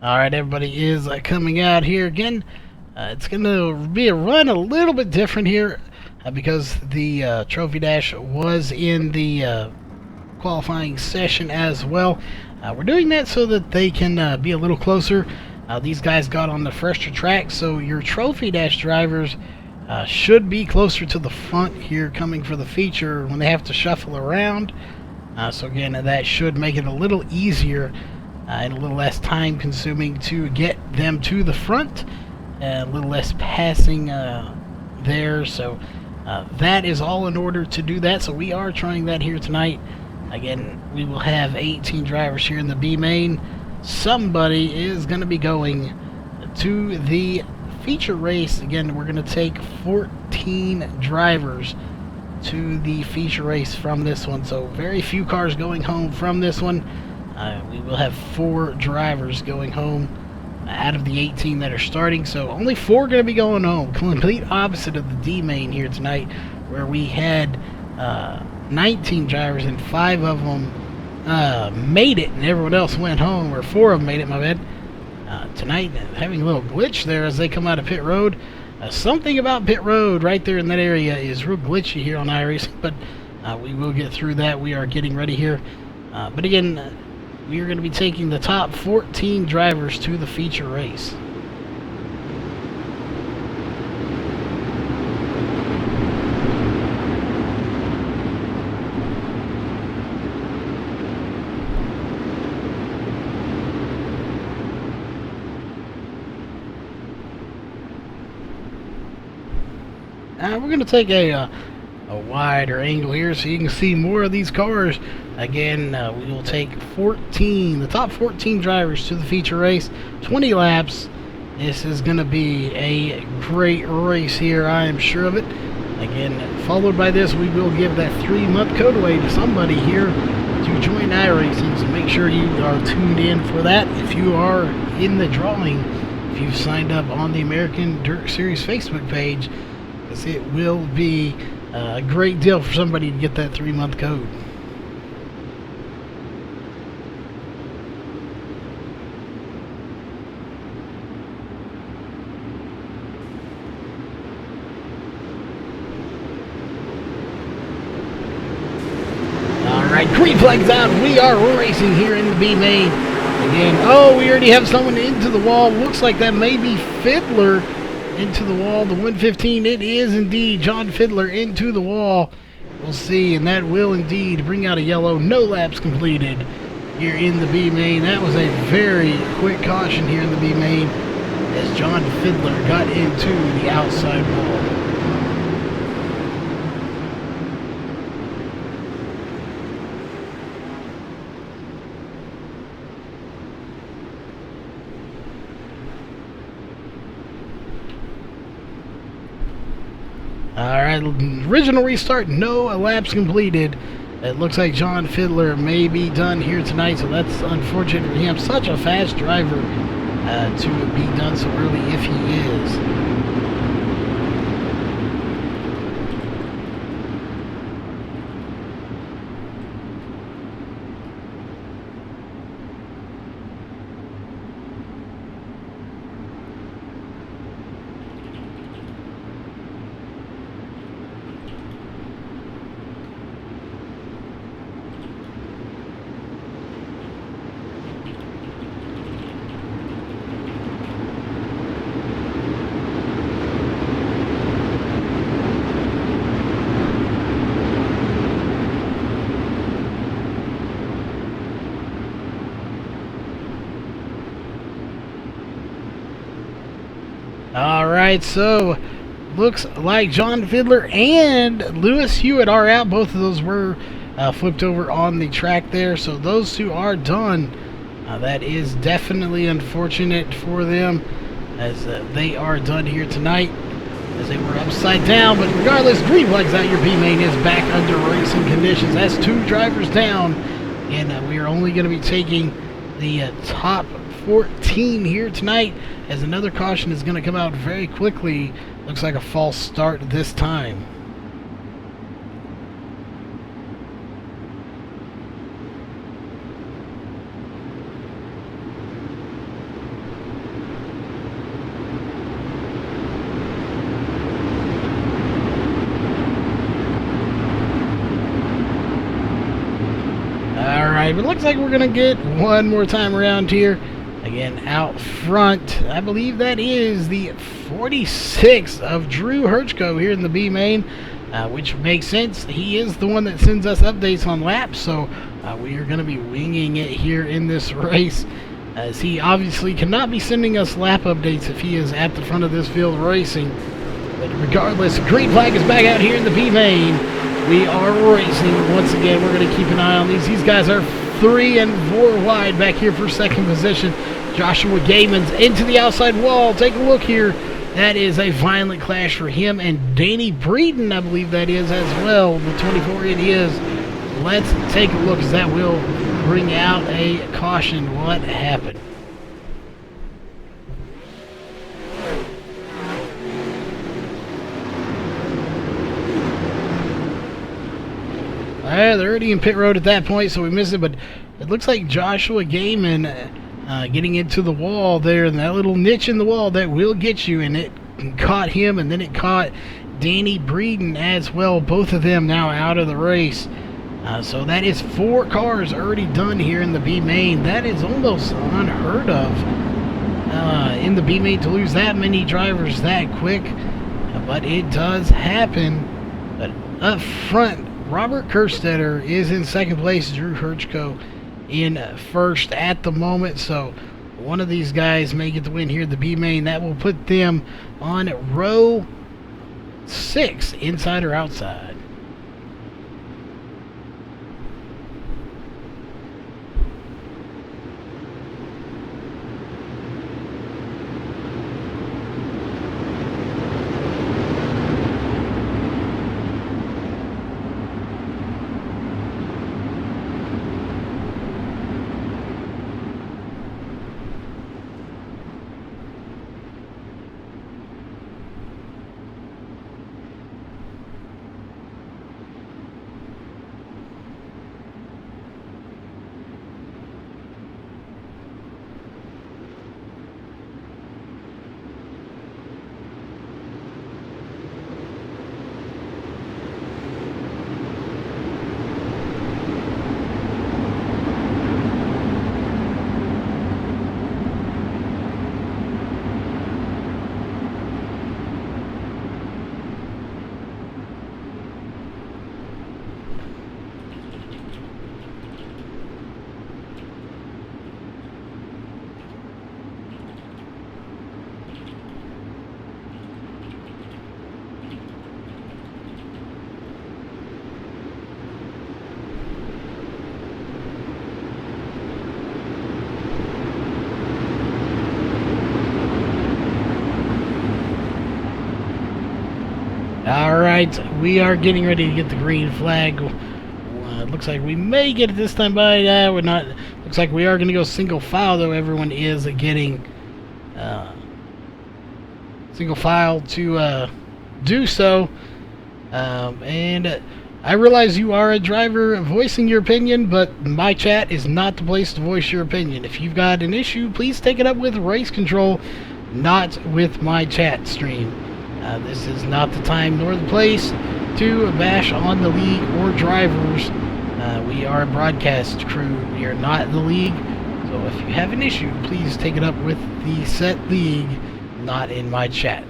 Alright, everybody is coming out here again. It's going to be a run a little bit different here because the Trophy Dash was in the qualifying session as well. We're doing that so that they can be a little closer. These guys got on the fresher track, so your Trophy Dash drivers should be closer to the front here coming for the feature when they have to shuffle around. So again, that should make it a little easier and a little less time consuming to get them to the front, a little less passing there. So that is all in order to do that. So we are trying that here tonight. Again, we will have 18 drivers here in the B main. Somebody is going to be going to the feature race. Again, we're going to take 14 drivers to the feature race from this one. So very few cars going home from this one. We will have 4 drivers going home out of the 18 that are starting, so only 4 going to be going home. Complete opposite of the D main here tonight, where we had 19 drivers and 5 of them made it and everyone else went home, or 4 of them made it, my bad. Tonight, having a little glitch there as they come out of pit road. Something about pit road right there in that area is real glitchy here on iRacing, but we will get through that. We are getting ready here. But again, we are going to be taking the top 14 drivers to the feature race. We're going to take a wider angle here so you can see more of these cars. Again, we will take the top 14 drivers to the feature race, 20 laps. This is going to be a great race here, I am sure of it. Again, followed by this, we will give that 3-month code away to somebody here to join iRacing, so make sure you are tuned in for that. If you are in the drawing, if you've signed up on the American Dirt Series Facebook page, because it will be a great deal for somebody to get that 3-month code. Alright, green flag's out. We are racing here in the B main. Again, oh, we already have someone into the wall. Looks like that may be Fiddler into the wall. The 115, it is indeed John Fiddler into the wall. We'll see, and that will indeed bring out a yellow. No laps completed here in the B main. That was a very quick caution here in the B main as John Fiddler got into the outside wall. Alright, original restart, no laps completed. It looks like John Fiddler may be done here tonight, so that's unfortunate for him. Such a fast driver to be done so early if he is. Alright, so looks like John Fiddler and Lewis Hewitt are out. Both of those were flipped over on the track there, so those two are done. That is definitely unfortunate for them, as they are done here tonight, as they were upside down. But regardless, green flag's out. Your B main is back under racing conditions. That's 2 drivers down, and we are only going to be taking the top 14 here tonight, as another caution is going to come out very quickly. Looks like a false start this time. Alright, but it looks like we're going to get one more time around here. Again, out front, I believe that is the 46 of Drew Herchko here in the B main, which makes sense. He is the one that sends us updates on laps, so we are going to be winging it here in this race, as he obviously cannot be sending us lap updates if he is at the front of this field racing. But regardless, green flag is back out here in the B main. We are racing once again. We're going to keep an eye on these. These guys are 3 and 4 wide back here for second position. Joshua Gaiman's into the outside wall. Take a look here. That is a violent clash for him and Danny Breeden, I believe that is as well. The 24 it is. Let's take a look, as that will bring out a caution. What happened? They're already in pit road at that point, so we missed it, but it looks like Joshua Gaiman getting into the wall there, and that little niche in the wall that will get you, and it caught him, and then it caught Danny Breeden as well. Both of them now out of the race. So that is 4 cars already done here in the B main. That is almost unheard of in the B main to lose that many drivers that quick, but it does happen. But up front, Robert Kerstetter is in second place. Drew Herchko in first at the moment. So one of these guys may get the win here at the B main. That will put them on row 6, inside or outside. Alright, we are getting ready to get the green flag. Looks like we may get it this time, but we're not. Looks like we are going to go single file, though. Everyone is getting single file to do so. And I realize you are a driver voicing your opinion, but my chat is not the place to voice your opinion. If you've got an issue, please take it up with Race Control, not with my chat stream. This is not the time nor the place to bash on the league or drivers. We are a broadcast crew. We are not the league. So if you have an issue, please take it up with the set league, not in my chat.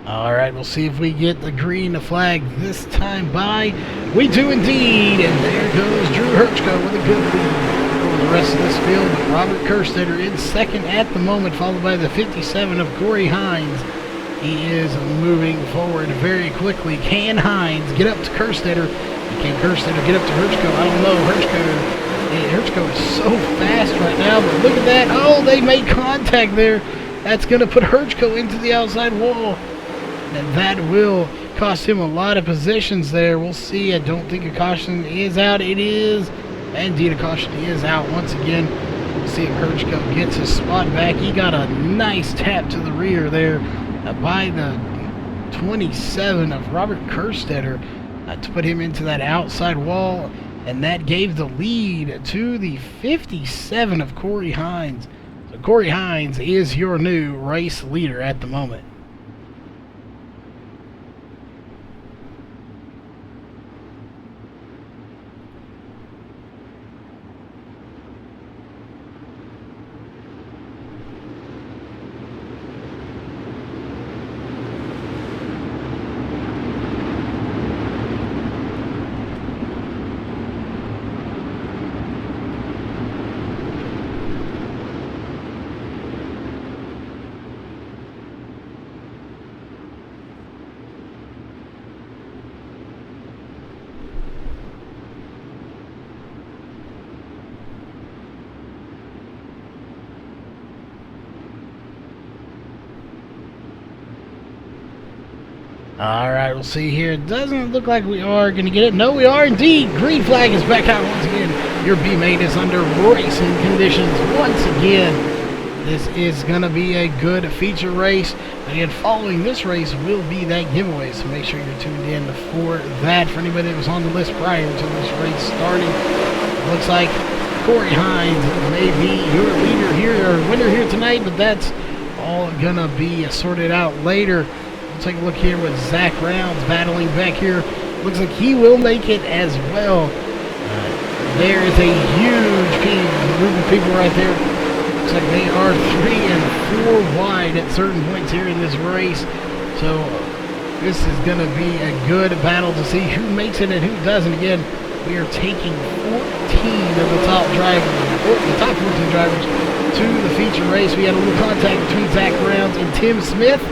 Alright, we'll see if we get the green flag this time by. We do indeed, and there goes Drew Herchko with a good lead over the rest of this field. Robert Kerstetter in second at the moment, followed by the 57 of Corey Hines. He is moving forward very quickly. Can Hines get up to Kerstetter? Can Kerstetter get up to Herchko? I don't know. Herchko Hertzko is so fast right now, but look at that. Oh, they made contact there. That's going to put Hertzko into the outside wall. And that will cost him a lot of positions there. We'll see. I don't think a caution is out. It is. Indeed, a caution is out once again. We'll see if Hertzko gets his spot back. He got a nice tap to the rear there by the 27 of Robert Kerstetter to put him into that outside wall. And that gave the lead to the 57 of Corey Hines. So Corey Hines is your new race leader at the moment. All right, we'll see here. It doesn't look like we are going to get it. No, we are indeed. Green flag is back out once again. Your B-main is under racing conditions once again. This is going to be a good feature race. Again, following this race will be that giveaway, so make sure you're tuned in for that. For anybody that was on the list prior to this race starting, it looks like Corey Hines may be your leader here, or winner here tonight, but that's all going to be sorted out later. Take a look here with Zach Rounds battling back here. Looks like he will make it as well. There is a huge group of people right there. Looks like they are 3 and 4 wide at certain points here in this race. So this is going to be a good battle to see who makes it and who doesn't. Again, we are taking 14 of the top drivers, the top 14 drivers to the feature race. We had a little contact between Zach Rounds and Tim Smith.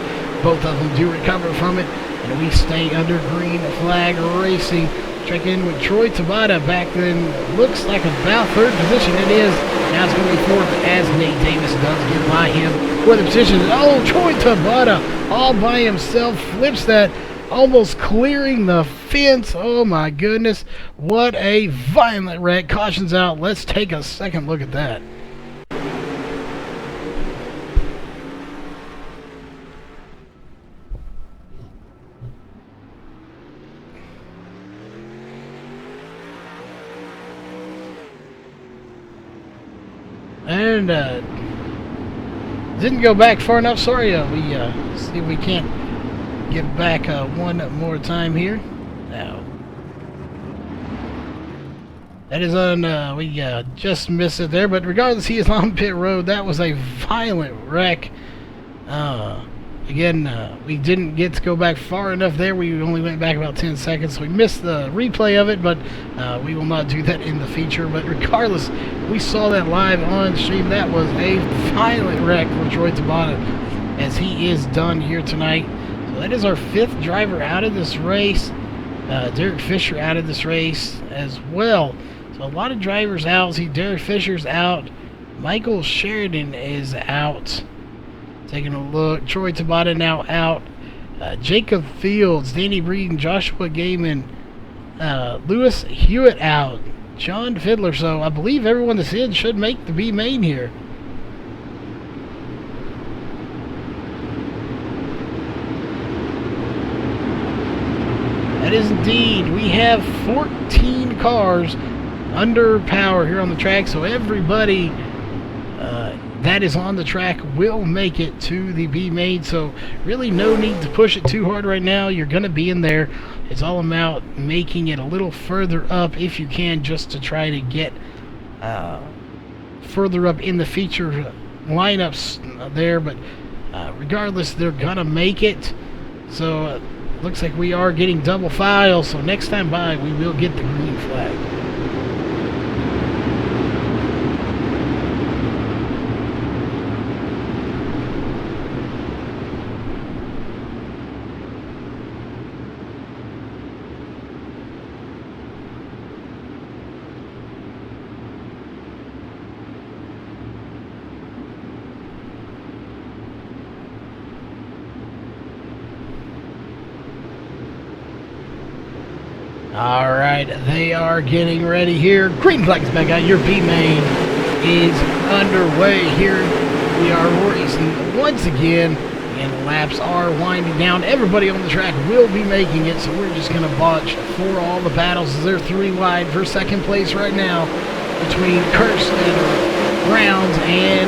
Both of them do recover from it, and we stay under green flag racing. Check in with Troy Tabata back then. Looks like about third position. It is. Now it's going to be fourth as Nate Davis does get by him for the position. Oh, Troy Tabata all by himself flips that, almost clearing the fence. Oh my goodness. What a violent wreck. Caution's out. Let's take a second look at that. And didn't go back far enough. Sorry, we see if we can't get back one more time here. Now that is on. We just missed it there, but regardless, he is on pit road. That was a violent wreck. Again, we didn't get to go back far enough there. We only went back about 10 seconds. So we missed the replay of it, but we will not do that in the feature. But regardless, we saw that live on stream. That was a violent wreck for Troy Tabata, as he is done here tonight. So that is our 5th driver out of this race. Derek Fisher out of this race as well. So a lot of drivers out. See, Derek Fisher's out. Michael Sheridan is out. Taking a look, Troy Tabata now out. Jacob Fields, Danny Breed, and Joshua Gaiman. Lewis Hewitt out. John Fiddler. So I believe everyone that's in should make the B main here. That is indeed. We have 14 cars under power here on the track. So everybody that is on the track will make it to the B main, so really no need to push it too hard right now. You're going to be in there. It's all about making it a little further up if you can, just to try to get further up in the feature lineups there, but regardless, they're going to make it. So looks like we are getting double file, so next time by we will get the green flag. All right, they are getting ready here. Green flag is back out. Your B main is underway here. We are racing once again, and the laps are winding down. Everybody on the track will be making it, so we're just going to watch for all the battles. They're 3 wide for second place right now between Kirsten Browns and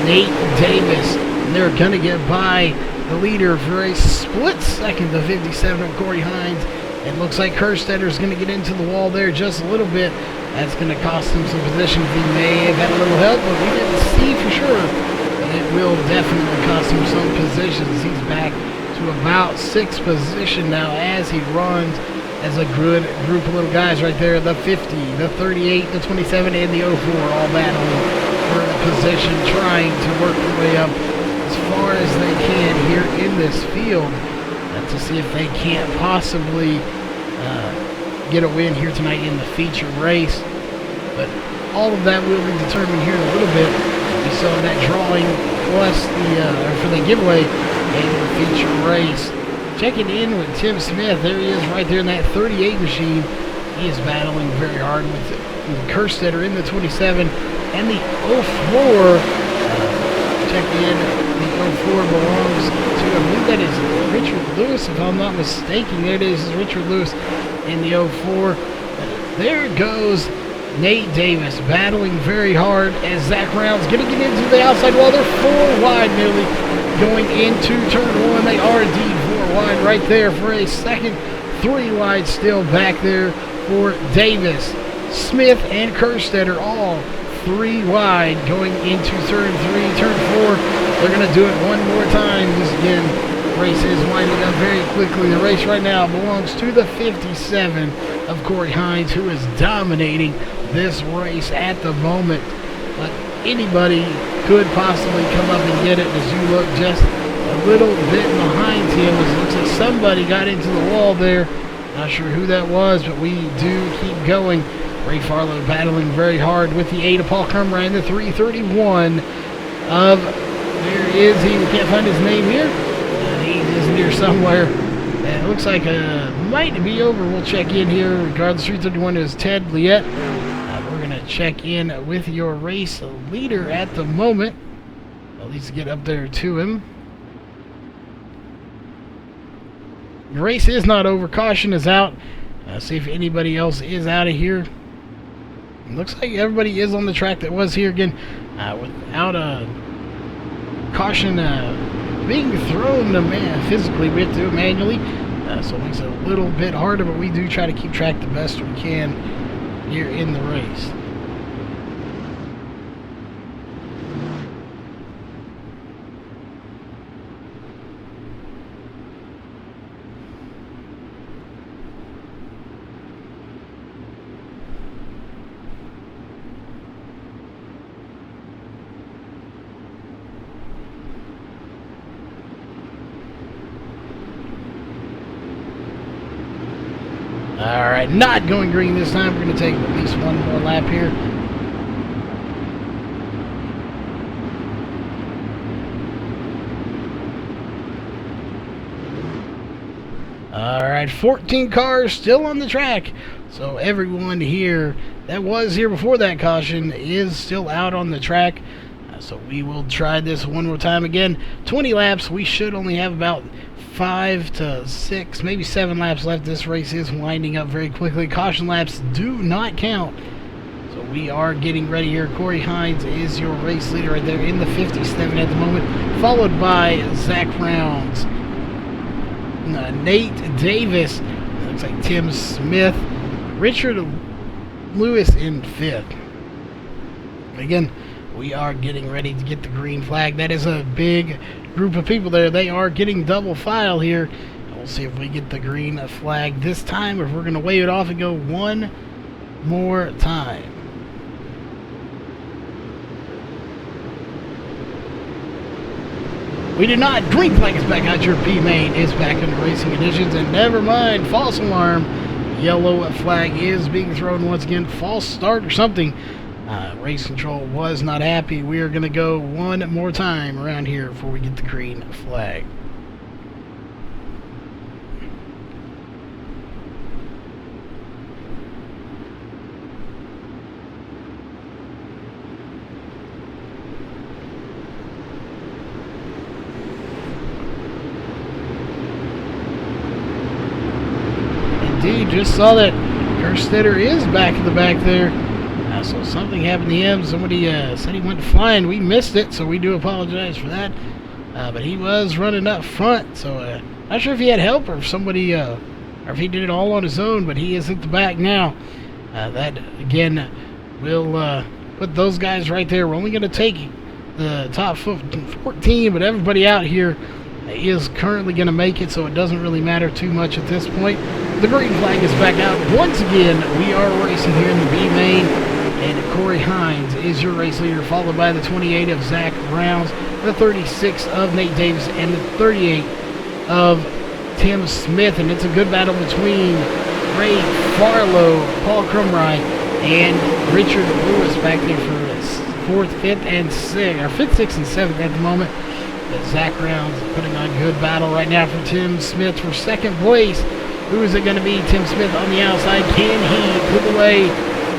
Nate Davis. And they're going to get by the leader for a split second to 57 of Corey Hines. It looks like Kerstetter's going to get into the wall there just a little bit. That's going to cost him some position. He may have had a little help, but we didn't see for sure. But it will definitely cost him some positions. He's back to about 6th position now as he runs as a good group of little guys right there. The 50, the 38, the 27, and the 04 all battling for a position, trying to work their way up as far as they can here in this field to see if they can't possibly get a win here tonight in the feature race. But all of that will be determined here in a little bit. We saw that drawing plus for the giveaway in the feature race. Checking in with Tim Smith. There he is right there in that 38 machine. He is battling very hard with Kerstetter in the 27 and the 04. Check in. The 04 belongs to, I believe that is Richard Lewis, if I'm not mistaken. There it is, Richard Lewis in the 04. There goes Nate Davis battling very hard as Zach Brown's going to get into the outside wall. They're 4 wide nearly going into turn 1. They are indeed 4 wide right there for a second. 3 wide still back there for Davis. Smith and Kerstetter all 3 wide going into turn 3, turn 4. They're going to do it one more time. This again, race is winding up very quickly. The race right now belongs to the 57 of Corey Hines, who is dominating this race at the moment. But anybody could possibly come up and get it as you look just a little bit behind him. It looks like somebody got into the wall there. Not sure who that was, but we do keep going. Ray Farlow battling very hard with the 8 of Paul Cumran, the 331 of, there is he, we can't find his name here. He is near somewhere. And it looks like might be over. We'll check in here. Regardless, 331 is Ted Liette. We're going to check in with your race leader at the moment. At least get up there to him. The race is not over. Caution is out. See if anybody else is out of here. It looks like everybody is on the track that was here again without a caution being thrown physically. We have to do it manually, so it makes it a little bit harder, but we do try to keep track the best we can here in the race. Alright, not going green this time. We're going to take at least one more lap here. Alright, 14 cars still on the track. So everyone here that was here before that caution is still out on the track. So we will try this one more time again. 20 laps. We should only have about 5 to 6, maybe 7 laps left. This race is winding up very quickly. Caution laps do not count. So we are getting ready here. Corey Hines is your race leader right there in the 57 at the moment, followed by Zach Rounds, Nate Davis, looks like Tim Smith, Richard Lewis in 5th. Again, we are getting ready to get the green flag. That is a big group of people there. They are getting double file here. We'll see if we get the green flag this time, or if we're going to wave it off and go one more time. We did not. Green flag is back out. Your P main is back in the racing conditions, and never mind, false alarm. Yellow flag is being thrown once again. False start or something. Race control was not happy. We are going to go one more time around here before we get the green flag. indeed. Just saw that Kerstetter is back in the back there. So something happened to him. Somebody said he went flying. We missed it, so we do apologize for that. But he was running up front, so not sure if he had help or if somebody, or if he did it all on his own. But he is at the back now. That again will put those guys right there. We're only going to take the top 14, but everybody out here is currently going to make it, so it doesn't really matter too much at this point. The green flag is back out. Once again, we are racing here in the B main, and Corey Hines is your race leader, followed by the 28 of Zach Rounds, the 36 of Nate Davis, and the 38 of Tim Smith. And it's a good battle between Ray Farlow, Paul Crumry, and Richard Lewis back there for 4th, 5th, and 6th, or 5th, 6th, and 7th at the moment. But Zach Rounds putting on good battle right now for Tim Smith for 2nd place. Who is it going to be? Tim Smith on the outside. Can he pull away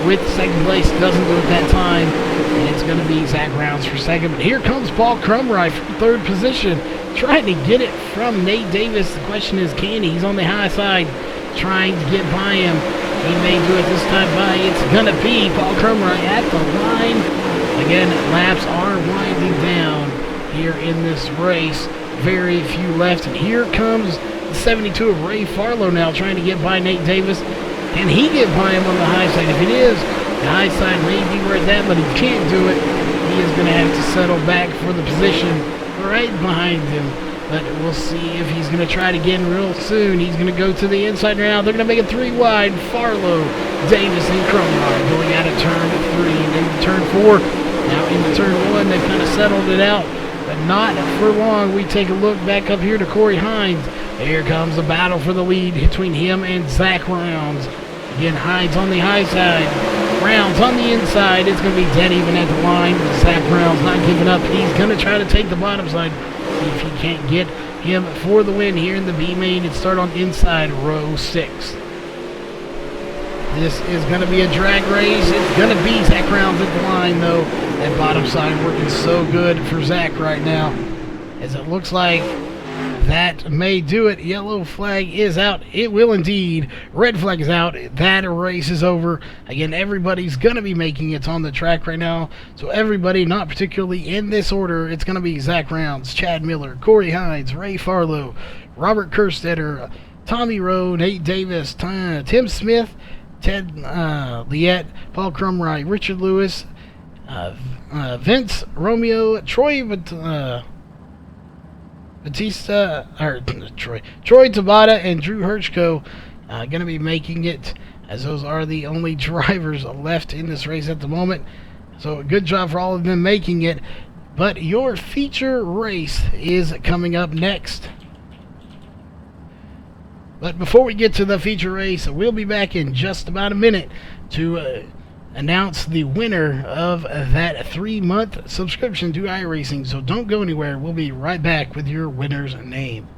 with 2nd place? Doesn't do it that time. And it's going to be Zach Rounds for 2nd. But here comes Paul Crumry from 3rd position, trying to get it from Nate Davis. The question is, can he? He's on the high side, trying to get by him. He may do it this time by. It's going to be Paul Crumry at the line. Again, laps are winding down here in this race. Very few left. And here comes the 72 of Ray Farlow now, trying to get by Nate Davis. Can he get by him on the high side? If it is, the high side may be where it's at, but he can't do it. He is going to have to settle back for the position right behind him. But we'll see if he's going to try it again real soon. He's going to go to the inside now. They're going to make it 3 wide. Farlow, Davis, and Crumry going out of turn 3 and into turn 4. Now into turn 1, they've kind of settled it out, but not for long. We take a look back up here to Corey Hines. Here comes the battle for the lead between him and Zach Rounds. Again, Hines on the high side, Rounds on the inside. It's going to be dead even at the line. Zach Rounds not giving up. He's going to try to take the bottom side. See if he can't get him for the win here in the B main and start on inside row 6. This is going to be a drag race. It's going to be Zach Rounds at the line, though. That bottom side working so good for Zach right now, as it looks like that may do it. Yellow flag is out. It will indeed. Red flag is out. That race is over. Again, everybody's going to be making it on the track right now. So everybody, not particularly in this order, it's going to be Zach Rounds, Chad Miller, Corey Hines, Ray Farlow, Robert Kerstetter, Tommy Rowe, Nate Davis, Tim Smith, Ted Liette, Paul Crumry, Richard Lewis, Vince Romeo, Troy Batista, or Troy Tabata, and Drew Hirschko going to be making it, as those are the only drivers left in this race at the moment. So a good job for all of them making it. But your feature race is coming up next. But before we get to the feature race, we'll be back in just about a minute to announce the winner of that 3-month subscription to iRacing. So don't go anywhere. We'll be right back with your winner's name.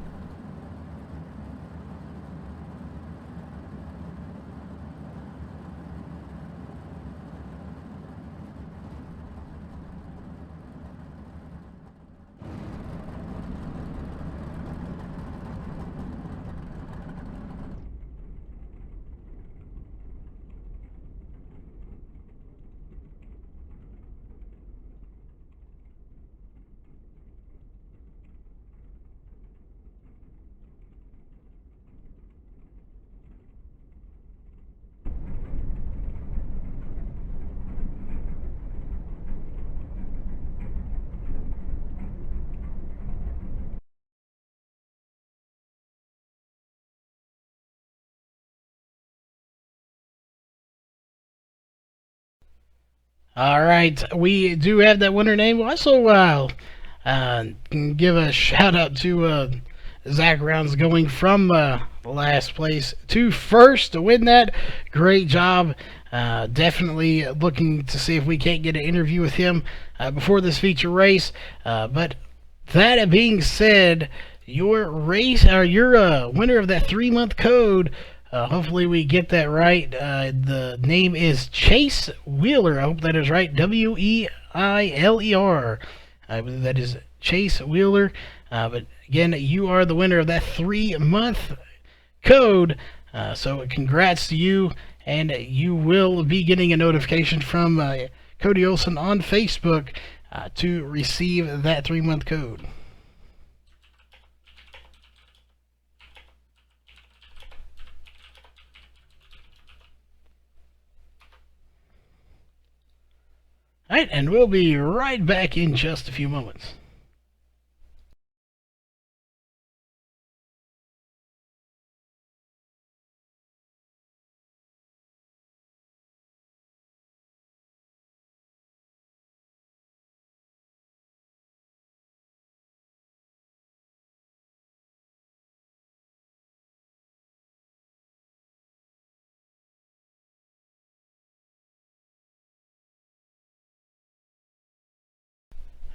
All right, we do have that winner name. We'll also give a shout out to Zach Rounds, going from last place to first to win that. Great job. Definitely looking to see if we can't get an interview with him before this feature race. But that being said, your race, or your winner of that 3-month code, hopefully we get that right. The name is Chase Wheeler. I hope that is right. Weiler. I believe that is Chase Wheeler. But again, you are the winner of that 3-month code. So congrats to you, and you will be getting a notification from Cody Olson on Facebook to receive that 3-month code. Alright, and we'll be right back in just a few moments.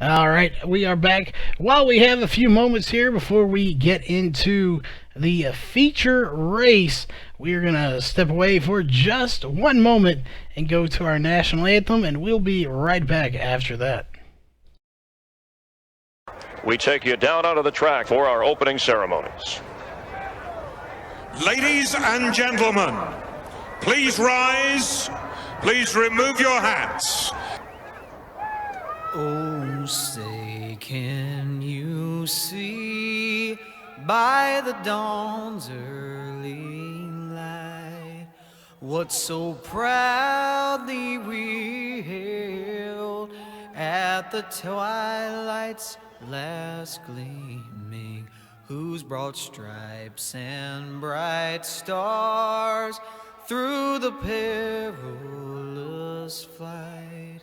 Alright, we are back. While we have a few moments here before we get into the feature race, we're going to step away for just one moment and go to our national anthem, and we'll be right back after that. We take you down onto the track for our opening ceremonies. Ladies and gentlemen, please rise. Please remove your hats. Oh, say, can you see by the dawn's early light what so proudly we hailed at the twilight's last gleaming, whose broad stripes and bright stars through the perilous fight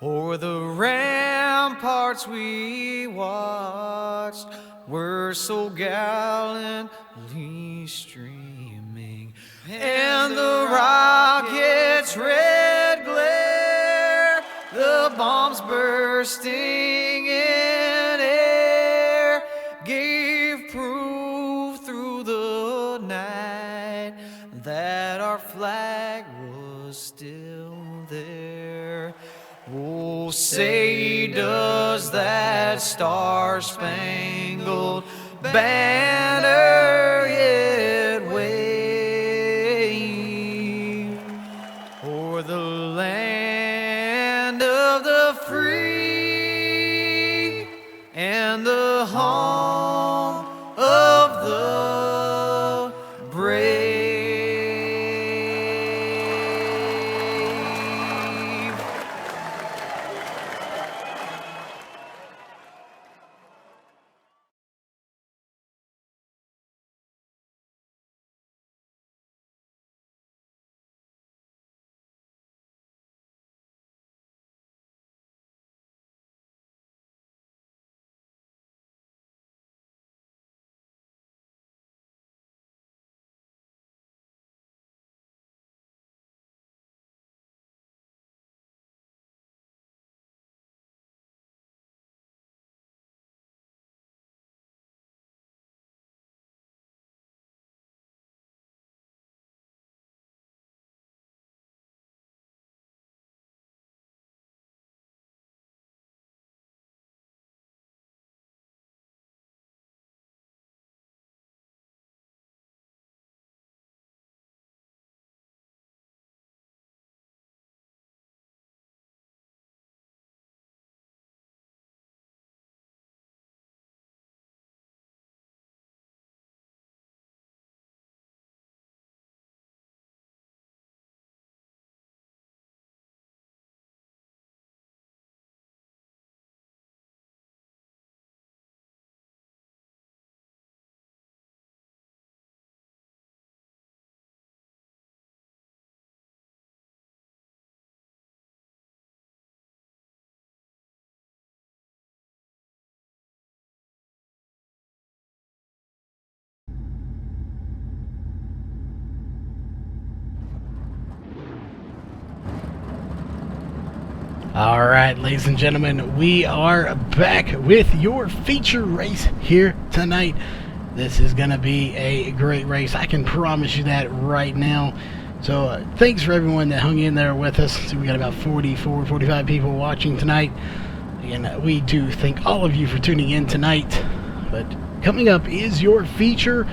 o'er the ramparts we watched were so gallantly streaming, and the rocket's red glare, the bombs bursting in air, gave proof through the night that our flag was still there. Oh, say, does that star-spangled banner yet wave o'er the land of the free and the home of the brave? Alright, ladies and gentlemen, we are back with your feature race here tonight. This is going to be a great race. I can promise you that right now. So thanks for everyone that hung in there with us. So we got about 45 people watching tonight. And we do thank all of you for tuning in tonight. But coming up is your feature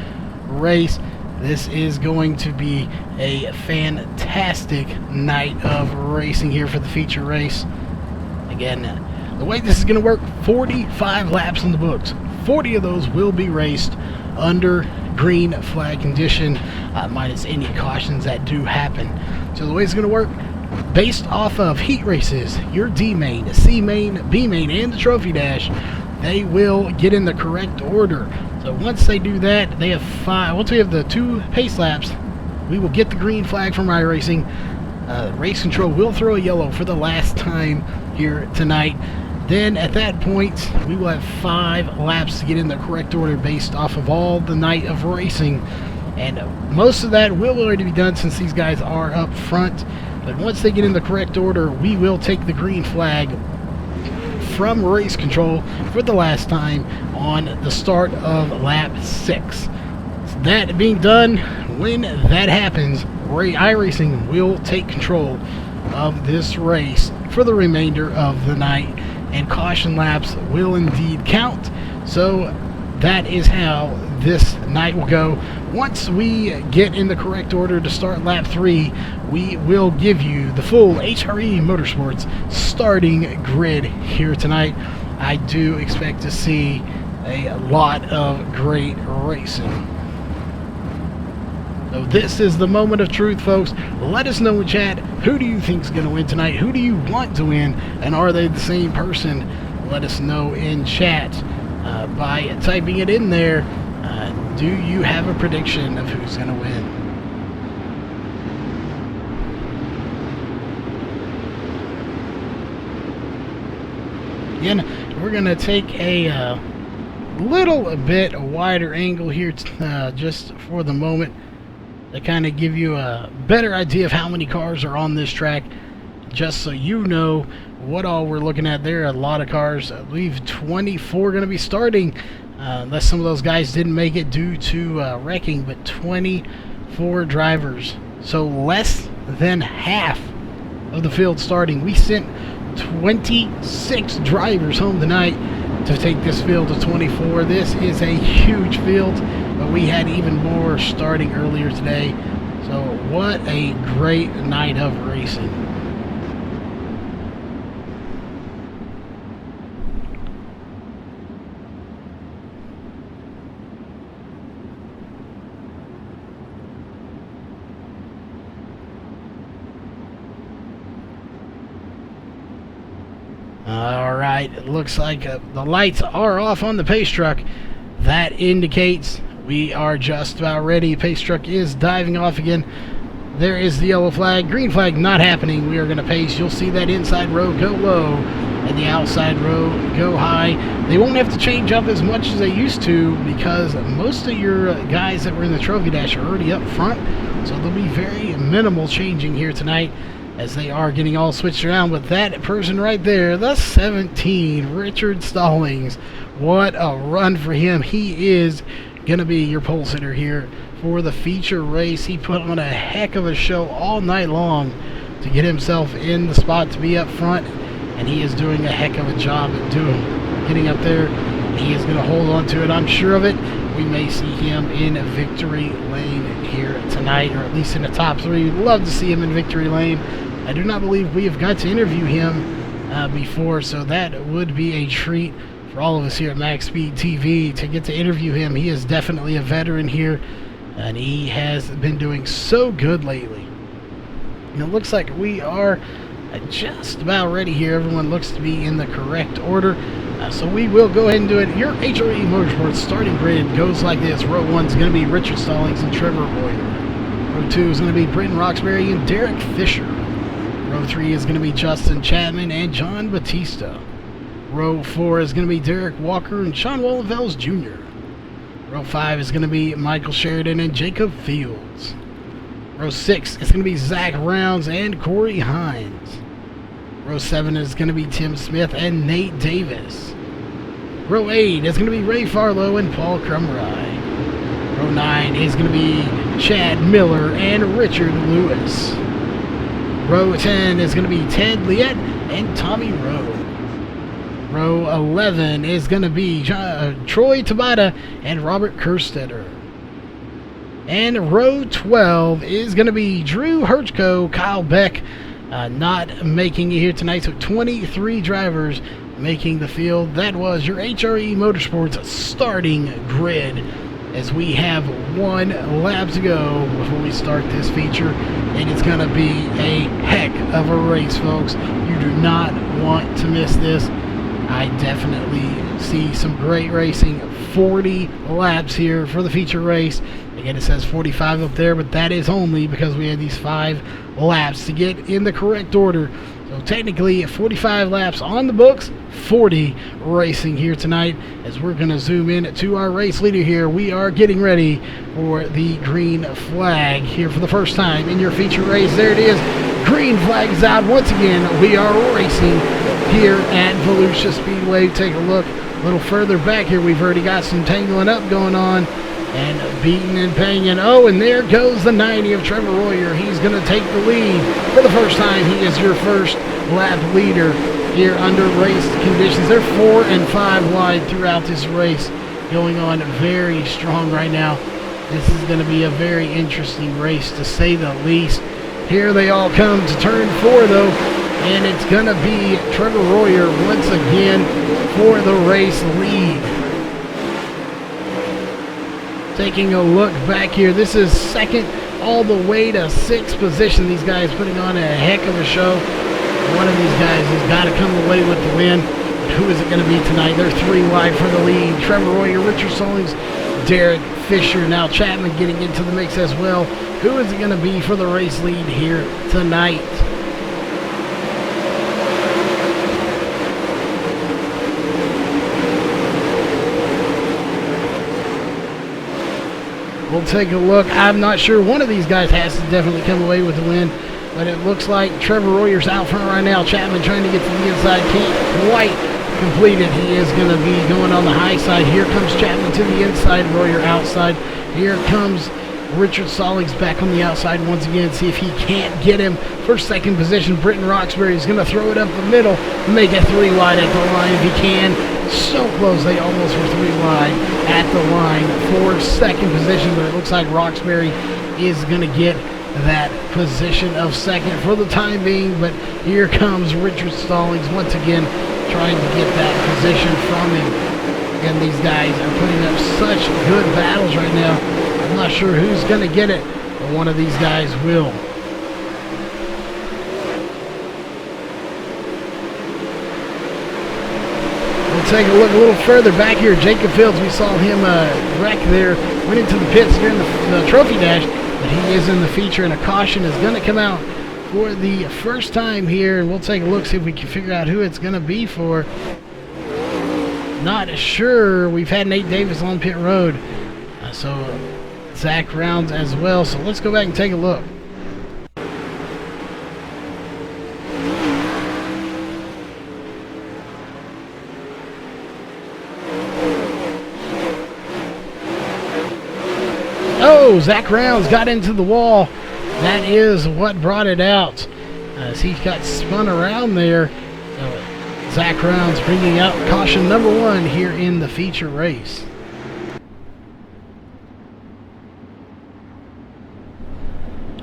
race. This is going to be a fantastic night of racing here for the feature race. Again, the way this is going to work, 45 laps in the books. 40 of those will be raced under green flag condition, minus any cautions that do happen. So the way it's going to work, based off of heat races, your D main, C main, B main, and the trophy dash, they will get in the correct order. So once they do that, they have 5. Once we have the 2 pace laps, we will get the green flag from iRacing. Race control will throw a yellow for the last time here tonight. Then at that point, we will have 5 laps to get in the correct order based off of all the night of racing. And most of that will already be done since these guys are up front. But once they get in the correct order, we will take the green flag from race control for the last time on the start of lap 6. So that being done, when that happens, iRacing will take control of this race for the remainder of the night, and caution laps will indeed count. So that is how this night will go. Once we get in the correct order to start lap 3, we will give you the full HRE Motorsports starting grid here tonight. I do expect to see a lot of great racing. So this is the moment of truth, folks. Let us know in chat, who do you think is going to win tonight? Who do you want to win? And are they the same person? Let us know in chat by typing it in there. Do you have a prediction of who's going to win? Again, we're going to take a little bit wider angle here just for the moment to kind of give you a better idea of how many cars are on this track, just so you know what all we're looking at. There are a lot of cars. I believe 24 going to be starting, unless some of those guys didn't make it due to wrecking, but 24 drivers. So less than half of the field starting. We sent 26 drivers home tonight to take this field to 24. This is a huge field, but we had even more starting earlier today. So what a great night of racing. Alright, it looks like the lights are off on the pace truck. That indicates we are just about ready. Pace truck is diving off again. There is the yellow flag. Green flag not happening. We are going to pace. You'll see that inside row go low and the outside row go high. They won't have to change up as much as they used to because most of your guys that were in the trophy dash are already up front. So there'll be very minimal changing here tonight, as they are getting all switched around. With that person right there, the 17, Richard Stallings. What a run for him. He is going to be your pole sitter here for the feature race. He put on a heck of a show all night long to get himself in the spot to be up front, and he is doing a heck of a job at getting up there. He is going to hold on to it, I'm sure of it. We may see him in victory lane here tonight, or at least in the top 3. We'd love to see him in victory lane. I do not believe we have got to interview him before, so that would be a treat for all of us here at MaxSpeedTV to get to interview him. He is definitely a veteran here, and he has been doing so good lately. And it looks like we are just about ready here. Everyone looks to be in the correct order, so we will go ahead and do it. Your HRE Motorsports starting grid goes like this. Row 1 is going to be Richard Stallings and Trevor Boyer. Row 2 is going to be Britton Roxbury and Derek Fisher. Row 3 is going to be Justin Chapman and John Batista. Row 4 is going to be Derek Walker and Sean Wallenfels Jr. Row 5 is going to be Michael Sheridan and Jacob Fields. Row 6 is going to be Zach Rounds and Corey Hines. Row 7 is going to be Tim Smith and Nate Davis. Row 8 is going to be Ray Farlow and Paul Crumry. Row 9 is going to be Chad Miller and Richard Lewis. Row 10 is going to be Ted Liette and Tommy Rowe. Row 11 is going to be Troy Tabata and Robert Kerstetter. And row 12 is going to be Drew Herchko, Kyle Beck not making it here tonight. So 23 drivers making the field. That was your HRE Motorsports starting grid, as we have 1 lap to go before we start this feature. And it's going to be a heck of a race, folks. You do not want to miss this. I definitely see some great racing. 40 laps here for the feature race. Again, it says 45 up there, but that is only because we had these 5 laps to get in the correct order. So technically 45 laps on the books, 40 racing here tonight. As we're going to zoom in to our race leader here, we are getting ready for the green flag here for the first time in your feature race. There it is. Green flag is out once again. We are racing here at Volusia Speedway. Take a look a little further back here. We've already got some tangling up going on and beating and banging. Oh, and there goes the 90 of Trevor Royer. He's going to take the lead for the first time. He is your first lap leader here under race conditions. They're 4 and 5 wide throughout this race, going on very strong right now. This is going to be a very interesting race, to say the least. Here they all come to turn 4, though, and it's going to be Trevor Royer once again for the race lead. Taking a look back here, this is second all the way to 6th position. These guys putting on a heck of a show. One of these guys has got to come away with the win. But who is it going to be tonight? They're 3 wide for the lead. Trevor Royer, Richard Stallings, Derek Fisher. Now Chapman getting into the mix as well. Who is it going to be for the race lead here tonight? We'll take a look. I'm not sure. One of these guys has to definitely come away with the win, but it looks like Trevor Royer's out front right now. Chapman trying to get to the inside. Can't quite complete it. He is going to be going on the high side. Here comes Chapman to the inside. Royer outside. Here comes Richard Stallings back on the outside once again. See if he can't get him for second position. Britton Roxbury is going to throw it up the middle, make it 3 wide at the line if he can. So close, they almost were 3 wide at the line for second position, but it looks like Roxbury is going to get that position of second for the time being. But here comes Richard Stallings once again trying to get that position from him. Again, these guys are putting up such good battles right now. I'm not sure who's going to get it, but one of these guys will. Take a look a little further back here. Jacob Fields, we saw him wreck there, went into the pits during the trophy dash, but he is in the feature, and a caution is going to come out for the first time here, and we'll take a look, see if we can figure out who it's going to be for. Not sure. We've had Nate Davis on pit road, so Zach Rounds as well, so let's go back and take a look. Oh, Zach Rounds got into the wall. That is what brought it out, as he got spun around there. Zach Rounds bringing out caution number 1 here in the feature race.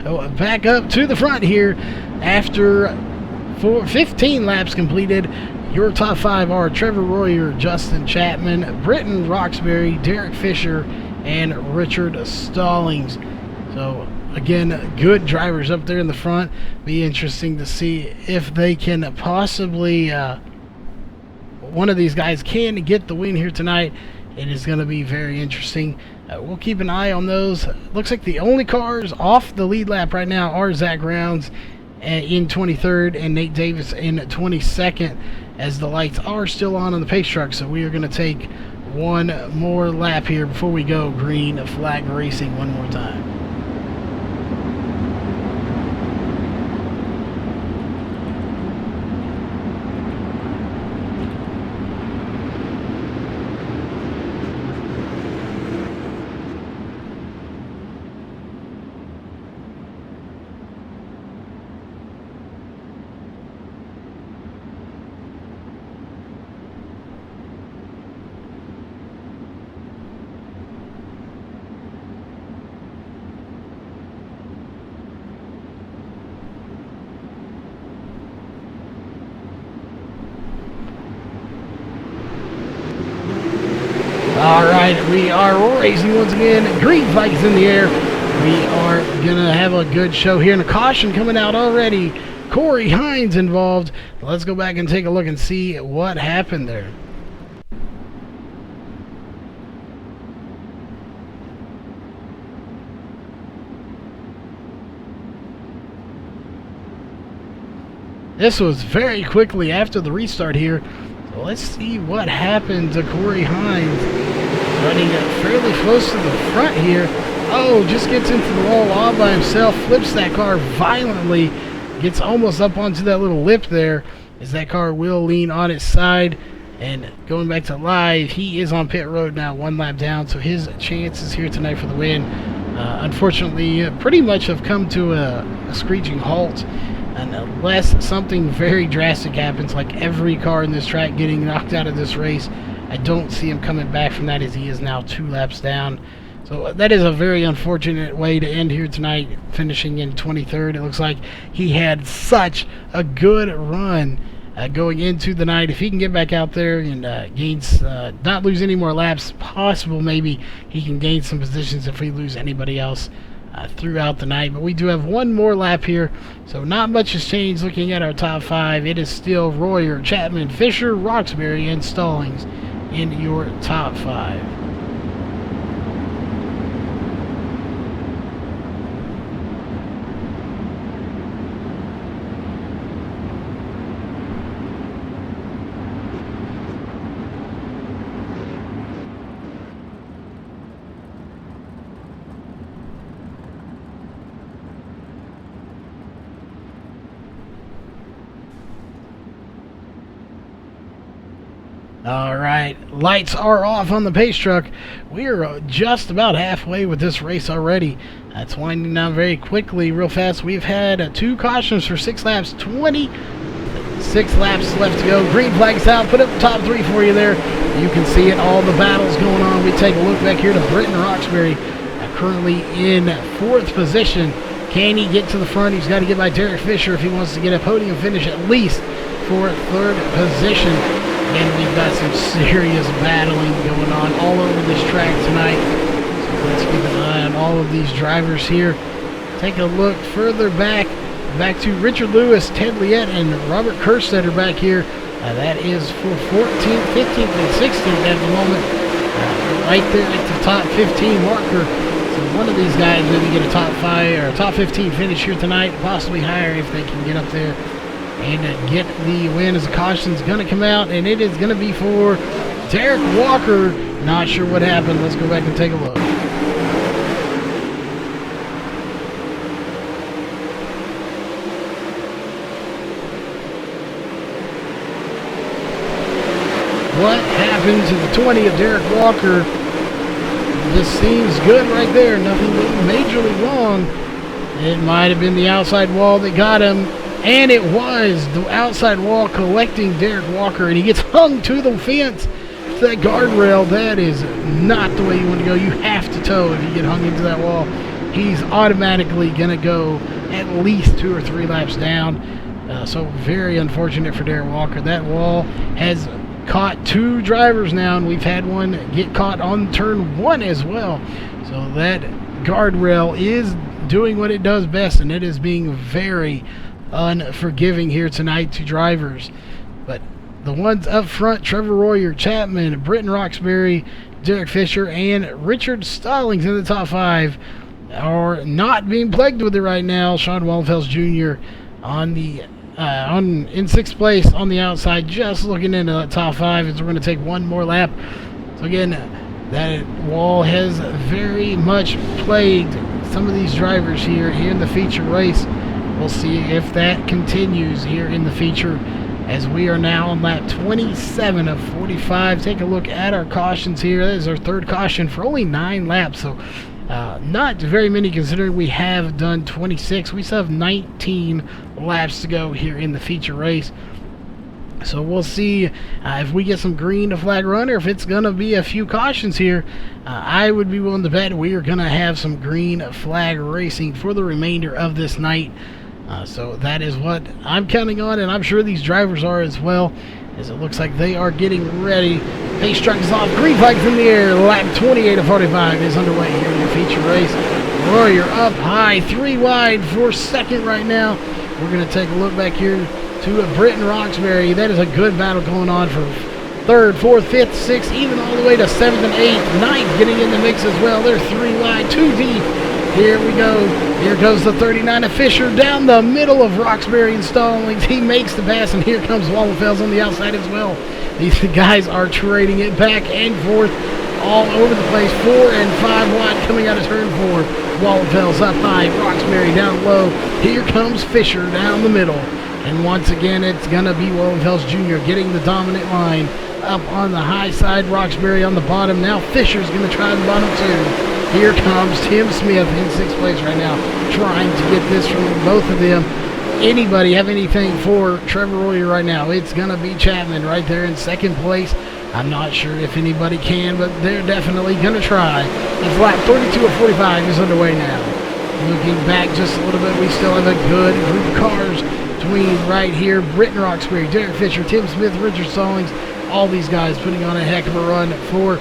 So back up to the front here after 15 laps completed. Your top 5 are Trevor Royer, Justin Chapman, Britton Roxbury, Derek Fisher, and Richard Stallings. So again, good drivers up there in the front. Be interesting to see if they can possibly one of these guys can get the win here tonight. It is going to be very interesting. We'll keep an eye on those. Looks like the only cars off the lead lap right now are Zach Rounds in 23rd and Nate Davis in 22nd, as the lights are still on the pace truck. So we are going to take one more lap here before we go green flag racing one more time. All right, we are racing once again. Green flag is in the air. We are going to have a good show here. And a caution coming out already. Corey Hines involved. Let's go back and take a look and see what happened there. This was very quickly after the restart here. So let's see what happened to Corey Hines. Running fairly close to the front here. Oh, just gets into the wall all by himself. Flips that car violently. Gets almost up onto that little lip there. As that car will lean on its side. And going back to live, he is on pit road now, 1 lap down. So his chances here tonight for the win, unfortunately, pretty much have come to a screeching halt. Unless something very drastic happens, like every car in this track getting knocked out of this race, I don't see him coming back from that, as he is now 2 laps down. So that is a very unfortunate way to end here tonight, finishing in 23rd. It looks like he had such a good run going into the night. If he can get back out there and not lose any more laps, possible maybe he can gain some positions if we lose anybody else throughout the night. But we do have 1 more lap here, so not much has changed. Looking at our top 5, it is still Royer, Chapman, Fisher, Roxbury, and Stallings in your top 5. All right, lights are off on the pace truck. We are just about halfway with this race already. That's winding down very quickly, real fast. We've had 2 cautions for 6 laps, 26 laps left to go. Green flag's out. Put up the top 3 for you there. You can see it, all the battles going on. We take a look back here to Britton Roxbury, currently in 4th position. Can he get to the front? He's got to get by Derek Fisher if he wants to get a podium finish, at least for 3rd position. And we've got some serious battling going on all over this track tonight. So let's keep an eye on all of these drivers here. Take a look further back to Richard Lewis, Ted Liette, and Robert Kerstetter back here. That is for 14th, 15th, and 16th at the moment. Right there at the top 15 marker. So one of these guys maybe get a top 5 or a top 15 finish here tonight, possibly higher if they can get up there and get the win, as the caution's going to come out, and it is going to be for Derek Walker. Not sure what happened. Let's go back and take a look. What happened to the 20 of Derek Walker? This seems good right there. Nothing majorly wrong. It might have been the outside wall that got him. And it was the outside wall collecting Derek Walker, and he gets hung to the fence, to that guardrail. That is not the way you want to go. You have to tow if you get hung into that wall. He's automatically going to go at least 2 or 3 laps down. So very unfortunate for Derek Walker. That wall has caught 2 drivers now, and we've had one get caught on turn 1 as well. So that guardrail is doing what it does best, and it is being very unforgiving here tonight to drivers. But the ones up front, Trevor Royer, Chapman, Britton Roxbury, Derek Fisher, and Richard Stallings in the top 5 are not being plagued with it right now. Sean Wallenfels Jr. in 6th place on the outside, just looking into the top 5 as we're going to take 1 more lap. So again, that wall has very much plagued some of these drivers here in the feature race. We'll see if that continues here in the feature, as we are now on lap 27 of 45. Take a look at our cautions here. That is our 3rd caution for only 9 laps, so not very many considering we have done 26. We still have 19 laps to go here in the feature race. So we'll see if we get some green flag run, or if it's going to be a few cautions here. I would be willing to bet we are going to have some green flag racing for the remainder of this night. So that is what I'm counting on, and I'm sure these drivers are as well. as it looks like they are getting ready. Pace truck is off. Green flag's in the air. Lap 28 of 45 is underway here in the feature race. Warrior up high, 3 wide for second right now. We're going to take a look back here to Britton Roxbury. That is a good battle going on for third, fourth, fifth, sixth, even all the way to seventh and eighth. Ninth getting in the mix as well. They're 3 wide, 2 deep. Here we go. Here goes the 39 of Fisher down the middle of Roxbury and Stallings. He makes the pass, and here comes Wallenfels on the outside as well. These guys are trading it back and forth all over the place. 4 and 5 wide coming out of turn 4. Wallenfels up high, Roxbury down low. Here comes Fisher down the middle. And once again, it's going to be Wallenfels Jr. getting the dominant line. Up on the high side, Roxbury on the bottom. Now Fisher's going to try the bottom 2. Here comes Tim Smith in 6th place right now, trying to get this from both of them. Anybody have anything for Trevor Royer right now? It's going to be Chapman right there in 2nd place. I'm not sure if anybody can, but they're definitely going to try. It's lap 32 of 45 is underway now. Looking back just a little bit, we still have a good group of cars between right here. Britton Roxbury, Derek Fisher, Tim Smith, Richard Stallings. All these guys putting on a heck of a run for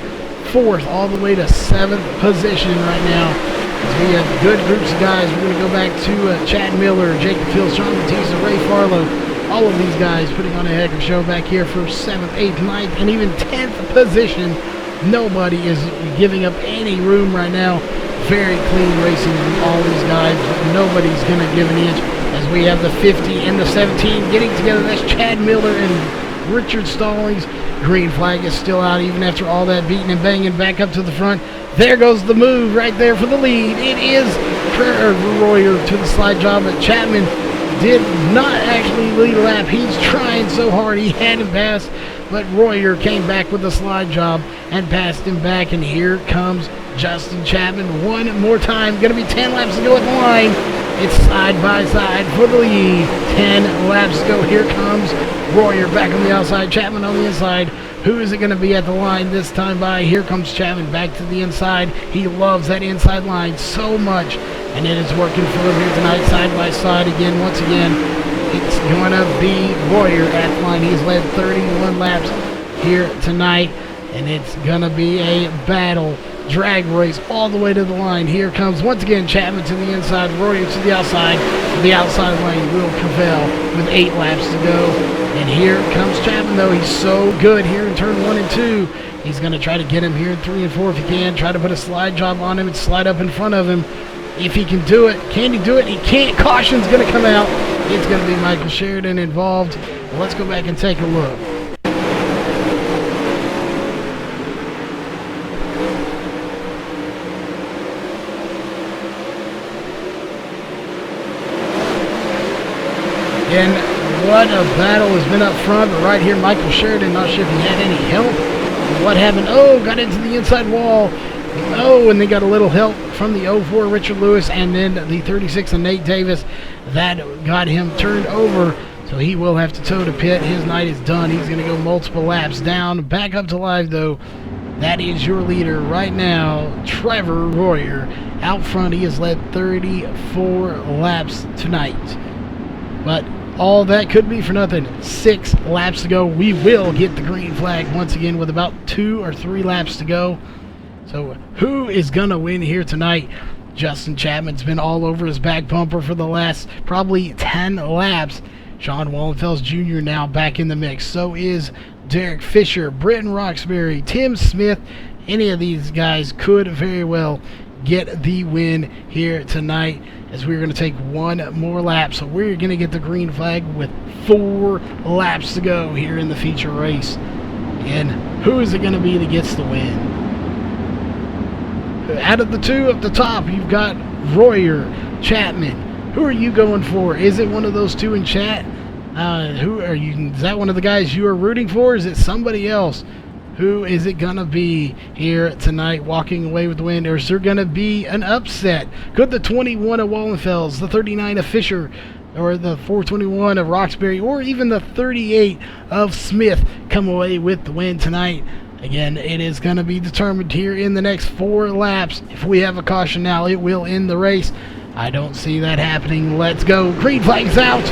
4th all the way to 7th position right now. As we have good groups of guys. We're going to go back to Chad Miller, Jacob Fields, John Batista, Ray Farlow. All of these guys putting on a heck of a show back here for 7th, 8th, 9th, and even 10th position. Nobody is giving up any room right now. Very clean racing from all these guys. Nobody's going to give an inch. As we have the 50 and the 17 getting together. That's Chad Miller and Richard Stallings. Green flag is still out even after all that beating and banging back up to the front. There goes the move right there for the lead. It is Trevor Royer to the slide job, but Chapman did not actually lead a lap. He's trying so hard. He had him passed, but Royer came back with the slide job and passed him back, and here comes Justin Chapman one more time. Going to be 10 laps to go at the line. It's side by side for the lead. 10 laps to go. Here comes Royer back on the outside, Chapman on the inside. Who is it going to be at the line this time by? Here comes Chapman back to the inside. He loves that inside line so much, and it is working for him here tonight, side by side again. Once again, it's going to be Royer at the line. He's led 31 laps here tonight, and it's going to be a battle. Drag race all the way to the line. Here comes once again Chapman to the inside, Royer to the outside. The outside lane will prevail with 8 laps to go. And here comes Chapman, though. He's so good here in turn 1 and 2. He's going to try to get him here in 3 and 4 if he can. Try to put a slide job on him and slide up in front of him. If he can do it. Can he do it? He can't. Caution's going to come out. It's going to be Michael Sheridan involved. Let's go back and take a look. And what a battle has been up front. But right here, Michael Sheridan, not sure if he had any help. What happened? Oh, got into the inside wall. Oh, and they got a little help from the 04 Richard Lewis, and then the 36 and Nate Davis. That got him turned over. So he will have to toe to pit. His night is done. He's going to go multiple laps down. Back up to live, though. That is your leader right now, Trevor Royer. Out front, he has led 34 laps tonight. But all that could be for nothing. 6 laps to go. We will get the green flag once again with about 2 or 3 laps to go. So who is going to win here tonight? Justin Chapman's been all over his back bumper for the last probably 10 laps. Sean Wallenfels Jr. now back in the mix. So is Derek Fisher, Britton Roxbury, Tim Smith. Any of these guys could very well get the win here tonight, as we're going to take 1 more lap. So we're going to get the green flag with 4 laps to go here in the feature race. And who is it going to be that gets the win? Out of the 2 up the top, you've got Royer, Chapman. Who are you going for? Is it one of those 2 in chat? Who are you? Is that one of the guys you are rooting for? Is it somebody else? Who is it going to be here tonight walking away with the win? Or is there going to be an upset? Could the 21 of Wallenfels, the 39 of Fisher, or the 421 of Roxbury, or even the 38 of Smith come away with the win tonight? Again, it is going to be determined here in the next 4 laps. If we have a caution now, it will end the race. I don't see that happening. Let's go. Green flag's out.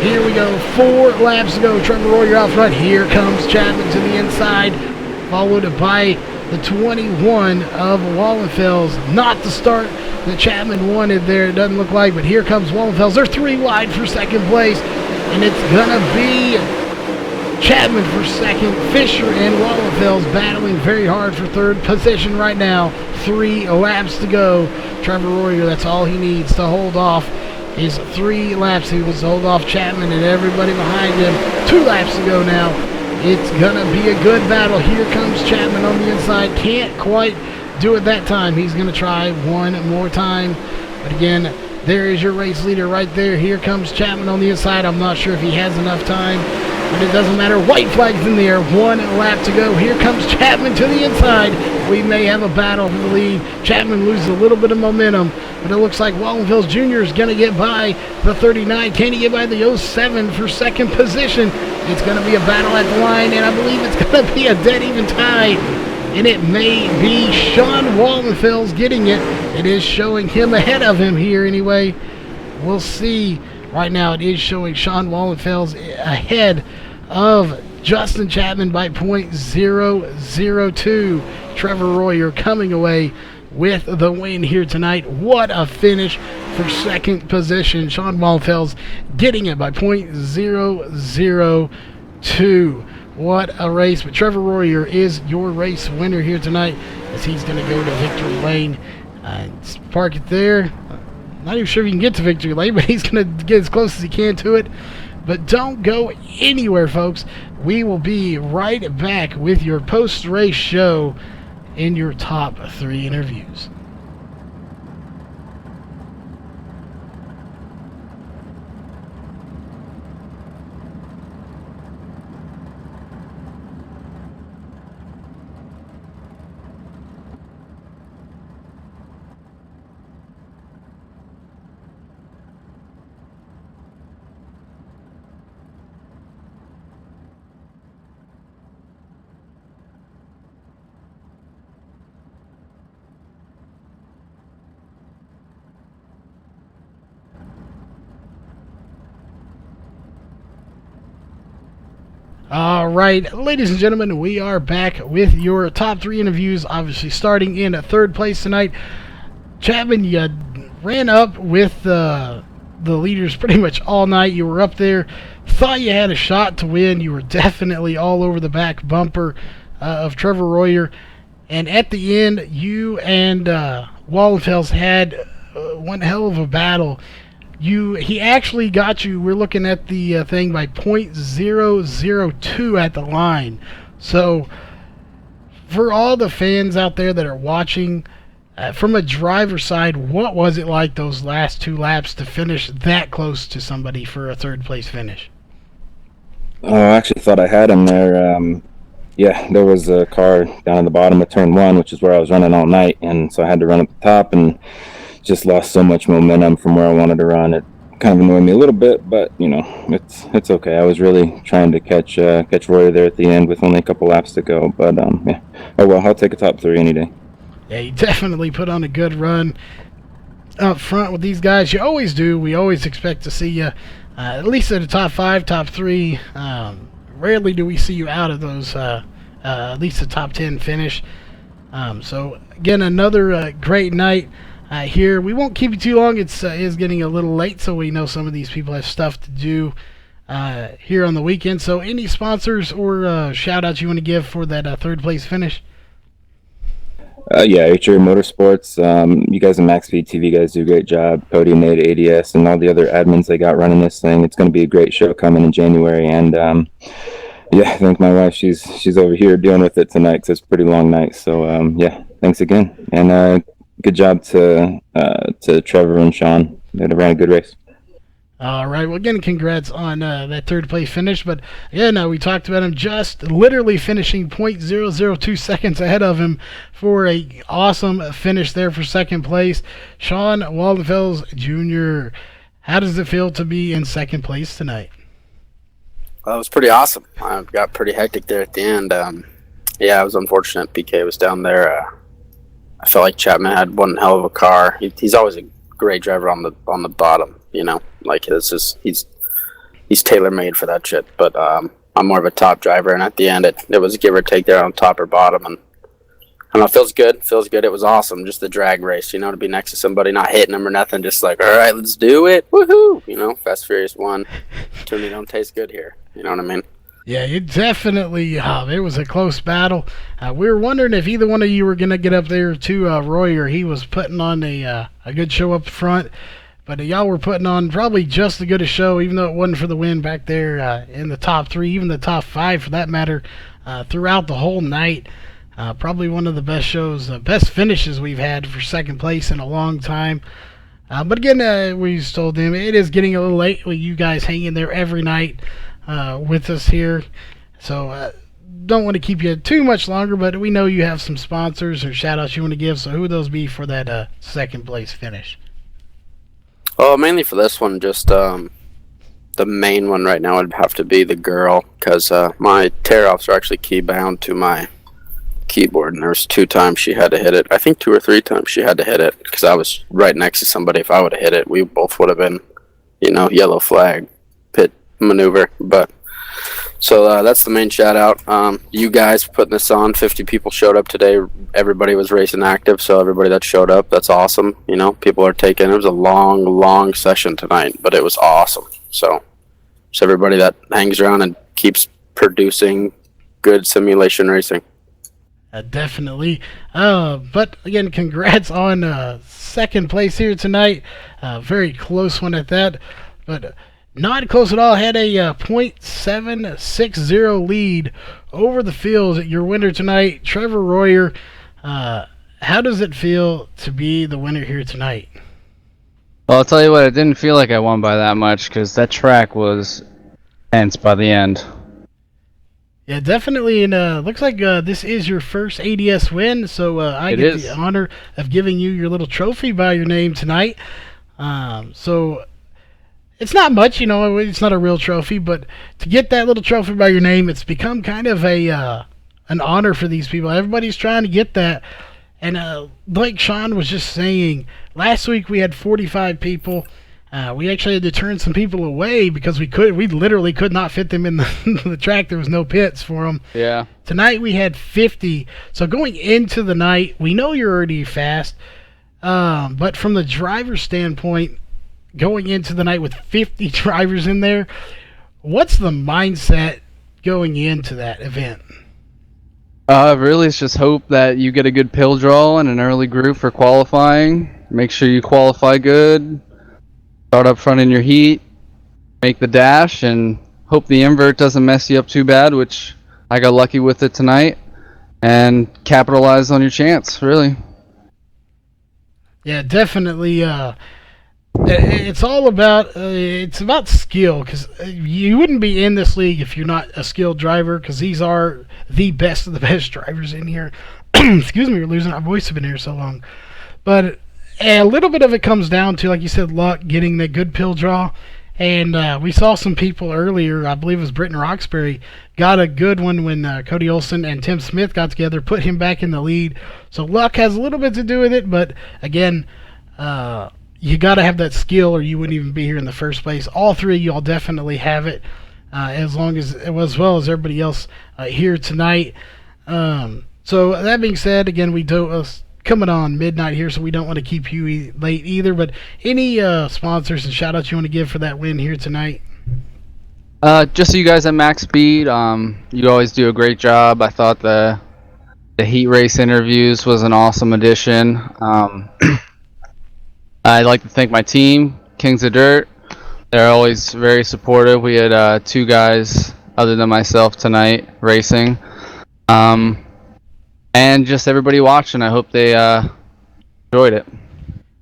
Here we go. 4 laps to go. Trevor Royer out front. Here comes Chapman to the inside, followed by the 21 of Wallenfels. Not the start that Chapman wanted there, it doesn't look like, but here comes Wallenfels. They're 3 wide for second place, and it's going to be Chapman for second. Fisher and Wallenfels battling very hard for third position right now. 3 laps to go. Trevor Royer, that's all he needs to hold off. Is 3 laps. He was to hold off Chapman and everybody behind him. 2 laps to go now. It's going to be a good battle. Here comes Chapman on the inside. Can't quite do it that time. He's going to try one more time. But again, there is your race leader right there. Here comes Chapman on the inside. I'm not sure if he has enough time, but it doesn't matter. White flag's in there. 1 lap to go. Here comes Chapman to the inside. We may have a battle for the lead. Chapman loses a little bit of momentum, but it looks like Wallenfels Jr. is going to get by the 39. Can he get by the 07 for second position? It's going to be a battle at the line, and I believe it's going to be a dead even tie. And it may be Sean Wallenfels getting it. It is showing him ahead of him here anyway. We'll see. Right now it is showing Sean Wallenfels ahead of Justin Chapman by .002. Trevor Royer coming away with the win here tonight. What a finish for second position. Sean Wallenfels getting it by .002. What a race. But Trevor Royer is your race winner here tonight, as he's going to go to victory lane. Park it there. Not even sure if he can get to victory lane, but he's going to get as close as he can to it. But don't go anywhere, folks. We will be right back with your post-race show in your top 3 interviews. All right, ladies and gentlemen, we are back with your top 3 interviews, obviously starting in 3rd place tonight. Chapman, you ran up with the leaders pretty much all night. You were up there, thought you had a shot to win. You were definitely all over the back bumper of Trevor Royer. And at the end, you and Wallenfels had one hell of a battle. He actually got you. We're looking at the thing by .002 at the line. So for all the fans out there that are watching, from a driver's side, what was it like those last 2 laps to finish that close to somebody for a 3rd place finish? Oh, I actually thought I had him there. Yeah, there was a car down at the bottom of turn 1, which is where I was running all night, and so I had to run up the top and just lost so much momentum from where I wanted to run. It kind of annoyed me a little bit, but you know, it's okay. I was really trying to catch Royer there at the end with only a couple laps to go. But yeah, oh well, I'll take a top 3 any day. Yeah, you definitely put on a good run up front with these guys. You always do. We always expect to see you at least at the top 5, top 3. Rarely do we see you out of those at least the top 10 finish. So again, another great night. Here, we won't keep you too long. It is getting a little late, so we know some of these people have stuff to do here on the weekend. So any sponsors or shout-outs you want to give for that 3rd place finish? Yeah, HR Motorsports. You guys at MaxSpeedTV guys do a great job. Cody, Nate, ADS, and all the other admins they got running this thing. It's going to be a great show coming in January. And yeah, I think my wife, she's over here dealing with it tonight because it's a pretty long night. So yeah, thanks again. And good job to Trevor and Sean. They ran a good race. All right. Well, again, congrats on that 3rd place finish. But again, we talked about him just literally finishing .002 seconds ahead of him for a awesome finish there for 2nd place. Sean Wallenfels Jr., how does it feel to be in 2nd place tonight? Well, it was pretty awesome. I got pretty hectic there at the end. Yeah, it was unfortunate. PK was down there. I felt like Chapman had one hell of a car. He's always a great driver on the bottom, you know. Like it's just he's he's tailor made for that shit. But I'm more of a top driver, and at the end, it was give or take there on top or bottom, and I don't know, feels good. It was awesome, just the drag race, you know, to be next to somebody, not hitting them or nothing, just like, all right, let's do it, woohoo, you know, Fast Furious 1, to me don't taste good here, you know what I mean? Yeah, it definitely, it was a close battle. We were wondering if either one of you were going to get up there to Royer. He was putting on a good show up front, but y'all were putting on probably just as good a show, even though it wasn't for the win back there in the top 3, even the top 5 for that matter, throughout the whole night. Probably one of the best shows, best finishes we've had for second place in a long time. But again, we told them it is getting a little late with you guys hanging there every night with us here. So don't want to keep you too much longer, but we know you have some sponsors or shout-outs you want to give. So who would those be for that second place finish? Oh, mainly for this one, just the main one right now would have to be the girl, because my tear-offs are actually key-bound to my keyboard, and there was 2 times she had to hit it. I think 2 or 3 times she had to hit it, because I was right next to somebody. If I would have hit it, we both would have been, you know, yellow flag, pit maneuver. But so that's the main shout out. You guys putting this on, 50 people showed up today. Everybody was racing active, so everybody that showed up, that's awesome. You know, people are taking, it was a long session tonight, but it was awesome. So everybody that hangs around and keeps producing good simulation racing. Definitely. But again, congrats on second place here tonight. Very close one at that. But not close at all. Had a .760 lead over the field. Your winner tonight, Trevor Royer. How does it feel to be the winner here tonight? Well, I'll tell you what, it didn't feel like I won by that much because that track was tense by the end. Yeah, definitely, and looks like this is your first ADS win, so I get the honor of giving you your little trophy by your name tonight. So it's not much, you know, it's not a real trophy, but to get that little trophy by your name, it's become kind of an honor for these people. Everybody's trying to get that, and like Sean was just saying, last week we had 45 people. We actually had to turn some people away because we literally could not fit them in the track. There was no pits for them. Yeah. Tonight we had 50. So going into the night, we know you're already fast. But from the driver's standpoint, going into the night with 50 drivers in there, what's the mindset going into that event? Really, it's just hope that you get a good pill draw and an early group for qualifying. Make sure you qualify good. Start up front in your heat, make the dash, and hope the invert doesn't mess you up too bad, which I got lucky with it tonight, and capitalize on your chance, really. Yeah, definitely. It's all about it's about skill, because you wouldn't be in this league if you're not a skilled driver, because these are the best of the best drivers in here. Excuse me, we're losing our voice. I've been here so long. But a little bit of it comes down to, like you said, luck, getting that good pill draw. And we saw some people earlier, I believe it was Britton Roxbury, got a good one when Cody Olsen and Tim Smith got together, put him back in the lead. So luck has a little bit to do with it, but again, you got to have that skill or you wouldn't even be here in the first place. All three of y'all definitely have it, as well as everybody else here tonight. So that being said, again, we do coming on midnight here, so we don't want to keep you late either. But any sponsors and shout outs you want to give for that win here tonight? Just so you guys at Max Speed, you always do a great job. I thought the heat race interviews was an awesome addition. I'd like to thank my team, Kings of Dirt. They're always very supportive. We had 2 guys other than myself tonight racing. And just everybody watching, I hope they enjoyed it.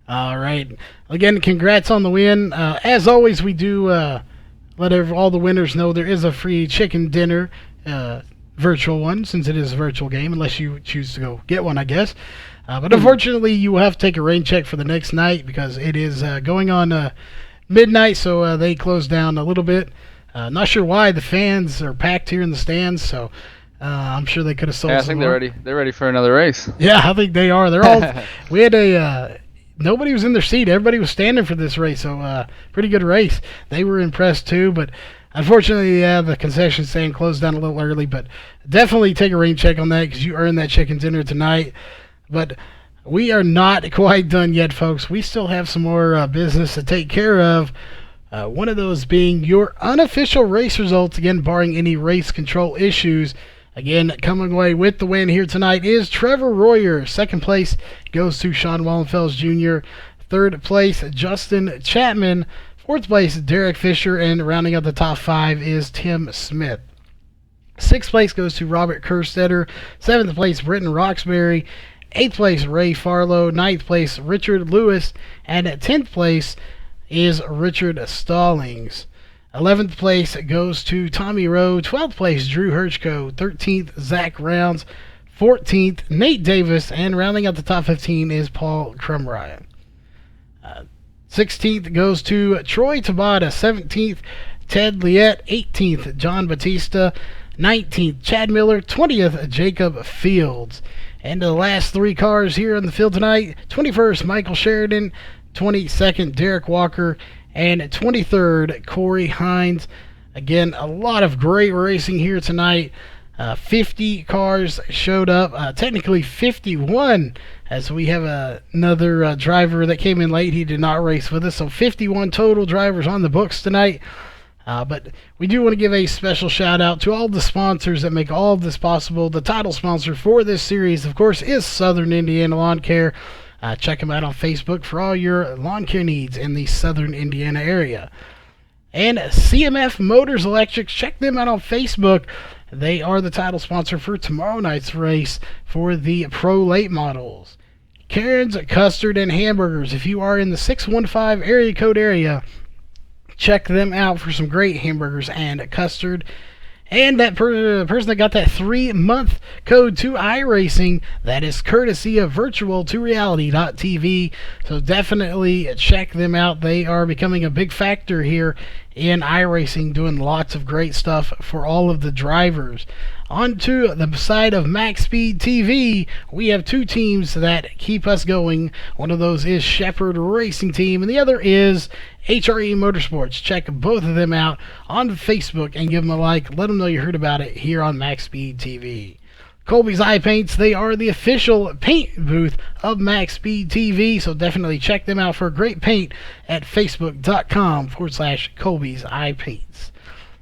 All right. Again, congrats on the win. As always, we do let all the winners know there is a free chicken dinner, virtual one, since it is a virtual game, unless you choose to go get one, I guess. But unfortunately, you will have to take a rain check for the next night because it is going on midnight, so they closed down a little bit. Not sure why. The fans are packed here in the stands, so I'm sure they could have sold. Yeah, I think they're ready for another race. Yeah, I think they are. They're all. We had nobody was in their seat. Everybody was standing for this race, so pretty good race. They were impressed too, but unfortunately, the concession stand closed down a little early, but definitely take a rain check on that because you earned that chicken dinner tonight. But we are not quite done yet, folks. We still have some more business to take care of. One of those being your unofficial race results, again, barring any race control issues. Again, coming away with the win here tonight is Trevor Royer. Second place goes to Sean Wallenfels Jr. Third place, Justin Chapman. Fourth place, Derek Fisher. And rounding out the top 5 is Tim Smith. Sixth place goes to Robert Kerstetter. Seventh place, Britton Roxbury. Eighth place, Ray Farlow. Ninth place, Richard Lewis. And at 10th place is Richard Stallings. 11th place goes to Tommy Rowe. 12th place, Drew Hirschko. 13th, Zach Rounds. 14th, Nate Davis. And rounding out the top 15 is Paul Crumryan. 16th goes to Troy Tabata. 17th, Ted Liette. 18th, John Batista. 19th, Chad Miller. 20th, Jacob Fields. And the last 3 cars here on the field tonight. 21st, Michael Sheridan. 22nd, Derek Walker. And 23rd, Corey Hines. Again, a lot of great racing here tonight. 50 cars showed up. Technically 51, as we have another driver that came in late. He did not race with us. So 51 total drivers on the books tonight. But we do want to give a special shout out to all the sponsors that make all of this possible. The title sponsor for this series, of course, is Southern Indiana Lawn Care. Check them out on Facebook for all your lawn care needs in the Southern Indiana area. And CMF Motors Electrics, check them out on Facebook. They are the title sponsor for tomorrow night's race for the Pro Late Models. Karen's Custard and Hamburgers. If you are in the 615 area code area, check them out for some great hamburgers and custard. And that person that got that 3-month code to iRacing, that is courtesy of virtual2reality.tv. So definitely check them out. They are becoming a big factor here in iRacing, doing lots of great stuff for all of the drivers. On to the side of MaxSpeedTV, we have 2 teams that keep us going. One of those is Shepherd Racing Team, and the other is HRE Motorsports. Check both of them out on Facebook and give them a like. Let them know you heard about it here on MaxSpeedTV. Colby's Eye Paints, they are the official paint booth of MaxSpeedTV, so definitely check them out for great paint at facebook.com/Colby's Eye Paints.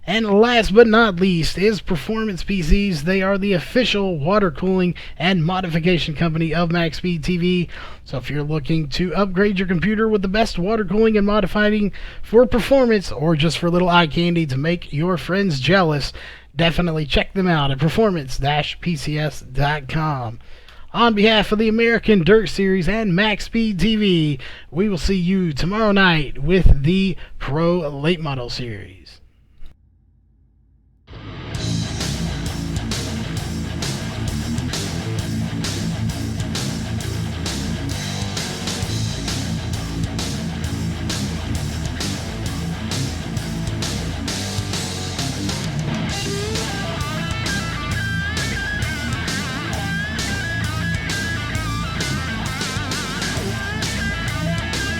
And last but not least is Performance PCs. They are the official water cooling and modification company of MaxSpeedTV. So if you're looking to upgrade your computer with the best water cooling and modifying for performance, or just for a little eye candy to make your friends jealous, definitely check them out at performance-pcs.com. On behalf of the American Dirt Series and MaxSpeedTV, we will see you tomorrow night with the Pro Late Model Series.